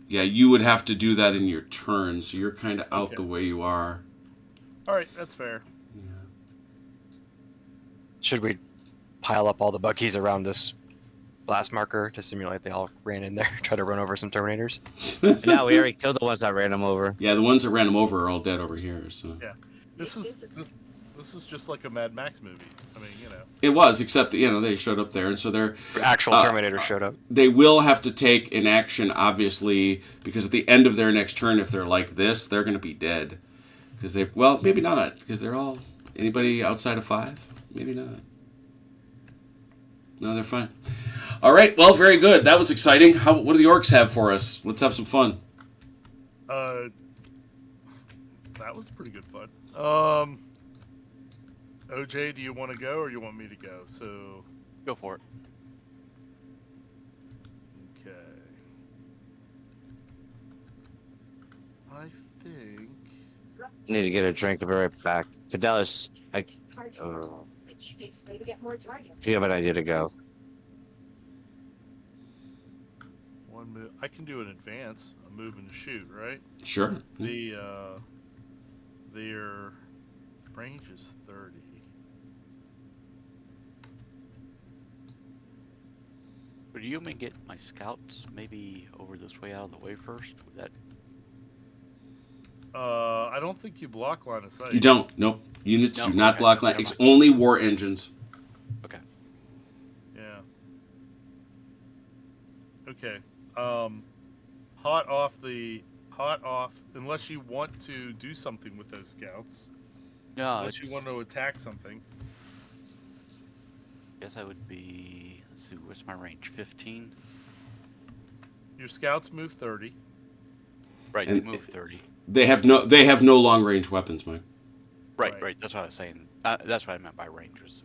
Yeah, you would have to do that in your turn, so you're kind of out Okay. the way you are. All right, that's fair. Yeah. Should we pile up all the Buckies around this blast marker to simulate they all ran in there, try to run over some Terminators? No, we already killed the ones that ran them over. Yeah, the ones that ran them over are all dead over here. So Yeah. This is just like a Mad Max movie. I mean, you know. it was, except that they showed up there, and so they're Actual Terminators showed up. they will have to take an action, obviously, because at the end of their next turn, if they're like this, they're going to be dead. Because maybe not, because they're all anybody outside of 5, maybe not. No, they're fine. All right, well, very good. That was exciting. What do the orcs have for us? Let's have some fun. That was pretty good fun. OJ, do you want to go or you want me to go? So, Go for it. okay. I think. Need to get a drink. I'll be right back. Fidelis, if you have an idea to go. One move. I can do an advance, a move and shoot, right? Sure. Their range is 30. Would you want me to get my scouts maybe over this way out of the way first? Would that I don't think you block line of sight. You don't. Nope. Units No, do not okay. block line. Never It's mind. only war engines. Okay. Yeah. Okay. Hot off. Unless you want to do something with those scouts. No, Unless you want to attack something. guess I would be. Let's see, what's my range? 15. Your scouts move 30. Right, And they move 30. They have no long range weapons, Mike. Right, right. right. That's what I was saying. That's what I meant by range. Was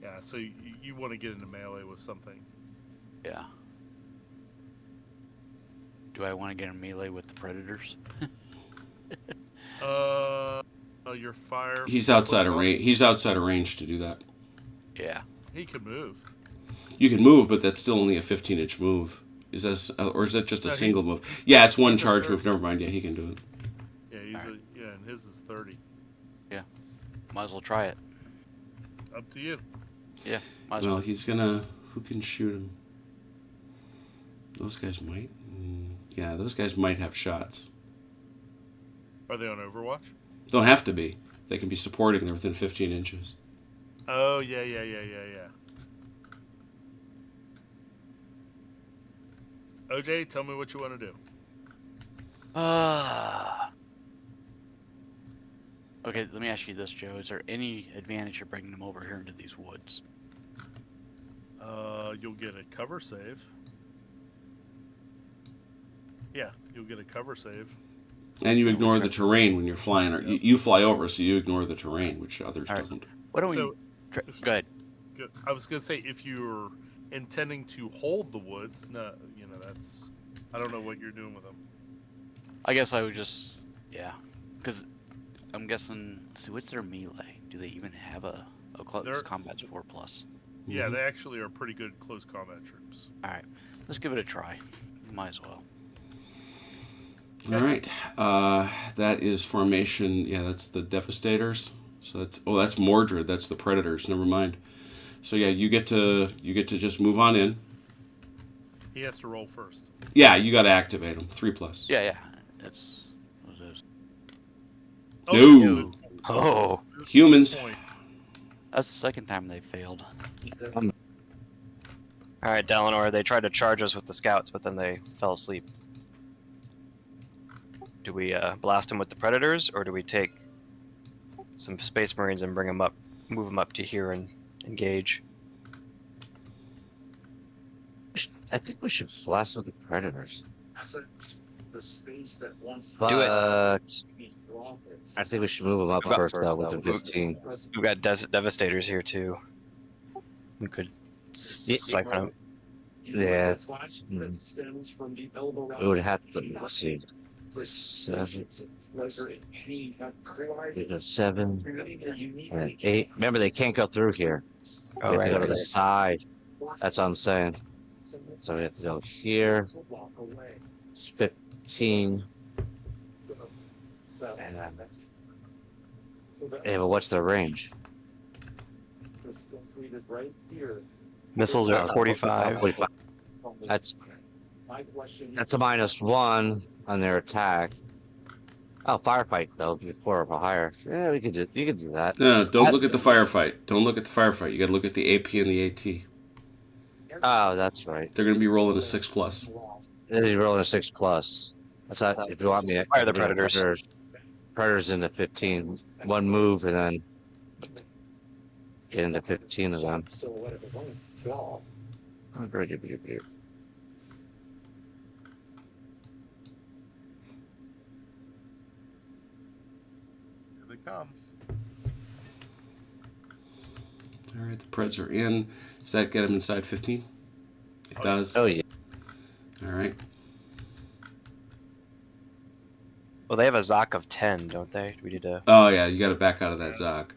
Yeah. So you want to get into melee with something. Yeah. Do I want to get in melee with the predators? Your fire. He's outside of range. He's outside of range to do that. Yeah. He can move. You can move, but that's still only a 15-inch move. Is that or is that just a No, single he's- move? Yeah, it's one he's a charge third. move. Never mind. Yeah, he can do it. Yeah, Alright. and his is 30. Might as well try it. Up to you. Yeah. Might as Well, well. he's gonna. Who can shoot him? Those guys might. Yeah, those guys might have shots. Are they on Overwatch? Don't have to be. They can be supporting. They're within 15 inches. Oh yeah. OJ, tell me what you want to do. Okay, let me ask you this, Joe. Is there any advantage of bringing them over here into these woods? You'll get a cover save. Yeah, you'll get a cover save. And you ignore the terrain when you're flying. Or you fly over, so you ignore the terrain, which others All right. doesn't. What do we? So- Go ahead. Good. I was gonna say if you're intending to hold the woods, no, that's. I don't know what you're doing with them. I guess I would just, yeah, because I'm guessing. See, what's their melee? Do they even have a close They're- combat's 4+? Yeah, Mhm. they actually are pretty good close combat troops. All right, let's give it a try. Might as well. All right. That is formation. Yeah, that's the Devastators. So that's Mordred. That's the Predators. Never mind. So yeah, you get to just move on in. He has to roll first. Yeah, you got to activate them. 3+. Yeah, yeah. That's what it is. No. Oh, Good Humans. point. That's the second time they failed. all right, Dalinor. They tried to charge us with the scouts, but then they fell asleep. Do we blast them with the predators, or do we take some Space Marines and bring them up, move them up to here and engage? I think we should blast with the predators. Do it. But I think we should move them up Move up first, though, with first, the though. 15. We've got Devastators here too. We could siphon them. Yeah. We would have to, let's see. 7 and 8. Remember, they can't go through here. Oh, They have to right. go to the side. That's what I'm saying. So we have to go here. It's 15. And then, yeah, but what's the range? Missiles are at 45. 45. That's a -1 on their attack. Oh, firefight though, before or higher. Yeah, we could do. You could do that. No, don't look at the firefight. Don't look at the firefight. You got to look at the AP and the AT. Oh, that's right. They're going to be rolling a 6+. You're rolling a 6+. That's not, if you want me to Fire the Predators. Predators into 15. One move and then get into 15 of them. Oh, very good, good, good. Here they come. All right, the Preds are in. Does that get them inside 15? It does. Oh, yeah. All right. Well, they have a Zoc of 10, don't they? Do we need to... Oh, yeah, you got to back out of that Zoc.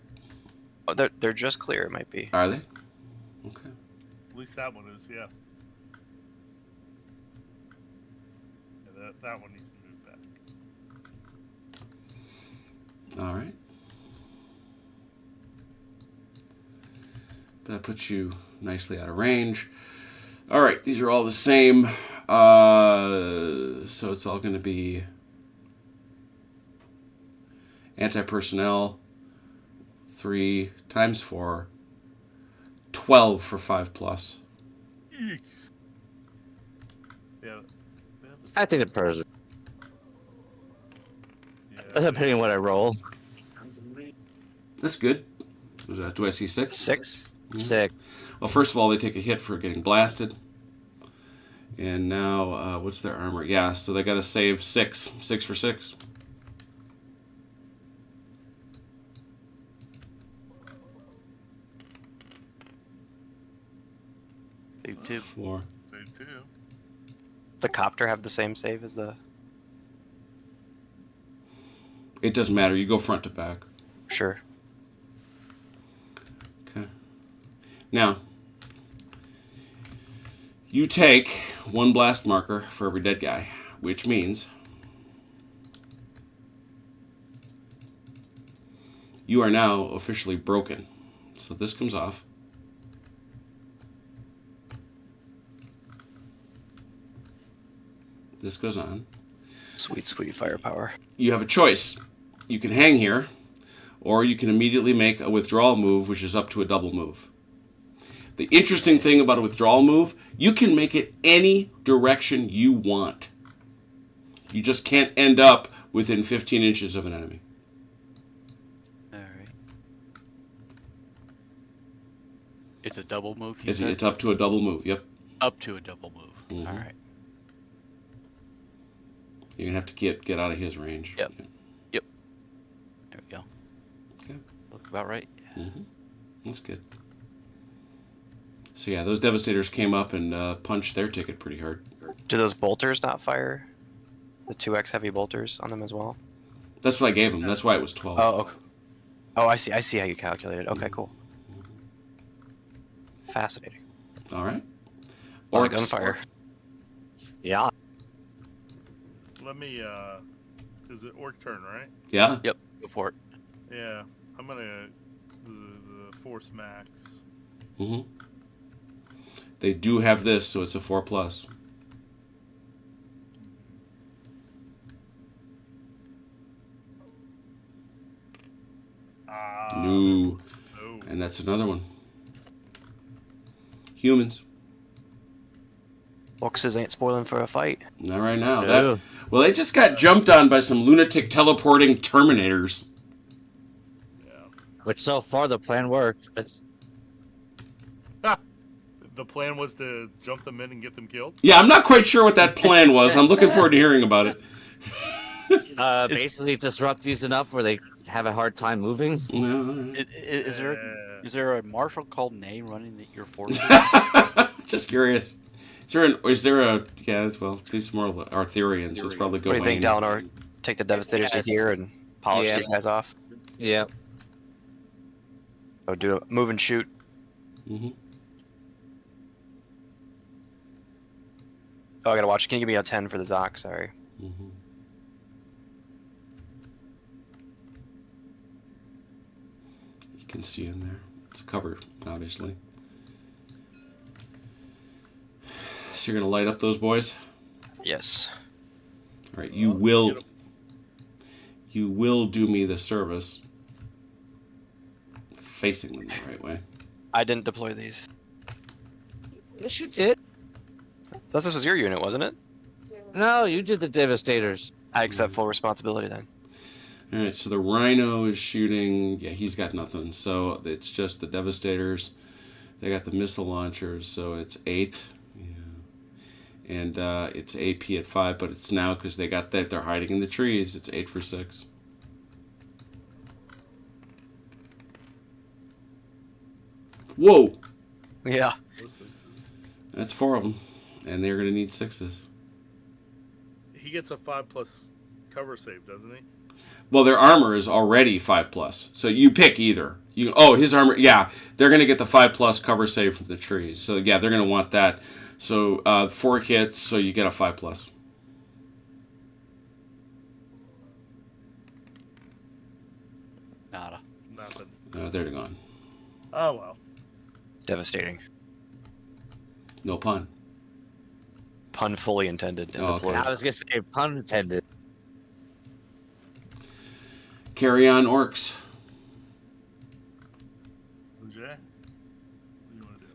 Oh, they're just clear, it might be. Are they? Okay. At least that one is, yeah. Yeah, that one needs to move back. All right. That puts you nicely out of range. All right, these are all the same. So it's all going to be anti-personnel, 3 times 4, 12 for 5+. Eek. Yeah. I think it pros. Yeah. Depending on what I roll. That's good. Do I see 6? 6? Sick. Well, first of all, they take a hit for getting blasted. And now, what's their armor? Yeah, so they got to save 6. 6 for 6. Save 2. 4. Save 2. The Copter have the same save as the... It doesn't matter. You go front to back. Sure. Okay. Now, you take 1 blast marker for every dead guy, which means you are now officially broken. So this comes off. This goes on. Sweet, sweet firepower. You have a choice. You can hang here, or you can immediately make a withdrawal move, which is up to a double move. The interesting thing about a withdrawal move, you can make it any direction you want. You just can't end up within 15 inches of an enemy. Alright. It's a double move, you said? It's up to a double move, yep. Up to a double move. Mhm. Alright. You're going to have to get out of his range. Yep. There we go. Okay. Look about right. Mm-hmm. That's good. So yeah, those Devastators came up and punched their ticket pretty hard. Do those bolters not fire? The 2x heavy bolters on them as well? That's what I gave them. That's why it was 12. Oh, okay. Oh, I see. I see how you calculated. Okay, cool. Fascinating. All right. Or Orcs. gunfire. Yeah. Let me, is it orc turn, right? Yeah. Yep, go for it. Yeah. I'm gonna, the force max. Mm-hmm. They do have this, so it's a 4+. No. No. And that's another one. Humans. Boxes ain't spoiling for a fight. Not right now. No. Well, they just got jumped on by some lunatic teleporting Terminators. Yeah. Which so far the plan worked. But The plan was to jump them in and get them killed? Yeah, I'm not quite sure what that plan was. I'm looking forward to hearing about it. basically disrupt these enough where they have a hard time moving. Yeah, all right. Is there a marshal called Nay running your forces? Just curious. Is there a yeah, well, these more Arthurians, so it's probably What do you think, Gawain. Dalinar? Take the Devastators Yes. to here and polish Yeah. these guys off? Yeah. Oh, do a move and shoot. Mm-hmm. Oh, I gotta watch. Can you give me a 10 for the Zoc? Sorry. Mm-hmm. You can see in there. It's a cover, obviously. So you're gonna light up those boys. Yes. All right. You will do me the service. Facing them the right way. I didn't deploy these. Yes, you did. This was your unit, wasn't it? No, you did the Devastators. I accept full responsibility then. All right. So the Rhino is shooting. Yeah, he's got nothing. So it's just the Devastators. They got the missile launchers. So it's 8. Yeah. And it's AP at 5, but it's now because they got that. They're hiding in the trees. It's 8 for 6. Whoa! Yeah. That's 4 of them, and they're gonna need 6s. He gets a 5+ cover save, doesn't he? Well, their armor is already 5+, so you pick either. His armor. Yeah, they're gonna get the 5+ cover save from the trees. So yeah, they're gonna want that. So 4 hits, so you get a 5+. Nada. Nothing. They're gone. Oh well. Devastating. No pun. Pun fully intended. And Oh, deployed. okay. I was gonna say pun intended. Carry on, orcs. Jay, what do you want to do?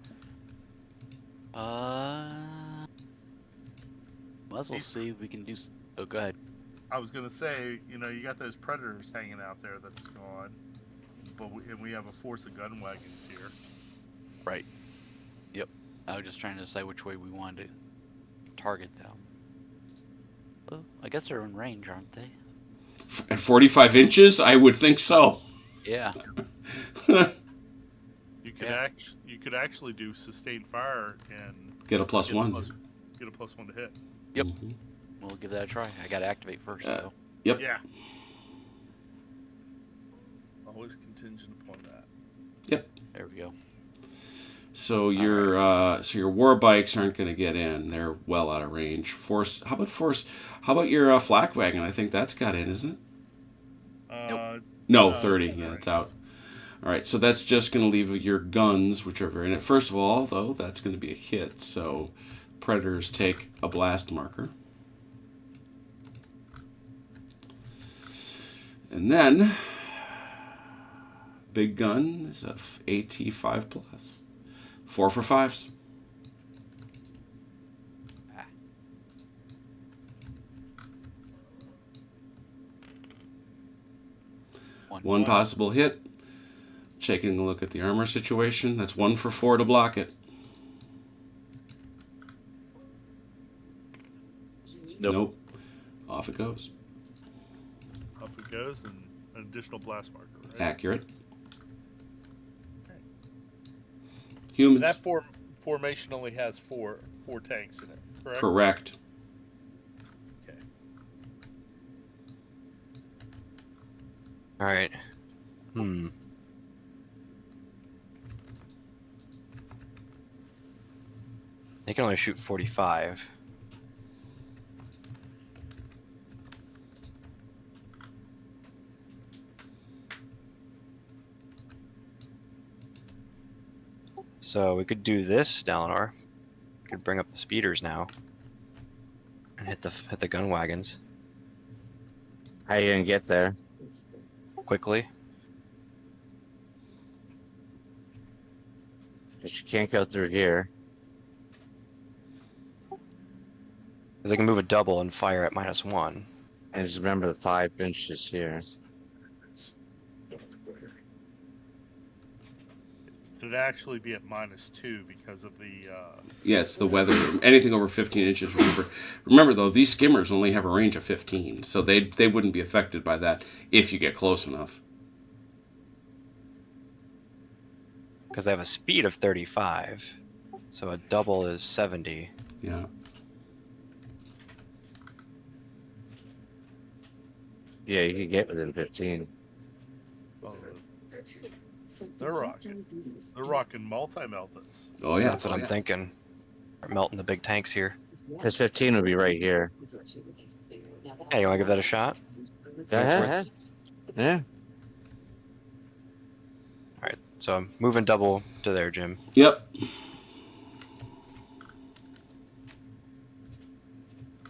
Might as well see if we can do. Oh, go ahead. I was gonna say, you got those predators hanging out there that's gone, but we have a force of gun wagons here. Right. Yep. I was just trying to decide which way we wanted to target them. Well, I guess they're in range, aren't they? At 45 inches, I would think so. Yeah. You could actually do sustained fire and Get a +1. Get a +1 to hit. Yep. Mhm. We'll give that a try. I gotta activate first, though. Yep. Yeah. Always contingent upon that. Yep. There we go. So your war bikes aren't going to get in. They're well out of range. Force. How about your flak wagon? I think that's got in, isn't it? No, 30. Yeah, it's out. All right, so that's just going to leave your guns, which are very in it. First of all, though, that's going to be a hit. So predators take a blast marker. And then big gun is a AT 5+. 4 for 5s. One possible hit. Taking a look at the armor situation. That's 1 for 4 to block it. Nope. Off it goes. Off it goes, and an additional blast marker. Right? Accurate. Humans. That formation only has four tanks in it, correct? Correct. Okay. All right. They can only shoot 45. So we could do this, Dalinar. We could bring up the speeders now and hit the gun wagons How you gonna get there? quickly. Because you can't go through here. Because they can move a double and fire at -1. And just remember the 5 inches here. It'd actually be at -2 because of the. Yeah, it's the weather. Anything over 15 inches. Remember though, these skimmers only have a range of 15, so they wouldn't be affected by that if you get close enough. Because they have a speed of 35. So a double is 70. Yeah. Yeah, you can get within 15. They're rocking multi-meltons. Oh yeah. That's what I'm thinking. We're melting the big tanks here. Because 15 would be right here. Hey, you want to give that a shot? Go ahead. Yeah. All right. So I'm moving double to there, Jim. Yep.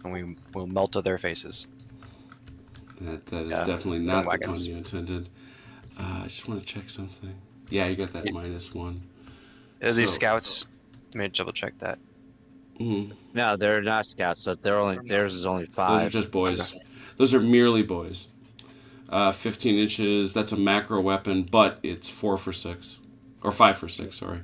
And we'll melt to their faces. That is Yeah, definitely not the pun wagons. you intended. I just want to check something. Yeah, you got that Yeah. -1. These So- scouts. Let me double check that. Mhm. No, they're not scouts. So theirs is only Those are 5. just boys. Those are merely boys. 15 inches. That's a macro weapon, but it's 4 for 6, or 5 for 6. Sorry.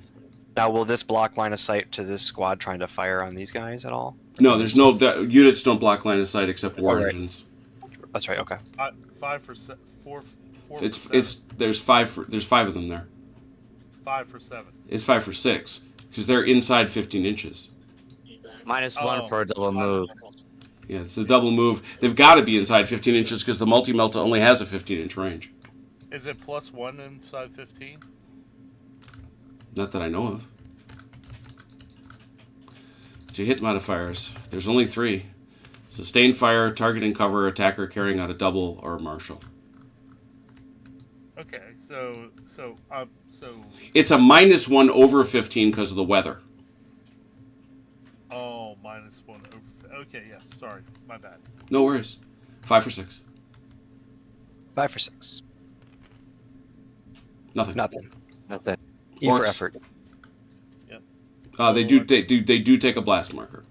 Now, will this block line of sight to this squad trying to fire on these guys at all? No, there's no units don't block line of sight except war right. engines. That's right. Okay. 5 for 4. It's for 7. there's 5 of them there. 5 for 7. It's 5 for 6 because they're inside 15 inches. -1 for a double move. Yeah, it's a double move. They've got to be inside 15 inches because the multi-melta only has a 15-inch range. Is it +1 inside 15? Not that I know of. To hit modifiers, there's only 3. Sustained fire, targeting cover, attacker carrying out a double, or martial. Okay, so It's a -1 over 15 because of the weather. oh, -1 over. Okay, yes, sorry, my bad. No worries. 5 for 6. 5 for 6. Nothing. Nothing. Nothing. E for Orcs. effort. They do take a blast marker.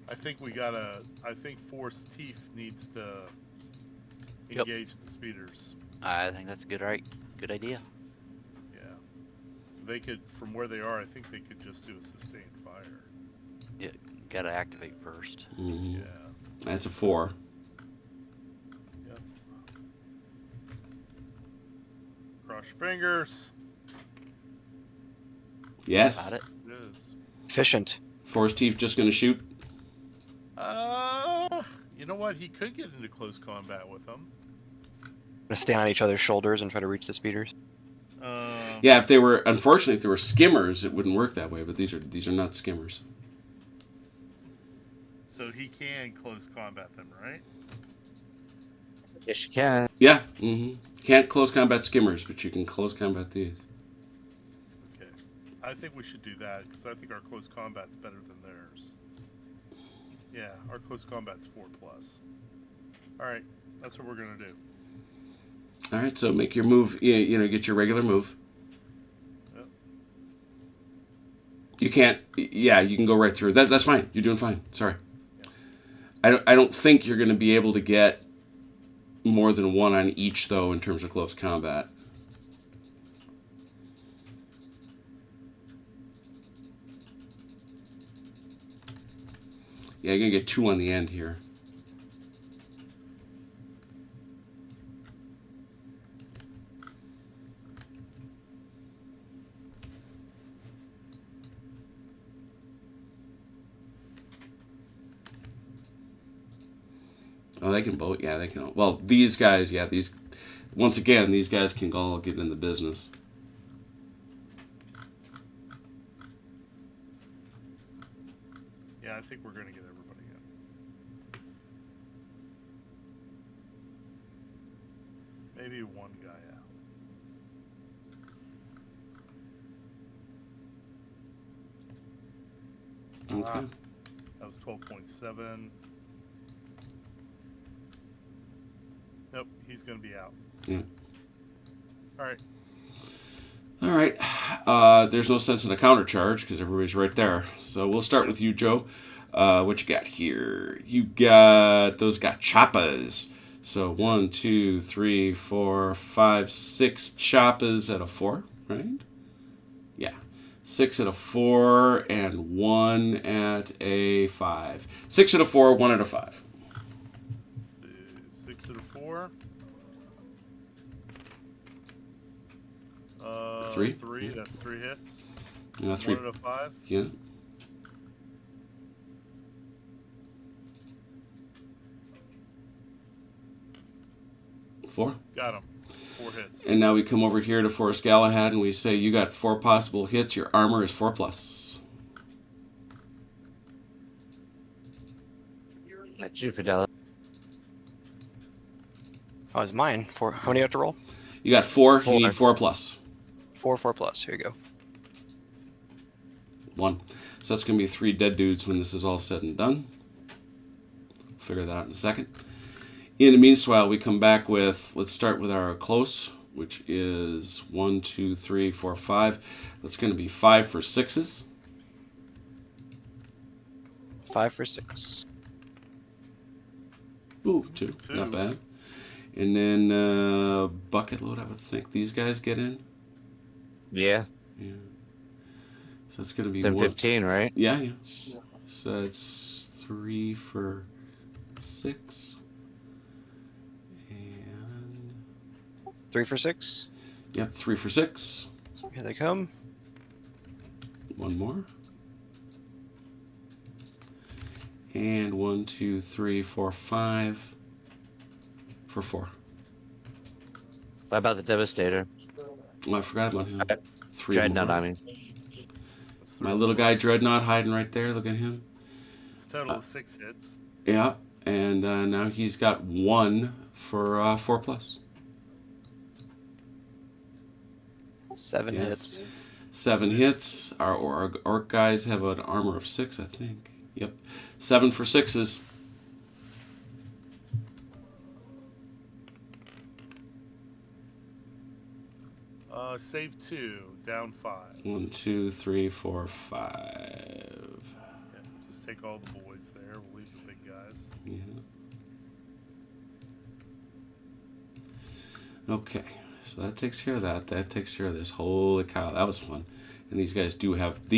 I think Force Teeth needs to engage the speeders. I think that's a good idea. Yeah. They could, from where they are, I think they could just do a sustained fire. Yeah, gotta activate first. Mm-hmm. Yeah. That's a 4. Yep. Cross your fingers. Yes. Got it. It is. Efficient. Force Teeth just going to shoot. You know what? He could get into close combat with them. Gonna stand on each other's shoulders and try to reach the speeders. Yeah, if they were skimmers, it wouldn't work that way. But these are not skimmers. So he can close combat them, right? Yes, you can. Yeah. Mm-hmm. Can't close combat skimmers, but you can close combat these. Okay. I think we should do that because I think our close combat's better than theirs. Yeah, our close combat's 4+. All right, that's what we're gonna do. All right. So make your move. Get your regular move. Yep. You can't. Yeah, you can go right through. That's fine. You're doing fine. Sorry. Yeah. I don't think you're going to be able to get more than 1 on each, though, in terms of close combat. Yeah, you're going to get 2 on the end here. Oh, they can both. Yeah, they can. Well, these guys. Yeah, once again, these guys can all get in the business. Yeah, I think we're gonna get everybody in. Maybe one guy out. Okay. That was 12.7. Nope, he's gonna be out. Yeah. All right. All right. There's no sense in a counter charge because everybody's right there. So we'll start with you, Joe. What you got here? Those got choppas. So 1, 2, 3, 4, 5, 6 choppas at a 4, right? Yeah. 6 at a 4 and 1 at a 5. 6 at a 4, 1 at a 5. 6 at a 4. 3? 3. That's 3 hits. 3. 1 at a 5. Yeah. Four. Got him. 4 hits. And now we come over here to Forrest Galahad and we say, you got 4 possible hits. Your armor is 4+. That's you, Fidelis. Oh, it's mine. 4. How many do you have to roll? You got 4. You 4. need 4+. 4, 4+. Here you go. 1. So that's going to be 3 dead dudes when this is all said and done. Figure that out in a second. In the meanwhile, we come back with, let's start with our close, which is 1, 2, 3, 4, 5. That's going to be 5 for 6s. 5 for 6. Ooh, 2. Not bad. And then bucket load, I would think. These guys get in. Yeah. Yeah. So it's going to be 10, 1. 15, right? Yeah, yeah. So it's 3 for 6. And 3 for 6. yep, 3 for 6. Here they come. 1 more. And 1, 2, 3, 4, 5 for 4. What about the Devastator? Oh, I forgot about him. 3 Dreadnought, more. I mean. That's 3 My little more. guy Dreadnought hiding right there. Look at him. It's a total of 6 hits. Yeah, and now he's got 1 for 4+. 7 Yes. hits. 7 hits. Our orc guys have an armor of 6, I think. Yep. 7 for 6s. Save 2, down 5. 1, 2, 3, 4, 5. Yeah, just take all the boys there. We'll leave the big guys. Yeah. Okay, so that takes care of that. That takes care of this. Holy cow, that was fun. And these guys do have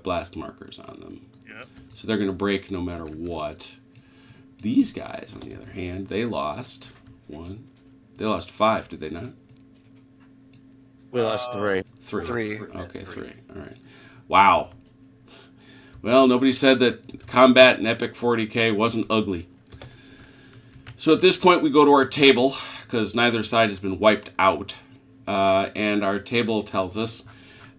blast markers on them, Yep. so they're going to break no matter what. These guys, on the other hand, they lost 1. They lost 5, did they not? We lost 3. 3. 3. Okay, 3. All right. Wow. Well, nobody said that combat in Epic 40K wasn't ugly. So at this point, we go to our table, because neither side has been wiped out. And our table tells us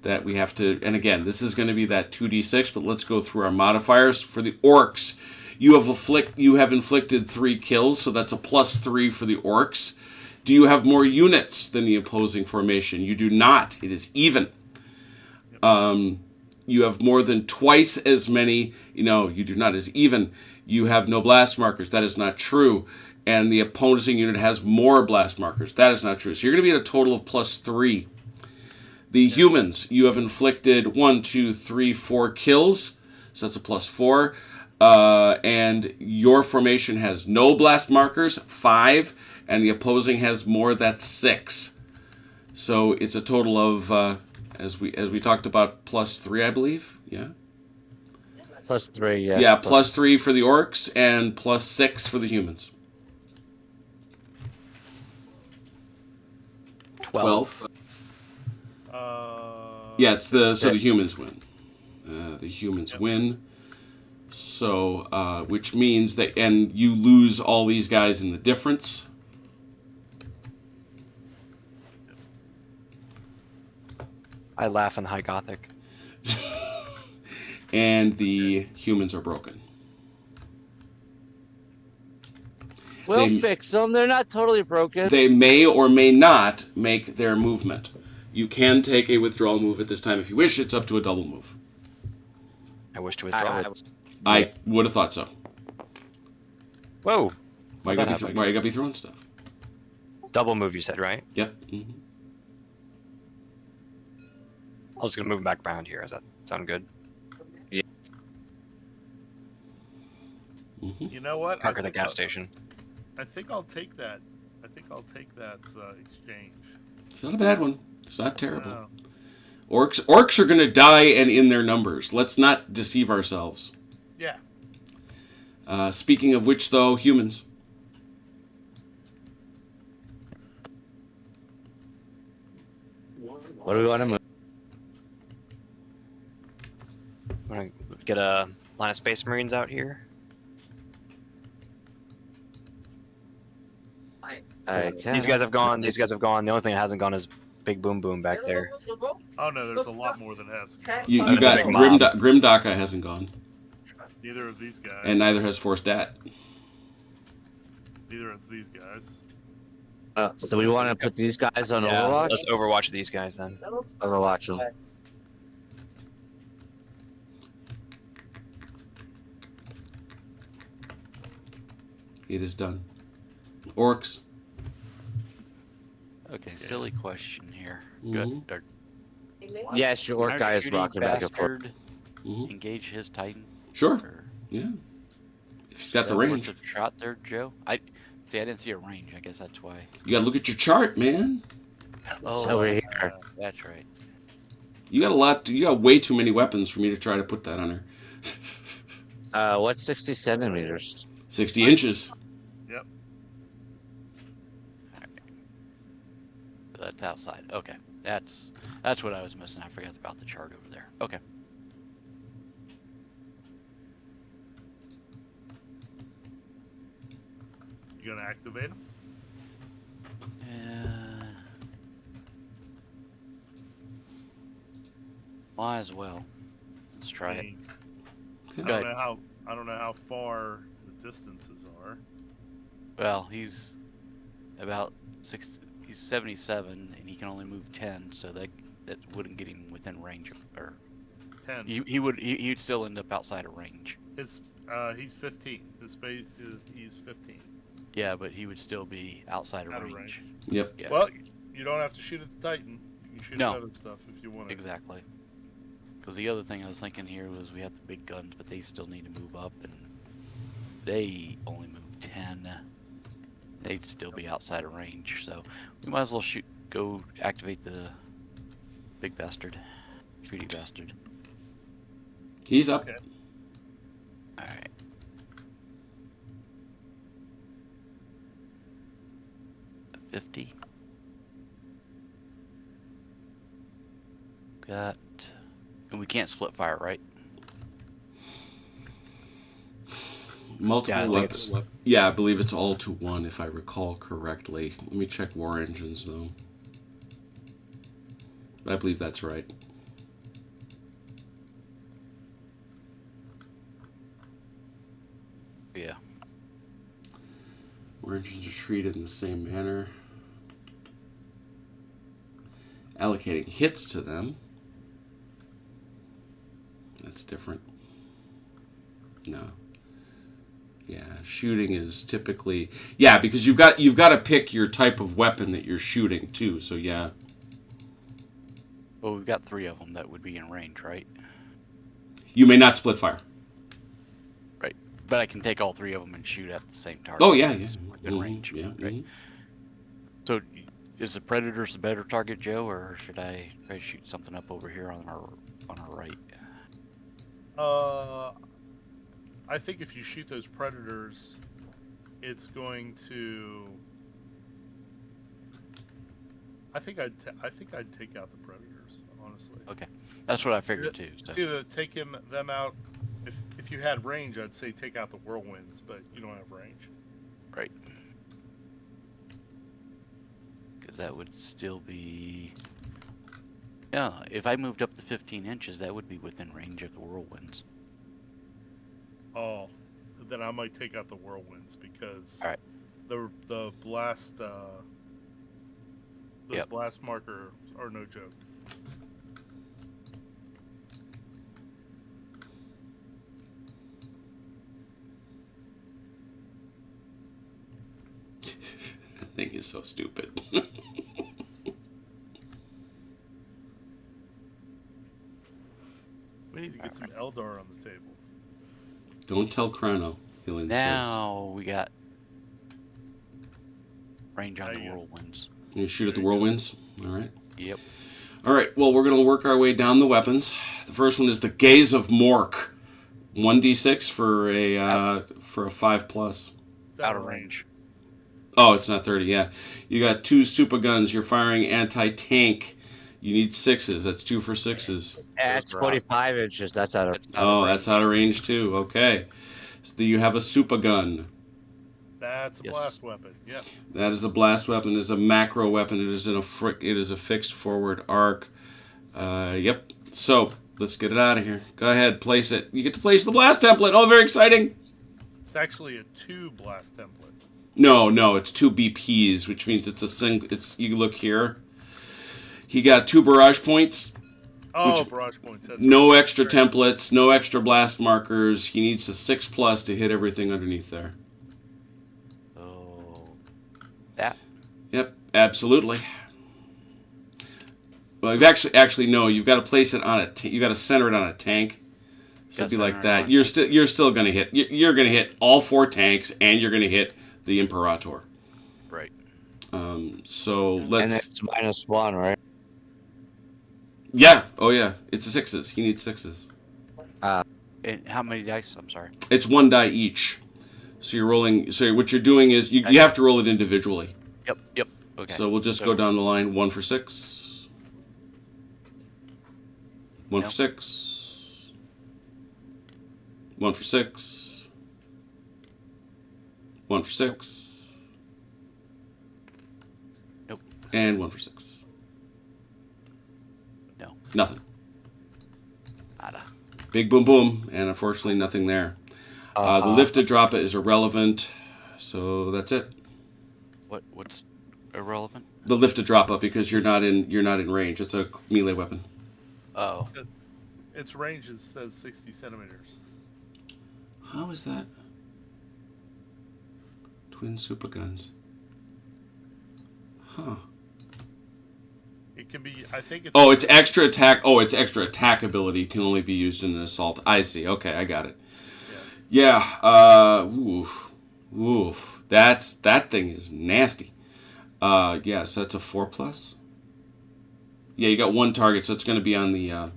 that we have to, and again, this is going to be that 2d6, but let's go through our modifiers. For the orcs, you have inflicted 3 kills, so that's a +3 for the orcs. Do you have more units than the opposing formation? You do not. It is even. You have more than twice as many. You do not. Is even. You have no blast markers. That is not true. And the opposing unit has more blast markers. That is not true. So you're going to be at a total of +3. The humans, you have inflicted 1, 2, 3, 4 kills. So that's a +4. And your formation has no blast markers, 5. And the opposing has more, that's 6. So it's a total of, as we talked about, +3, I believe. Yeah. +3, yes. Yeah, +3 for the orcs and +6 for the humans. 12. Yeah, so the Six. humans win. The humans win. So, which means that, and you lose all these guys in the difference. I laugh in High Gothic. And the humans are broken. We'll They- fix them. They're not totally broken. They may or may not make their movement. You can take a withdrawal move at this time if you wish. It's up to a double move. I wish to withdraw. I would have thought so. Whoa! Why you gotta be throwing stuff? Double move, you said, right? Yep. Mm-hmm. I was gonna move him back around here. Does that sound good? Mm-hmm. You know what? Park at the gas station. I think I'll take that. I think I'll take that exchange. It's not a bad one. It's not terrible. No. Orcs are gonna die and in their numbers. Let's not deceive ourselves. Yeah. Speaking of which, though, humans. What do we want to move? I'm gonna get a line of Space Marines out here. Okay. These guys have gone. These guys have gone. The only thing that hasn't gone is Big Boom Boom back there. Oh no, there's a lot more than has. You Okay, got big mob. Grimdaka hasn't gone, Neither of these guys. and neither has Force Dat. Neither has these guys. So we want to put these guys on Yeah, Overwatch? let's Overwatch these guys then. Overwatch them. It is done. Orcs. Okay, silly question here. Mhm. Good. Or, Yes, your orc our guy is shooting rocking back and forth. bastard Mhm. engage his Titan? Sure. Or, Yeah. If he's got the that worth range. a shot there, Joe? I didn't see a range. I guess that's why. You gotta look at your chart, man. Oh, over that's here. right. That's right. You got a lot. You got way too many weapons for me to try to put that on her. What's 60 centimeters? 60 inches. Yep. So that's outside. Okay, that's what I was missing. I forgot about the chart over there. Okay. You gonna activate them? Might as well. Let's try it. I Go don't ahead. know how far the distances are. Well, he's about 6. He's 77, and he can only move 10, so that wouldn't get him within range. Or 10. he'd still end up outside of range. He's 15. He's 15. Yeah, but he would still be outside of Out of range. Yep. Yeah, Well, you don't have to shoot at the Titan. You can shoot No. at other stuff if you want to. exactly. Because the other thing I was thinking here was we have the big guns, but they still need to move up, and they only move 10. They'd still be outside of range, so we might as well go activate the big bastard, shooty bastard. He's up. Okay. All right. $50. Got, and we can't split fire, right? Multiple Yeah, I think weapons. Yeah, I believe it's all to one, if I recall correctly. Let me check war engines, though. But I believe that's right. Yeah. War engines are treated in the same manner. Allocating hits to them. That's different. No. Yeah, shooting is typically because you've got to pick your type of weapon that you're shooting too. So yeah. Well, we've got 3 of them that would be in range, right? You may not split fire. Right. But I can take all 3 of them and shoot at the same target. Oh yeah, It's within range. Yeah. Right. Mhm. So, is the Predators the better target, Joe, or should I try to shoot something up over here on our right? I think if you shoot those predators, it's going to. I think I'd take out the predators, honestly. Okay, that's what I figured too. It's So, either taking them out. If you had range, I'd say take out the whirlwinds, but you don't have range. right. Because that would still be. Yeah, if I moved up to 15 inches, that would be within range of the whirlwinds. Oh, then I might take out the whirlwinds because All right. the blast those Yep. blast markers are no joke. That thing is so stupid. We need to get some Eldar on the table. Don't tell Chrono. He'll insist. Now we got range on There the you go. whirlwinds. You shoot at the whirlwinds. All right. Yep. All right. Well, we're gonna work our way down the weapons. The first one is the Gaze of Mork. 1d6 for a 5+. It's Out of range. Oh, it's not 30. Yeah, you got 2 super guns. You're firing anti-tank. You need 6s. That's 2 for 6s. That's 45 inches. That's out of. Oh, that's out of range too. Okay. So you have a super gun. That's a Yes. blast weapon. Yep. That is a blast weapon. It is a macro weapon. It is it is a fixed forward arc. Yep. So let's get it out of here. Go ahead, place it. You get to place the blast template. Oh, very exciting. It's actually a 2 blast template. No, it's 2 BPs, which means it's a single. It's you look here. He got 2 barrage points. Oh, barrage points. That's No right. extra templates. No extra blast markers. He needs a 6+ to hit everything underneath there. Oh, that. Yep, absolutely. Well, you've actually no. You've got to place it on a. You got to center it on a tank. So it'd be like that. You're still gonna hit. You're gonna hit all 4 tanks, and you're gonna hit the Imperator. Right. So And let's. it's -1, right? Yeah. Oh yeah. It's a 6s. He needs 6s. And how many dice? I'm sorry. It's 1 die each. So you're rolling. So what you're doing is you have to roll it individually. Yep. Okay. So we'll just go down the line. 1 for 6. 1 for Nope. 6. 1 for 6. 1 for 6. Nope. And 1 for 6. No. Nothing. Nada. Big boom boom, and unfortunately nothing there. The lifted drop is irrelevant, so that's it. What's irrelevant? The lifted drop up because you're not in range. It's a melee weapon. Oh. Its range says 60 centimeters. How is that? Twin super guns. Huh. It can be. I think it's. Oh, it's extra attack. Oh, it's extra attack ability can only be used in an assault. I see. Okay, I got it. Yeah. Oof. That thing is nasty. Yeah. So that's a 4+. Yeah, you got 1 target, so it's going to be on the.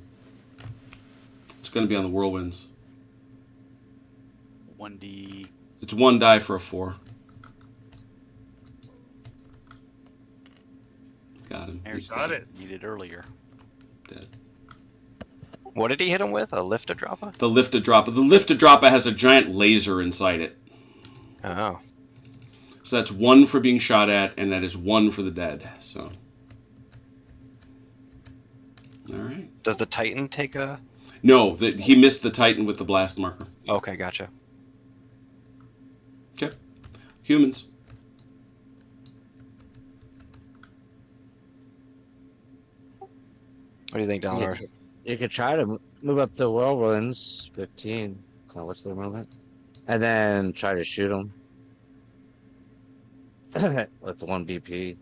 It's going to be on the whirlwinds. 1D. It's 1 die for a 4. Got him. He's Got dead. it. Needed earlier. Dead. What did he hit him with? A lifted dropper? The lifted dropper. The lifted dropper has a giant laser inside it. Oh. So that's 1 for being shot at, and that is 1 for the dead. So. All right. Does the Titan take a... No, he missed the Titan with the blast marker. Okay, gotcha. Okay. Humans. What do you think, Dalmar? You could try to move up the whirlwinds, 15. Oh, what's the movement? And then try to shoot them. With the 1 BP.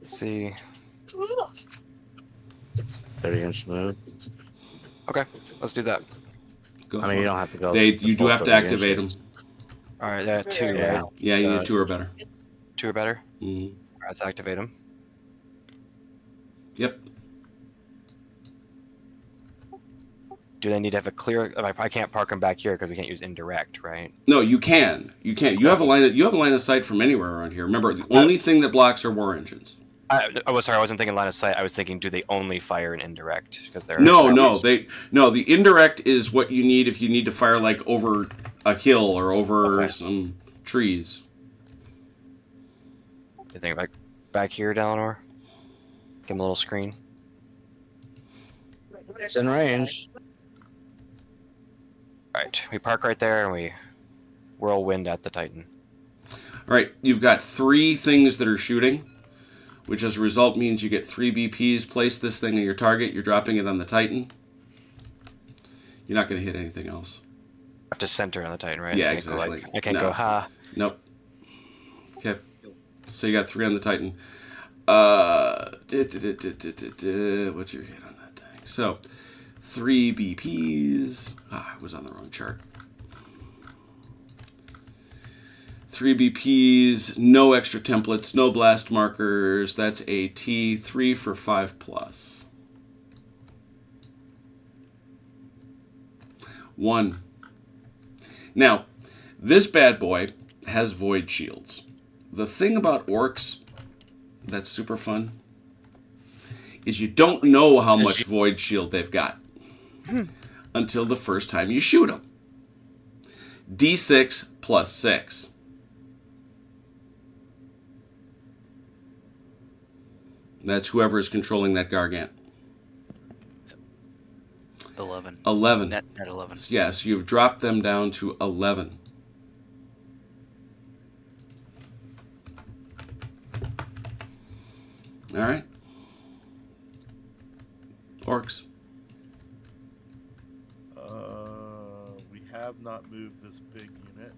Let's see. 30-inch move. Okay, let's do that. Go I mean, you don't have to go. You the do full have to 30 activate them. inches. All right, 2, Yeah. right? Yeah, you need 2 or better. 2 or better? Mm-hmm. All right, let's activate him. Yep. Do they need to have a clear... I can't park him back here because we can't use indirect, right? No, you can. You can. You have a line of sight from anywhere around here. Remember, the only thing that blocks are war engines. I wasn't thinking line of sight. I was thinking, do they only fire an indirect? Because they're No. The indirect is what you need if you need to fire like over a hill or over some trees. You think back here, Dalinor? Give him a little screen. It's in range. All right, we park right there and we whirlwind at the Titan. All right, you've got 3 things that are shooting, which as a result means you get 3 BPs. Place this thing on your target. You're dropping it on the Titan. You're not going to hit anything else. I have to center on the Titan, right? Yeah, I can't go exactly. I can't No. go, ha. Nope. Okay. So you got 3 on the Titan. What's your hit on that thing? So, 3 BPs. I was on the wrong chart. 3 BPs, no extra templates, no blast markers. That's a T, 3 for 5+. 1. Now, this bad boy has void shields. The thing about orcs that's super fun is you don't know how much void shield they've got until the first time you shoot them. D6 plus 6. That's whoever is controlling that Gargant. 11. 11. Net 11. Yes, you've dropped them down to 11. All right. Orcs. We have not moved this big unit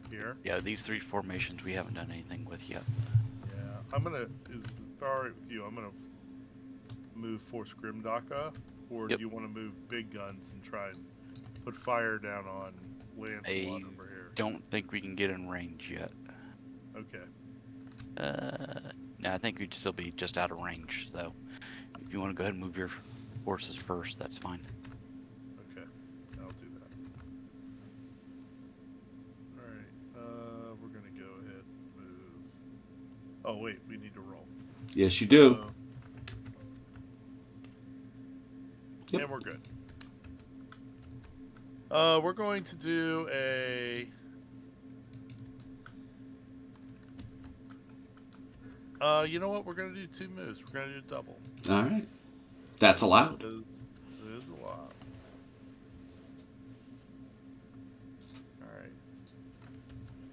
here. Yeah, these 3 formations we haven't done anything with yet. Yeah, I'm gonna. Is it all right with you? I'm gonna move Force Grimdaka, or Yep. do you want to move big guns and try and put fire down on Lancelot I over here? don't think we can get in range yet. Okay. No, I think we'd still be just out of range, so if you want to go ahead and move your forces first, that's fine. Okay. I'll do that. All right. We're gonna go ahead and move. Oh wait, we need to roll. Yes, you do. Yep. And we're good. We're going to do a. You know what? We're gonna do 2 moves. We're gonna do double. All right. That's allowed. It is a lot. All right.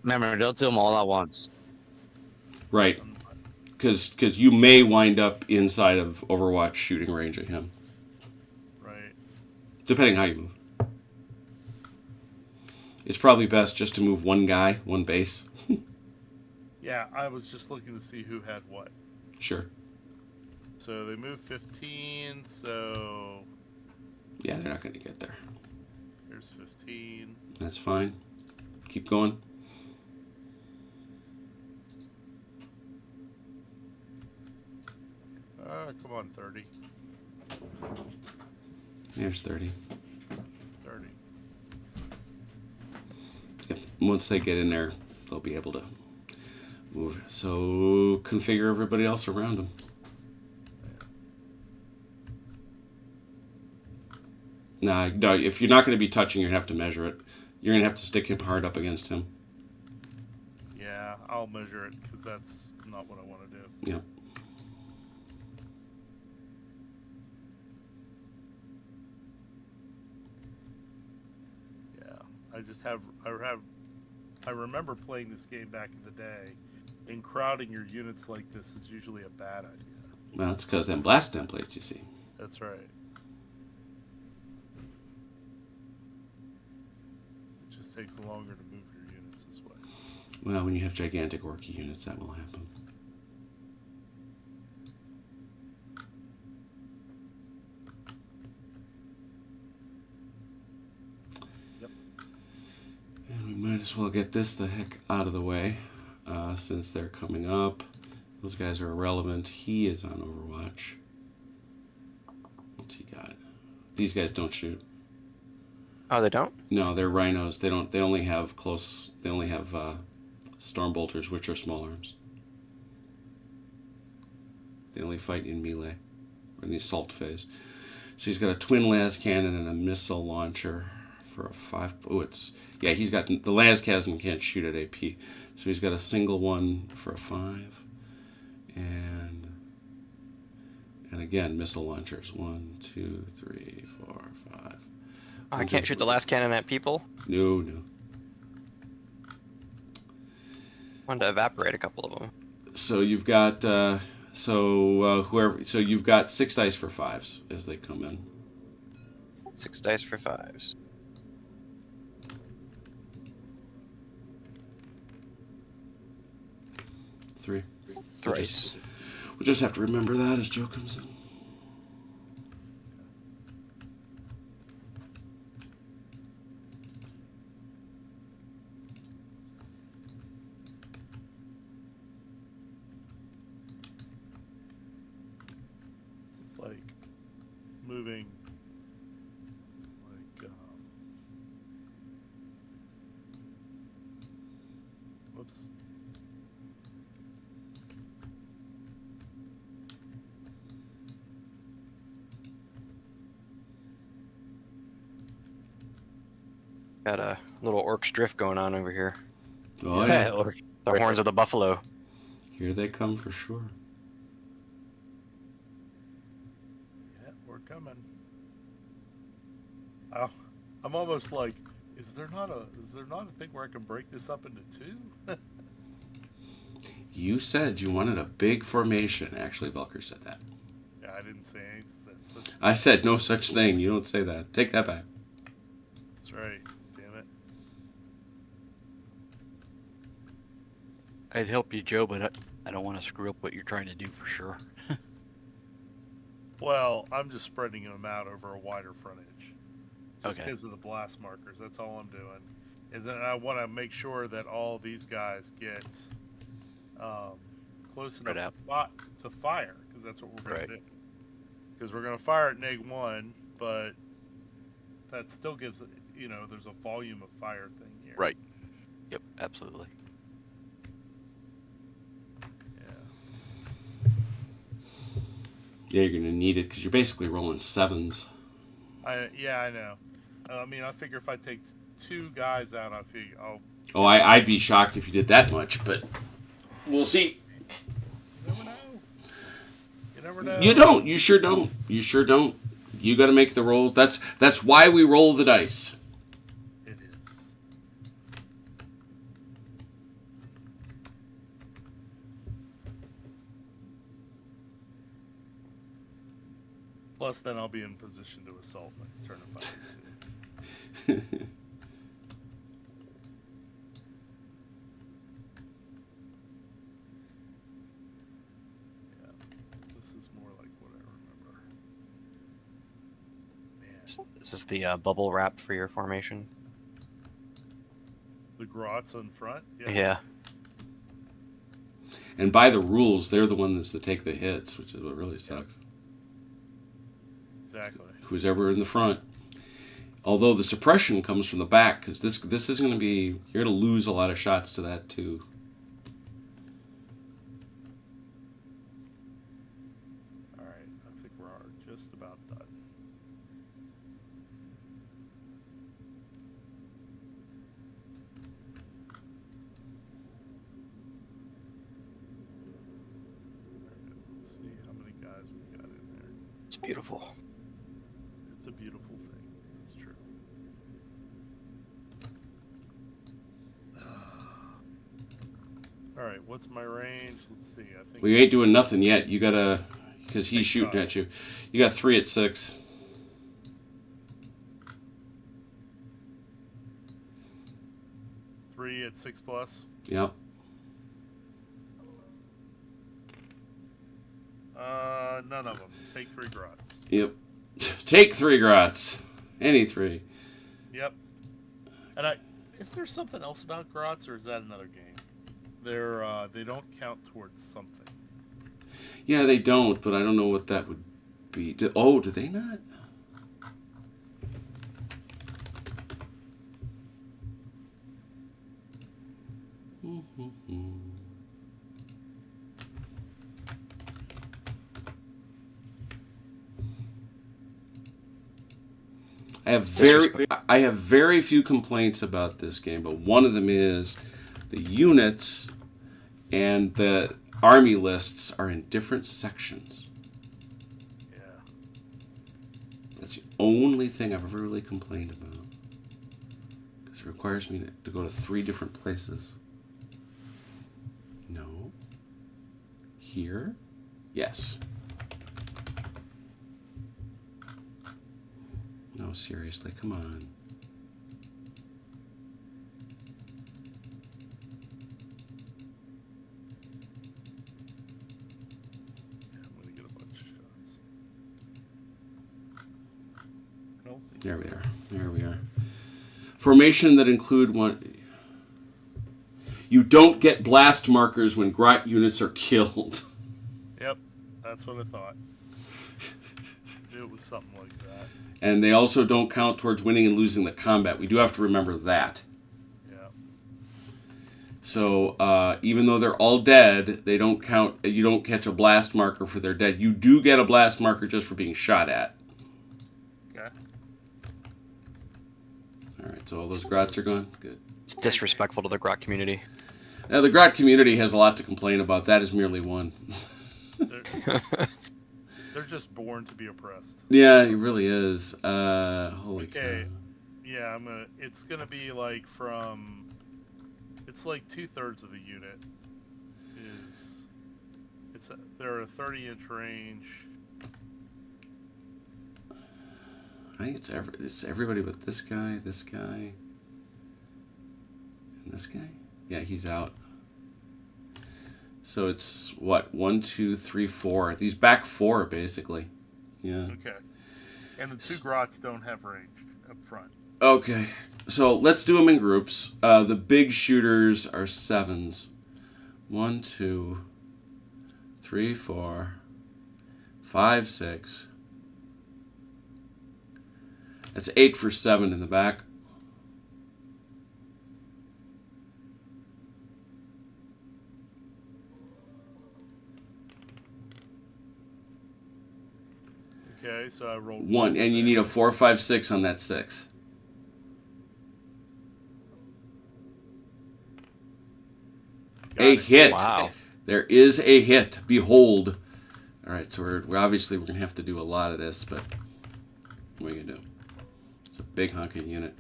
Remember, don't do them all at once. Right. Because you may wind up inside of Overwatch shooting range of him, Right. depending how you move. It's probably best just to move one guy, one base. Yeah, I was just looking to see who had what. Sure. So they moved 15. So Yeah, they're not going to get there. here's 15. That's fine. Keep going. Come on, 30. There's 30. 30. Yep. Once they get in there, they'll be able to move. So configure everybody else around them. No, if you're not going to be touching, you're going to have to measure it. You're going to have to stick him hard up against him. Yeah, I'll measure it because that's not what I want to do. Yep. Yeah, I remember playing this game back in the day, and crowding your units like this is usually a bad idea. Well, it's because them blast templates, you see. That's right. It just takes longer to move your units this way. Well, when you have gigantic orky units, that will happen. Yep. And we might as well get this the heck out of the way, since they're coming up. Those guys are irrelevant. He is on Overwatch. What's he got? These guys don't shoot. Oh, they don't? No, they're rhinos. They don't. They only have close. They only have storm bolters, which are small arms. They only fight in melee, or in the assault phase. So he's got a twin las cannon and a missile launcher for a 5. Oh, it's yeah. He's got the las cannon can't shoot at AP, so he's got a single one for a 5, and again missile launchers 1, 2, 3, 4, 5. I can't shoot the last cannon at people. No. Wanted to evaporate a couple of them. So you've got whoever. So you've got 6 dice for 5s as they come in. 6 dice for 5s. Three. Thrice. We'll just have to remember that as Joe comes in. It's like moving like whoops. Got a little Orcs drift going on over here. Oh, yeah. Or The horns of the buffalo. Here they come for sure. Yeah, we're coming. Oh, I'm almost like, is there not a thing where I can break this up into two? You said you wanted a big formation. Actually, Velker said that. Yeah, I didn't say anything. I said no such thing. You don't say that. Take that back. That's right. Damn it. I'd help you, Joe, but I don't want to screw up what you're trying to do for sure. Well, I'm just spreading them out over a wider frontage. Just Okay. because of the blast markers. That's all I'm doing. Is that I want to make sure that all these guys get close Spread enough to fire, because that's what we're going to Right. do. Because we're going to fire at -1, but that still gives, there's a volume of fire thing here. Right. Yep, absolutely. Yeah. Yeah, you're gonna need it because you're basically rolling 7s. I know. I mean, I figure if I take 2 guys out, Oh, I'd be shocked if you did that much, but we'll see. You never know. You never know. You don't. You sure don't. You sure don't. You got to make the rolls. That's why we roll the dice. It is. Plus, then I'll be in position to assault next turn if I need to. Yeah, this is more like what I remember. Man, This is the bubble wrap for your formation. the grots in front. Yeah. And by the rules, they're the ones that take the hits, which is what really sucks. Exactly. Who's ever in the front. Although the suppression comes from the back, because this is going to be... You're going to lose a lot of shots to that, too. All right, I think we're just about done. Let's see how many guys we got in there. It's beautiful. It's a beautiful thing. It's true. All right, what's my range? Let's see. I think Well, you ain't doing nothing yet. You got to... Because he's shooting at you. You got 3 at 6. three at 6+. Yep. None of them. Take 3 grots. Yep. Take 3 grots. Any 3. Yep. And is there something else about grots, or is that another game? They don't count towards something. Yeah, they don't, but I don't know what that would be. Do they not? I have very few complaints about this game, but one of them is the units and the army lists are in different sections. Yeah. That's the only thing I've ever really complained about. Because it requires me to go to 3 different places. No. Here? Yes. No, seriously, come on. I'm gonna get a bunch of shots. I don't think There we are. There we are. Formation that include one... You don't get blast markers when grot units are killed. Yep, that's what I thought. Knew it was something like that. And they also don't count towards winning and losing the combat. We do have to remember that. Yeah. So even though they're all dead, they don't count. You don't catch a blast marker for their dead. You do get a blast marker just for being shot at. Okay. All right. So all those grots are gone? Good. It's disrespectful to the grot community. Now, the grot community has a lot to complain about. That is merely one. They're just born to be oppressed. Yeah, it really is. Holy Okay. cow. Yeah, it's gonna be like from. It's like 2/3 of the unit. They're a 30-inch range. I think it's everybody but this guy, and this guy. Yeah, he's out. So it's what? 1, 2, 3, 4. These back 4, basically. Yeah. Okay. And the 2 grots don't have range up front. Okay. So let's do them in groups. The big shooters are 7s. 1, 2, 3, 4, 5, 6. That's 8 for 7 in the back. Okay, so I rolled 1, and you need a 4, 5, 6 on that 6. A hit. Wow. There is a hit. Behold. All right, so we're gonna have to do a lot of this, but what are you gonna do? It's a big honking unit.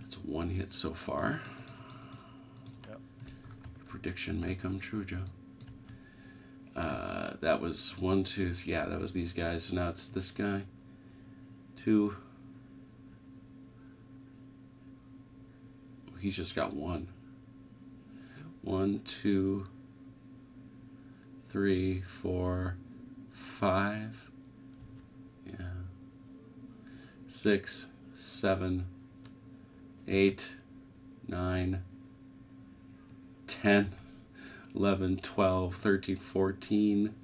It's 1 hit so far. Yep. Prediction may come true, Joe. That was 1, 2. Yeah, that was these guys. So now it's this guy. 2. He's just got 1. 1, 2, 3, 4, 5. Yeah. 6, 7, 8, 9, 10, 11, 12, 13, 14.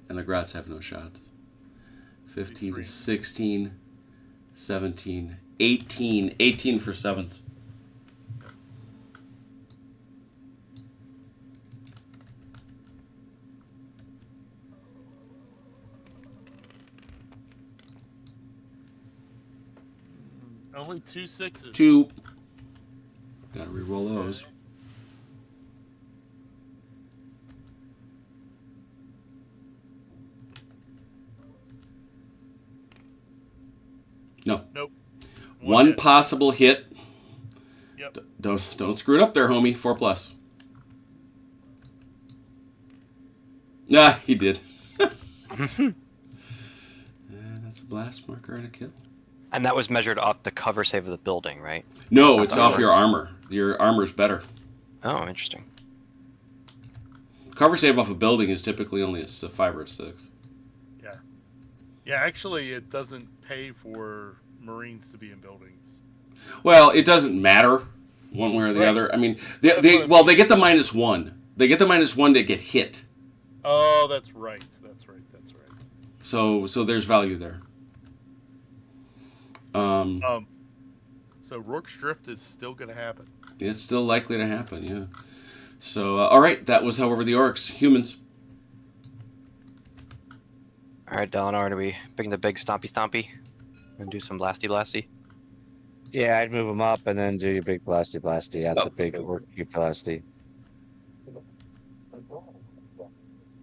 And the Grots have no shots. 15, 16, 17, 18. 18 for 7s. Only 2 6s. 2. Gotta re-roll those. No. Nope. One hit. possible hit. Yep. Don't screw it up there, homie. 4+. Nah, he did. And that's a blast marker and a kill. And that was measured off the cover save of the building, right? No, it's off your armor. Your armor's better. Oh, interesting. Cover save off a building is typically only a 5 or a 6. Yeah. Yeah, actually, it doesn't pay for Marines to be in buildings. Well, it doesn't matter one way or the Right. other. I mean, they get the -1. They get the -1 to get hit. Oh, that's right. That's right. That's right. So there's value there. So Rourke's Drift is still going to happen. It's still likely to happen, yeah. So, all right, that was, however, the orcs. Humans. All right, Delanar, do we bring the big stompy and do some blasty? Yeah, I'd move them up and then do your big blasty at Oh. the big work your blasty.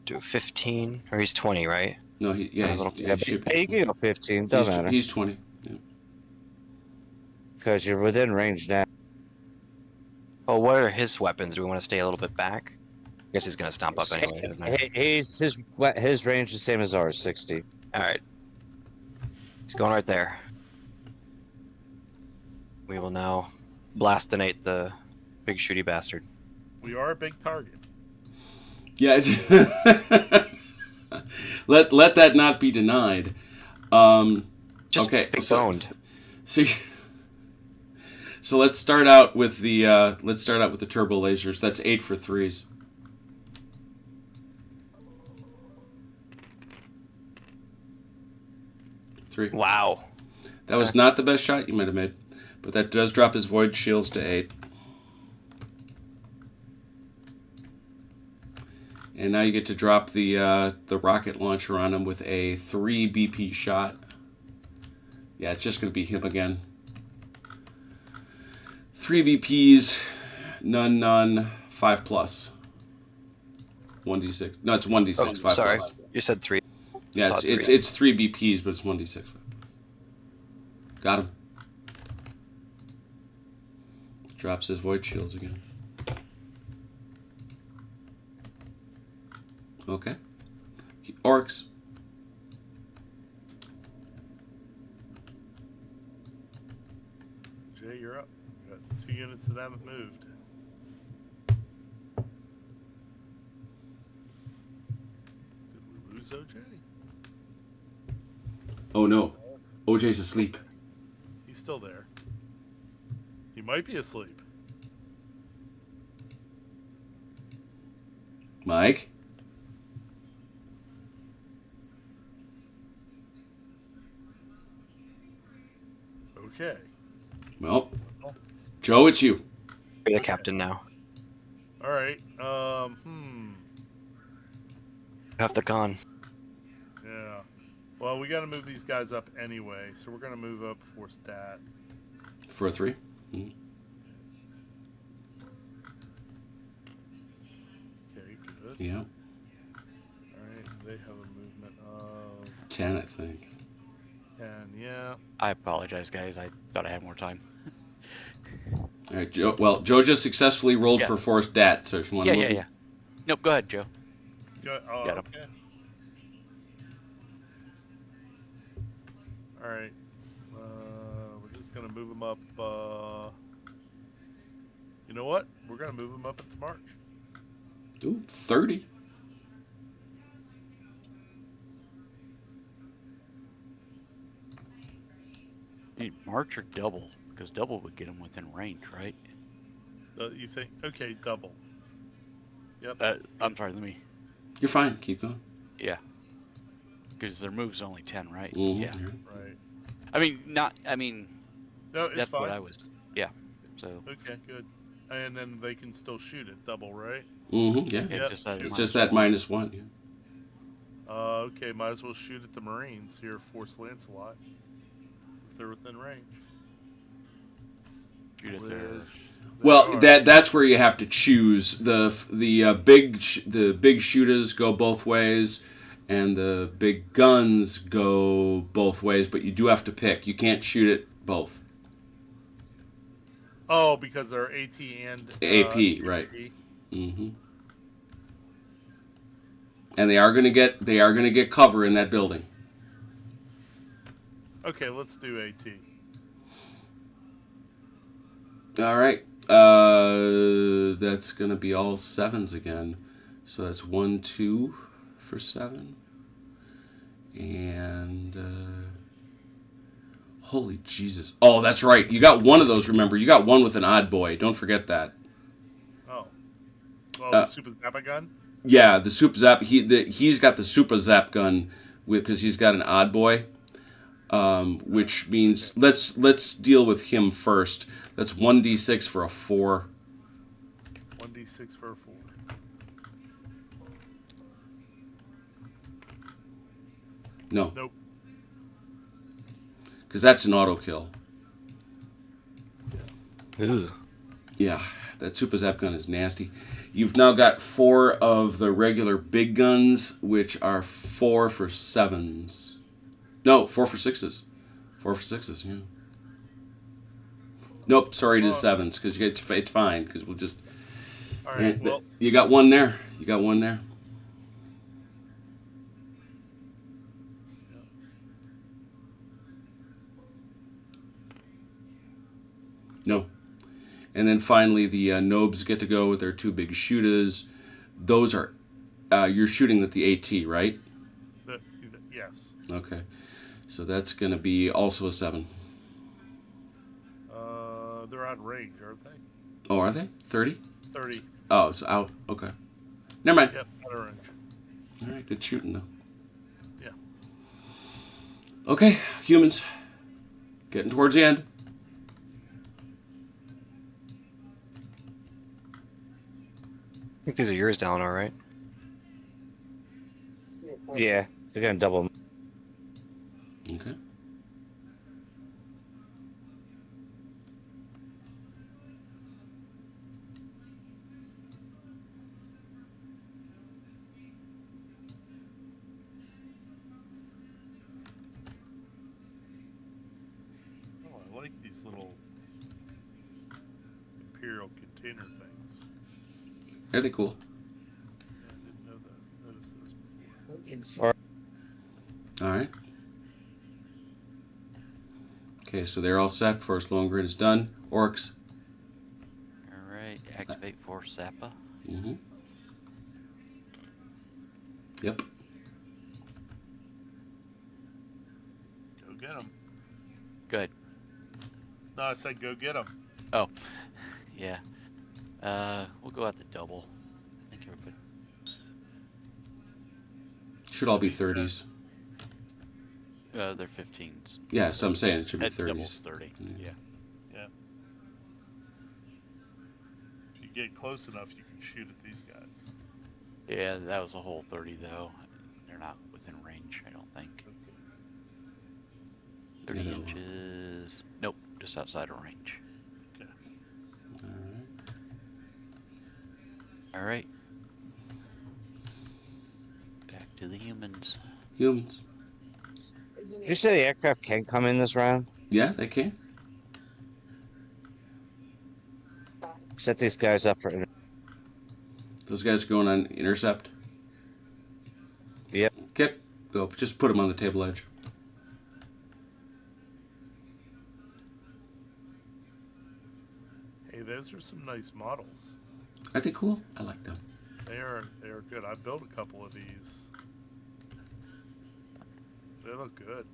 Do 15, or he's 20, right? No, Yeah, but Yeah, you can go 15, doesn't matter. He's 20. Yeah. Because you're within range now. Oh, what are his weapons? Do we want to stay a little bit back? I guess he's gonna stomp up anyway. Doesn't matter. His range is the same as ours, 60. All right, he's going right there. We will now blastinate the big shooty bastard. We are a big target. Yeah. let that not be denied. Just okay. big boned. So let's start out with the turbo lasers. That's 8 for 3s. Three. Wow. That was not the best shot you might have made, but that does drop his void shields to 8. And now you get to drop the rocket launcher on him with a 3 BP shot. Yeah, it's just going to be him again. 3 VPs, none, 5 plus. 1d6. No, it's 1d6, Oh, 5 sorry. plus. You said 3. Yeah, Thought it's 3 BPs, but it's 1d6. Got him. Drops his void shields again. Okay. Orcs. Jay, you're up. You got 2 units that haven't moved. Did we lose OJ? Oh no. OJ's asleep. He's still there. He might be asleep. Mike? Okay. Well, Joe, it's you. You're the captain now. All right. You have the gun. Yeah. Well, we got to move these guys up anyway, so we're gonna move up for stat. For a 3. Mhm. Okay, good. Yeah. All right. They have a movement of 10, I think. 10. Yeah. I apologize, guys. I thought I had more time. All right, Joe. Well, Joe just successfully rolled Yeah. for forced dat, so if you want to Yeah. Nope, go ahead, Joe. Good. Oh, Got him. okay. All right. We're just gonna move them up. You know what? We're gonna move them up at the march. Ooh, 30. Need March or double? Because double would get them within range, right? You think? Okay, double. Yep. I'm sorry, let me... You're fine. Keep going. Yeah. Because their move's only 10, right? Mhm, Yeah. Right. I mean, No, it's that's fine. what I was... Yeah. So, Okay, good. And then they can still shoot it double, right? Mm-hmm, yeah. yeah, Yep, just that shoot. It's just that -1. Yeah. Okay, might as well shoot at the Marines here, Force Lancelot, if they're within range. shoot it there. Which they Well, are. that's where you have to choose. The big shooters go both ways, and the big guns go both ways. But you do have to pick. You can't shoot it both. Oh, because they're AT and AP, right. AP. Mm-hmm. And they are gonna get cover in that building. Okay, let's do AT. All right. That's gonna be all 7s again. So that's 1, 2 for 7. And holy Jesus! Oh, that's right. You got one of those. Remember, you got one with an odd boy. Don't forget that. Oh. Oh, the Super Zappa gun? Yeah, the super zap. He's got the super zap gun because he's got an odd boy. Which means let's deal with him first. That's 1d6 for a 4. 1d6 for a 4. No, Nope. because that's an auto kill. Ooh. Yeah, that super zap gun is nasty. You've now got 4 of the regular big guns, which are 4 for 7s. No, 4 for 6s. 4 for 6s, yeah. Nope, sorry, it is 7s, because it's fine, because we'll just... All right, and well, you got one there. You got one there. No. And then finally, the Nobes get to go with their 2 big shooters. Those are... you're shooting at the AT, right? yes. Okay. So that's going to be also a 7. They're out of range, aren't they? Oh, are they? 30? 30. Oh, so out. Okay. Never mind. Yep, out of range. All right, good shooting, though. Yeah. Okay, humans. Getting towards the end. I think these are yours down, all right? Yeah, they're gonna double. Okay. these little Imperial container things. Are they cool? Yeah, I didn't know that. Notice those before. All right. Okay, so they're all set. Force Longren is done. Orcs. Alright, activate Force Zappa. Mm-hmm. Yep. Go get them. Good. No, I said go get them. Oh, yeah. We'll go out the double. I think everybody. Should all be 30s. They're 15s. Yeah, so I'm saying it should be At doubles 30s. 30. Yeah. Yeah. If you get close enough, you can shoot at these guys. Yeah, that was a whole 30 though. They're not within range, I don't think. 30 Yeah, inches. Nope, just outside of range. All right. Alright. Back to the humans. Humans. You say the aircraft can come in this round? Yeah, they can. Set these guys up for. Those guys are going on intercept. Yep. Okay, go. Just put them on the table edge. Hey, those are some nice models. Aren't they cool? I like them. They are good. I built a couple of these. They look good.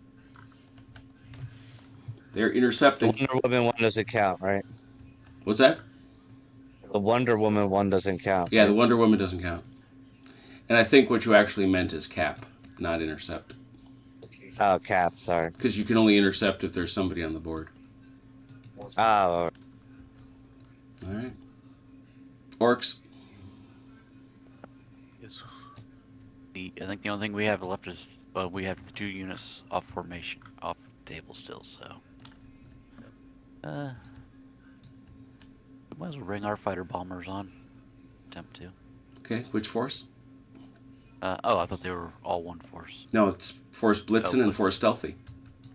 They're The intercepting. Wonder Woman one doesn't count, right? What's that? The Wonder Woman one doesn't count. Yeah, the Wonder Woman doesn't count. And I think what you actually meant is cap, not intercept. Oh, Cap, sorry. Because you can only intercept if there's somebody on the board. Oh, All right. Orcs. Yes. I think the only thing we have left is we have the 2 units off formation, off table still. So, might as well bring our fighter bombers on. Attempt to. Okay, which force? Oh, I thought they were all one force. No, it's Force Blitzen and Blitzen. Force Stealthy.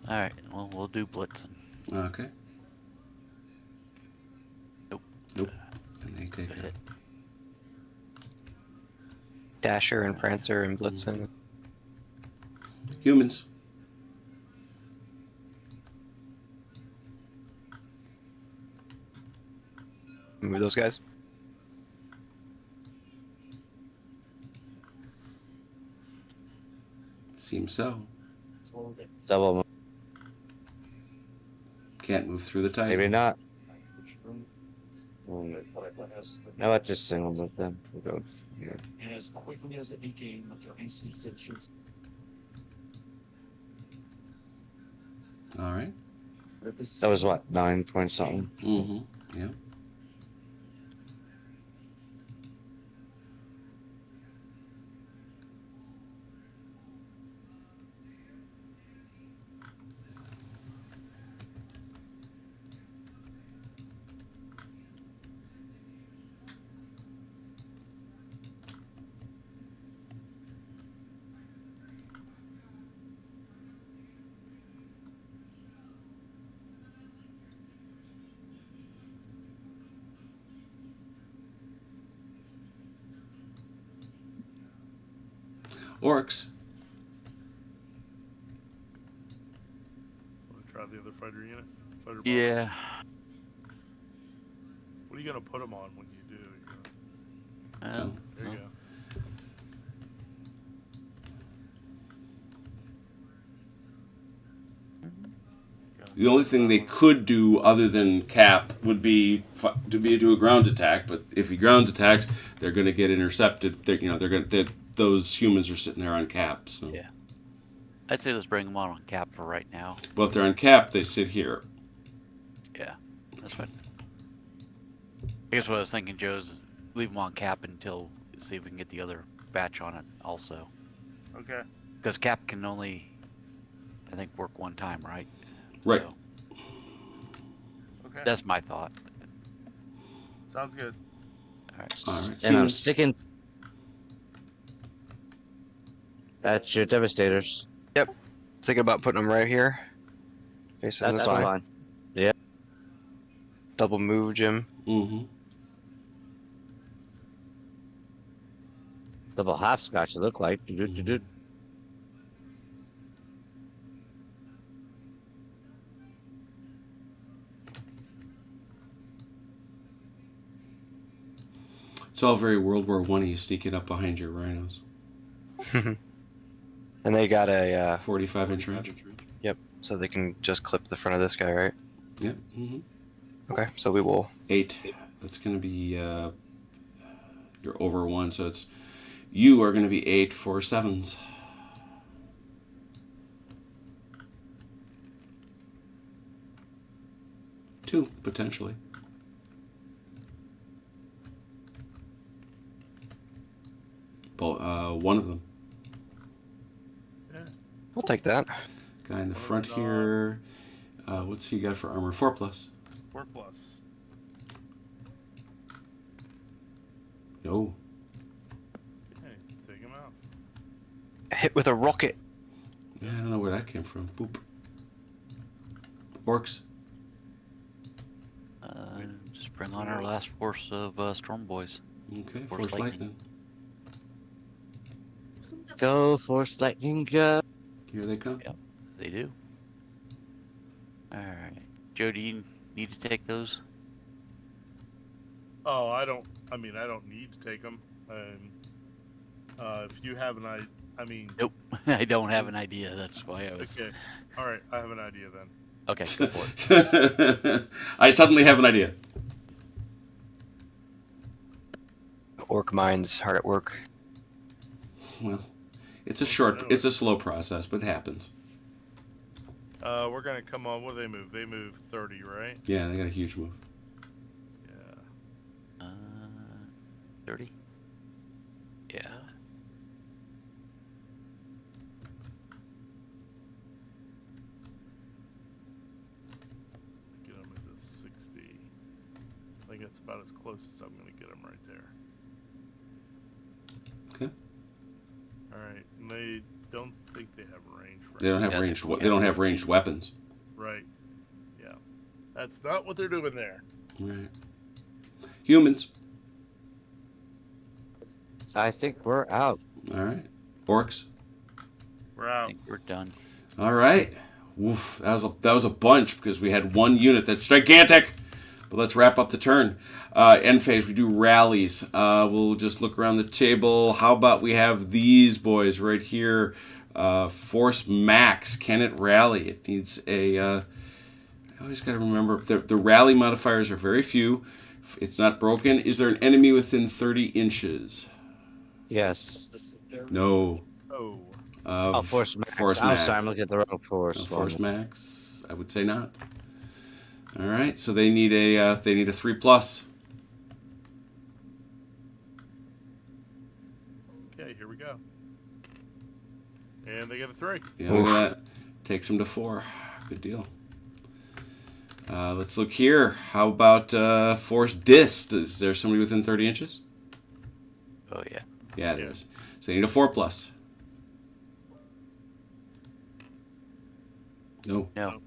All right, well we'll do Blitzen. Okay. Nope. Nope. And they take Good it. hit. Dasher and Prancer and Blitzen. Humans. Move those guys. Seems so. double. Can't move through the type. Maybe not. No, let's just single with them. We'll go here. And as quickly as it became of their AC situations. All right. That was what, 9 point something? Mm-hmm. Yeah. Orcs. Want to try the other fighter unit? Fighter bomber? Yeah. What are you gonna put them on when you do? You're Um, there you go. The only thing they could do other than cap would be do a ground attack. But if he ground attacks, they're going to get intercepted. Those humans are sitting there on cap. So. Yeah. I'd say let's bring them on cap for right now. Well, if they're on cap, they sit here. Yeah, that's fine. I guess what I was thinking, Joe, is leave them on cap until see if we can get the other batch on it also. Okay. Because cap can only, I think, work one time, right? Right. So, Okay. that's my thought. Sounds good. All right. All right. And I'm Humans. sticking. That's your Devastators. Thinking about putting them right here. Facing That's this way. fine. Yeah. double move, Jim. Mm-hmm. Double hopscotch, it looked like. Do-do-do-do. It's all very World War I-y, sneaking up behind your rhinos. And they got a 45-inch range. Yep. So they can just clip the front of this guy, right? Yep. Mm-hmm. Okay. So we will. 8. That's going to be you're over 1, so it's you are going to be 8 for 7s. Two potentially. One of them. We'll take that. Guy in the front here. What's he got for armor? 4+. 4+. No. Okay, take him out. Hit with a rocket. Yeah, I don't know where that came from. Boop. Orcs. Just bring on our last force of Storm Boys. Okay, Force Force lightning. Lightning. Go, Force Lightning, go. Here they come. Yep. They do. Alright. Joe, do you need to take those? Oh, I don't need to take them. If you have I mean. Nope. I don't have an idea. That's why I was. Okay. All right. I have an idea then. Okay, go for it. I suddenly have an idea. Orc mine's hard at work. Well, it's a slow process, but it happens. We're gonna come on. What do they move? They move 30, right? Yeah, they got a huge move. Yeah. 30? Yeah. Get them into 60. I think that's about as close as I'm gonna get them right there. Okay. All right. And they don't think they have range. They don't have Yeah, ranged. they They don't have ranged weapons. Right. Yeah. That's not what they're doing there. Right. Humans. I think we're out. All right. Orcs. We're I out. think we're done. All right. Woof. That was a bunch because we had one unit that's gigantic. But let's wrap up the turn. End phase, we do rallies. We'll just look around the table. How about we have these boys right here? Force Max. Can it rally? It needs a... I always got to remember, the rally modifiers are very few. It's not broken. Is there an enemy within 30 inches? Yes. No. Oh. Force Max. Force I'm Max. sorry, I'm looking at the wrong Force. Force Max? I would say not. All right, so they need a 3+. Okay, here we go. And they get a 3. Yeah, look at that. Takes them to 4. Good deal. Let's look here. How about Force Dist? Is there somebody within 30 inches? Oh, yeah. Yeah, there is. So they need a 4+. No. No.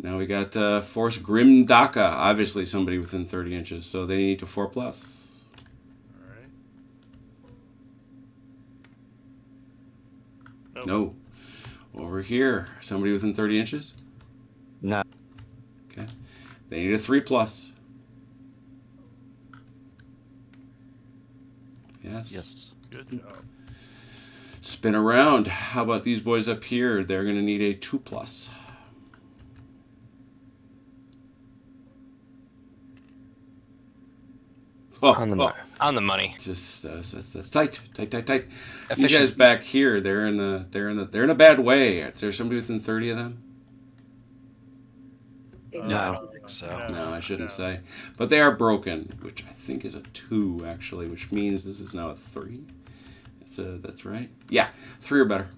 Now we got Force Grimdaka. Obviously somebody within 30 inches. So they need to 4+. All right. Nope. No. Over here. Somebody within 30 inches? No. Okay. They need a 3+. Yes. Yes. Good job. Spin around. How about these boys up here? They're going to need a 2+. Oh, On the money. Just that's tight. These Efficient. guys back here, they're in a bad way. Is there somebody within 30 of them? No. I don't think so. No, I shouldn't say. But they are broken, which I think is a 2 actually, which means this is now a 3. That's right. Yeah, 3 or better.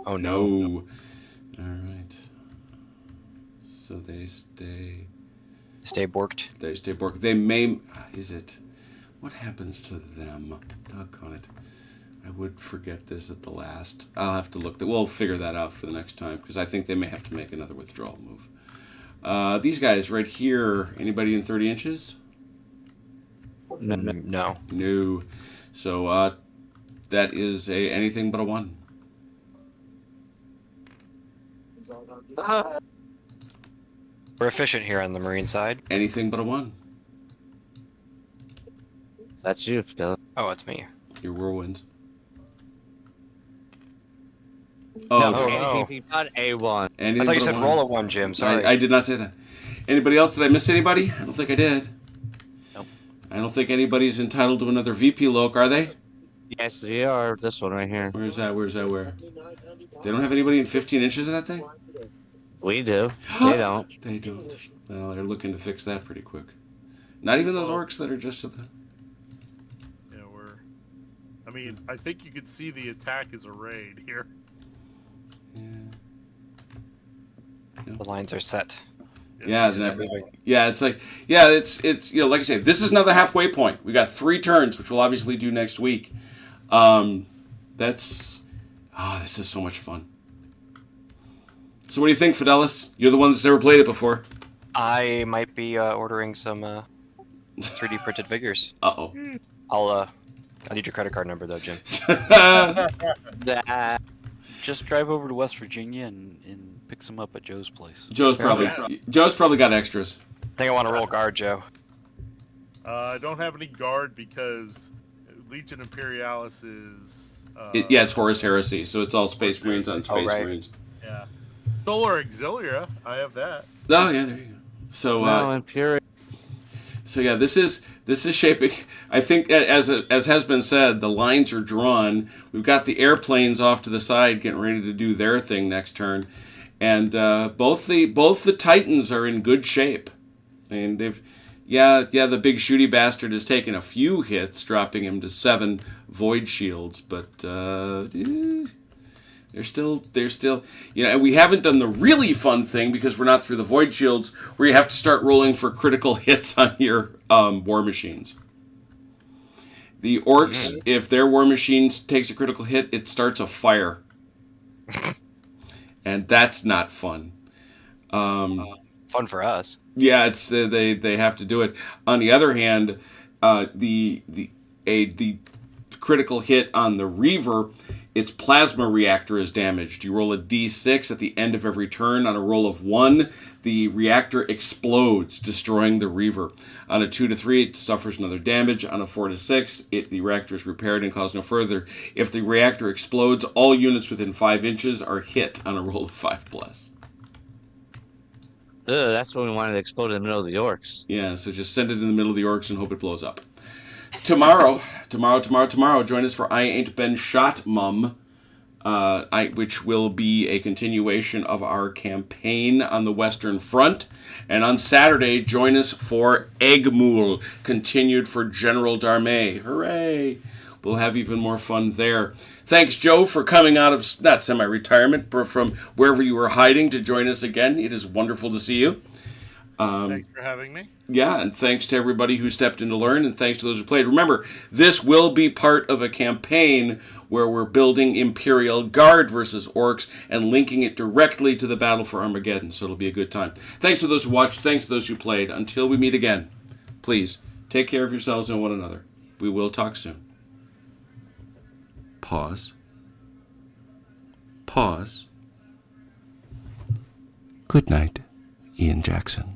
Oh no. No. All right. So they stay. Stay borked. They stay broken. They may. Is it? What happens to them? Doggone it. I would forget this at the last. I'll have to look. We'll figure that out for the next time because I think they may have to make another withdrawal move. These guys right here. Anybody in 30 inches? No. No. So that is a anything but a 1. We're efficient here on the marine side. Anything but a 1. That's you, Phil. Oh, it's me. Your whirlwinds. No, no. anything but A1. Anything I thought but you a said 1. roll a 1, Jim. Sorry. I did not say that. Anybody else? Did I miss anybody? I don't think I did. Nope. I don't think anybody's entitled to another VP Loke, are they? Yes, they are. This one right here. Where's that? Where? They don't have anybody in 15 inches of that thing? We do. They don't. They don't. Well, they're looking to fix that pretty quick. Not even those orcs that are just to the... Yeah, I mean, I think you could see the attack as a raid here. The lines are set. Yeah, This is that, everybody. yeah, it's like, yeah, it's you know, like I say, this is another halfway point. We got 3 turns, which we'll obviously do next week. This is so much fun. So what do you think, Fidelis? You're the one that's never played it before. I might be ordering some 3D printed figures. Uh-oh. I need your credit card number though, Jim. That. Just drive over to West Virginia and pick some up at Joe's place. Joe's probably got extras. I think I want to roll guard, Joe. I don't have any guard because Legion Imperialis is... It's Horus Heresy, so it's all Space Marines on Space right. Marines. Yeah. Solar Auxilia, I have that. Oh, yeah, there you go. So, No, Imperial. So yeah, this is shaping. I think as has been said, the lines are drawn. We've got the airplanes off to the side, getting ready to do their thing next turn, and both the Titans are in good shape. And the big shooty bastard has taken a few hits, dropping him to 7 void shields, but they're still, and we haven't done the really fun thing because we're not through the void shields where you have to start rolling for critical hits on your war machines. The orcs, if their war machine takes a critical hit, it starts a fire. And that's not fun. Fun for us. Yeah, it's they have to do it. On the other hand, the critical hit on the Reaver, its plasma reactor is damaged. You roll a d6 at the end of every turn. On a roll of 1, the reactor explodes, destroying the Reaver. On a 2 to 3, it suffers another damage. On a 4 to 6, the reactor is repaired and caused no further. If the reactor explodes, all units within 5 inches are hit on a roll of 5+. That's when we wanted to explode in the middle of the orcs. Yeah, so just send it in the middle of the orcs and hope it blows up. Tomorrow, join us for I Ain't Been Shot, Mum, which will be a continuation of our campaign on the Western Front. And on Saturday, join us for Eggmool, continued for General Darmay. Hooray! We'll have even more fun there. Thanks, Joe, for coming out of, not semi-retirement, but from wherever you were hiding to join us again. It is wonderful to see you. Thanks for having me. Yeah, and thanks to everybody who stepped in to learn, and thanks to those who played. Remember, this will be part of a campaign where we're building Imperial Guard versus Orcs and linking it directly to the battle for Armageddon, so it'll be a good time. Thanks to those who watched, thanks to those who played. Until we meet again, please, take care of yourselves and one another. We will talk soon. Pause. Good night, Ian Jackson.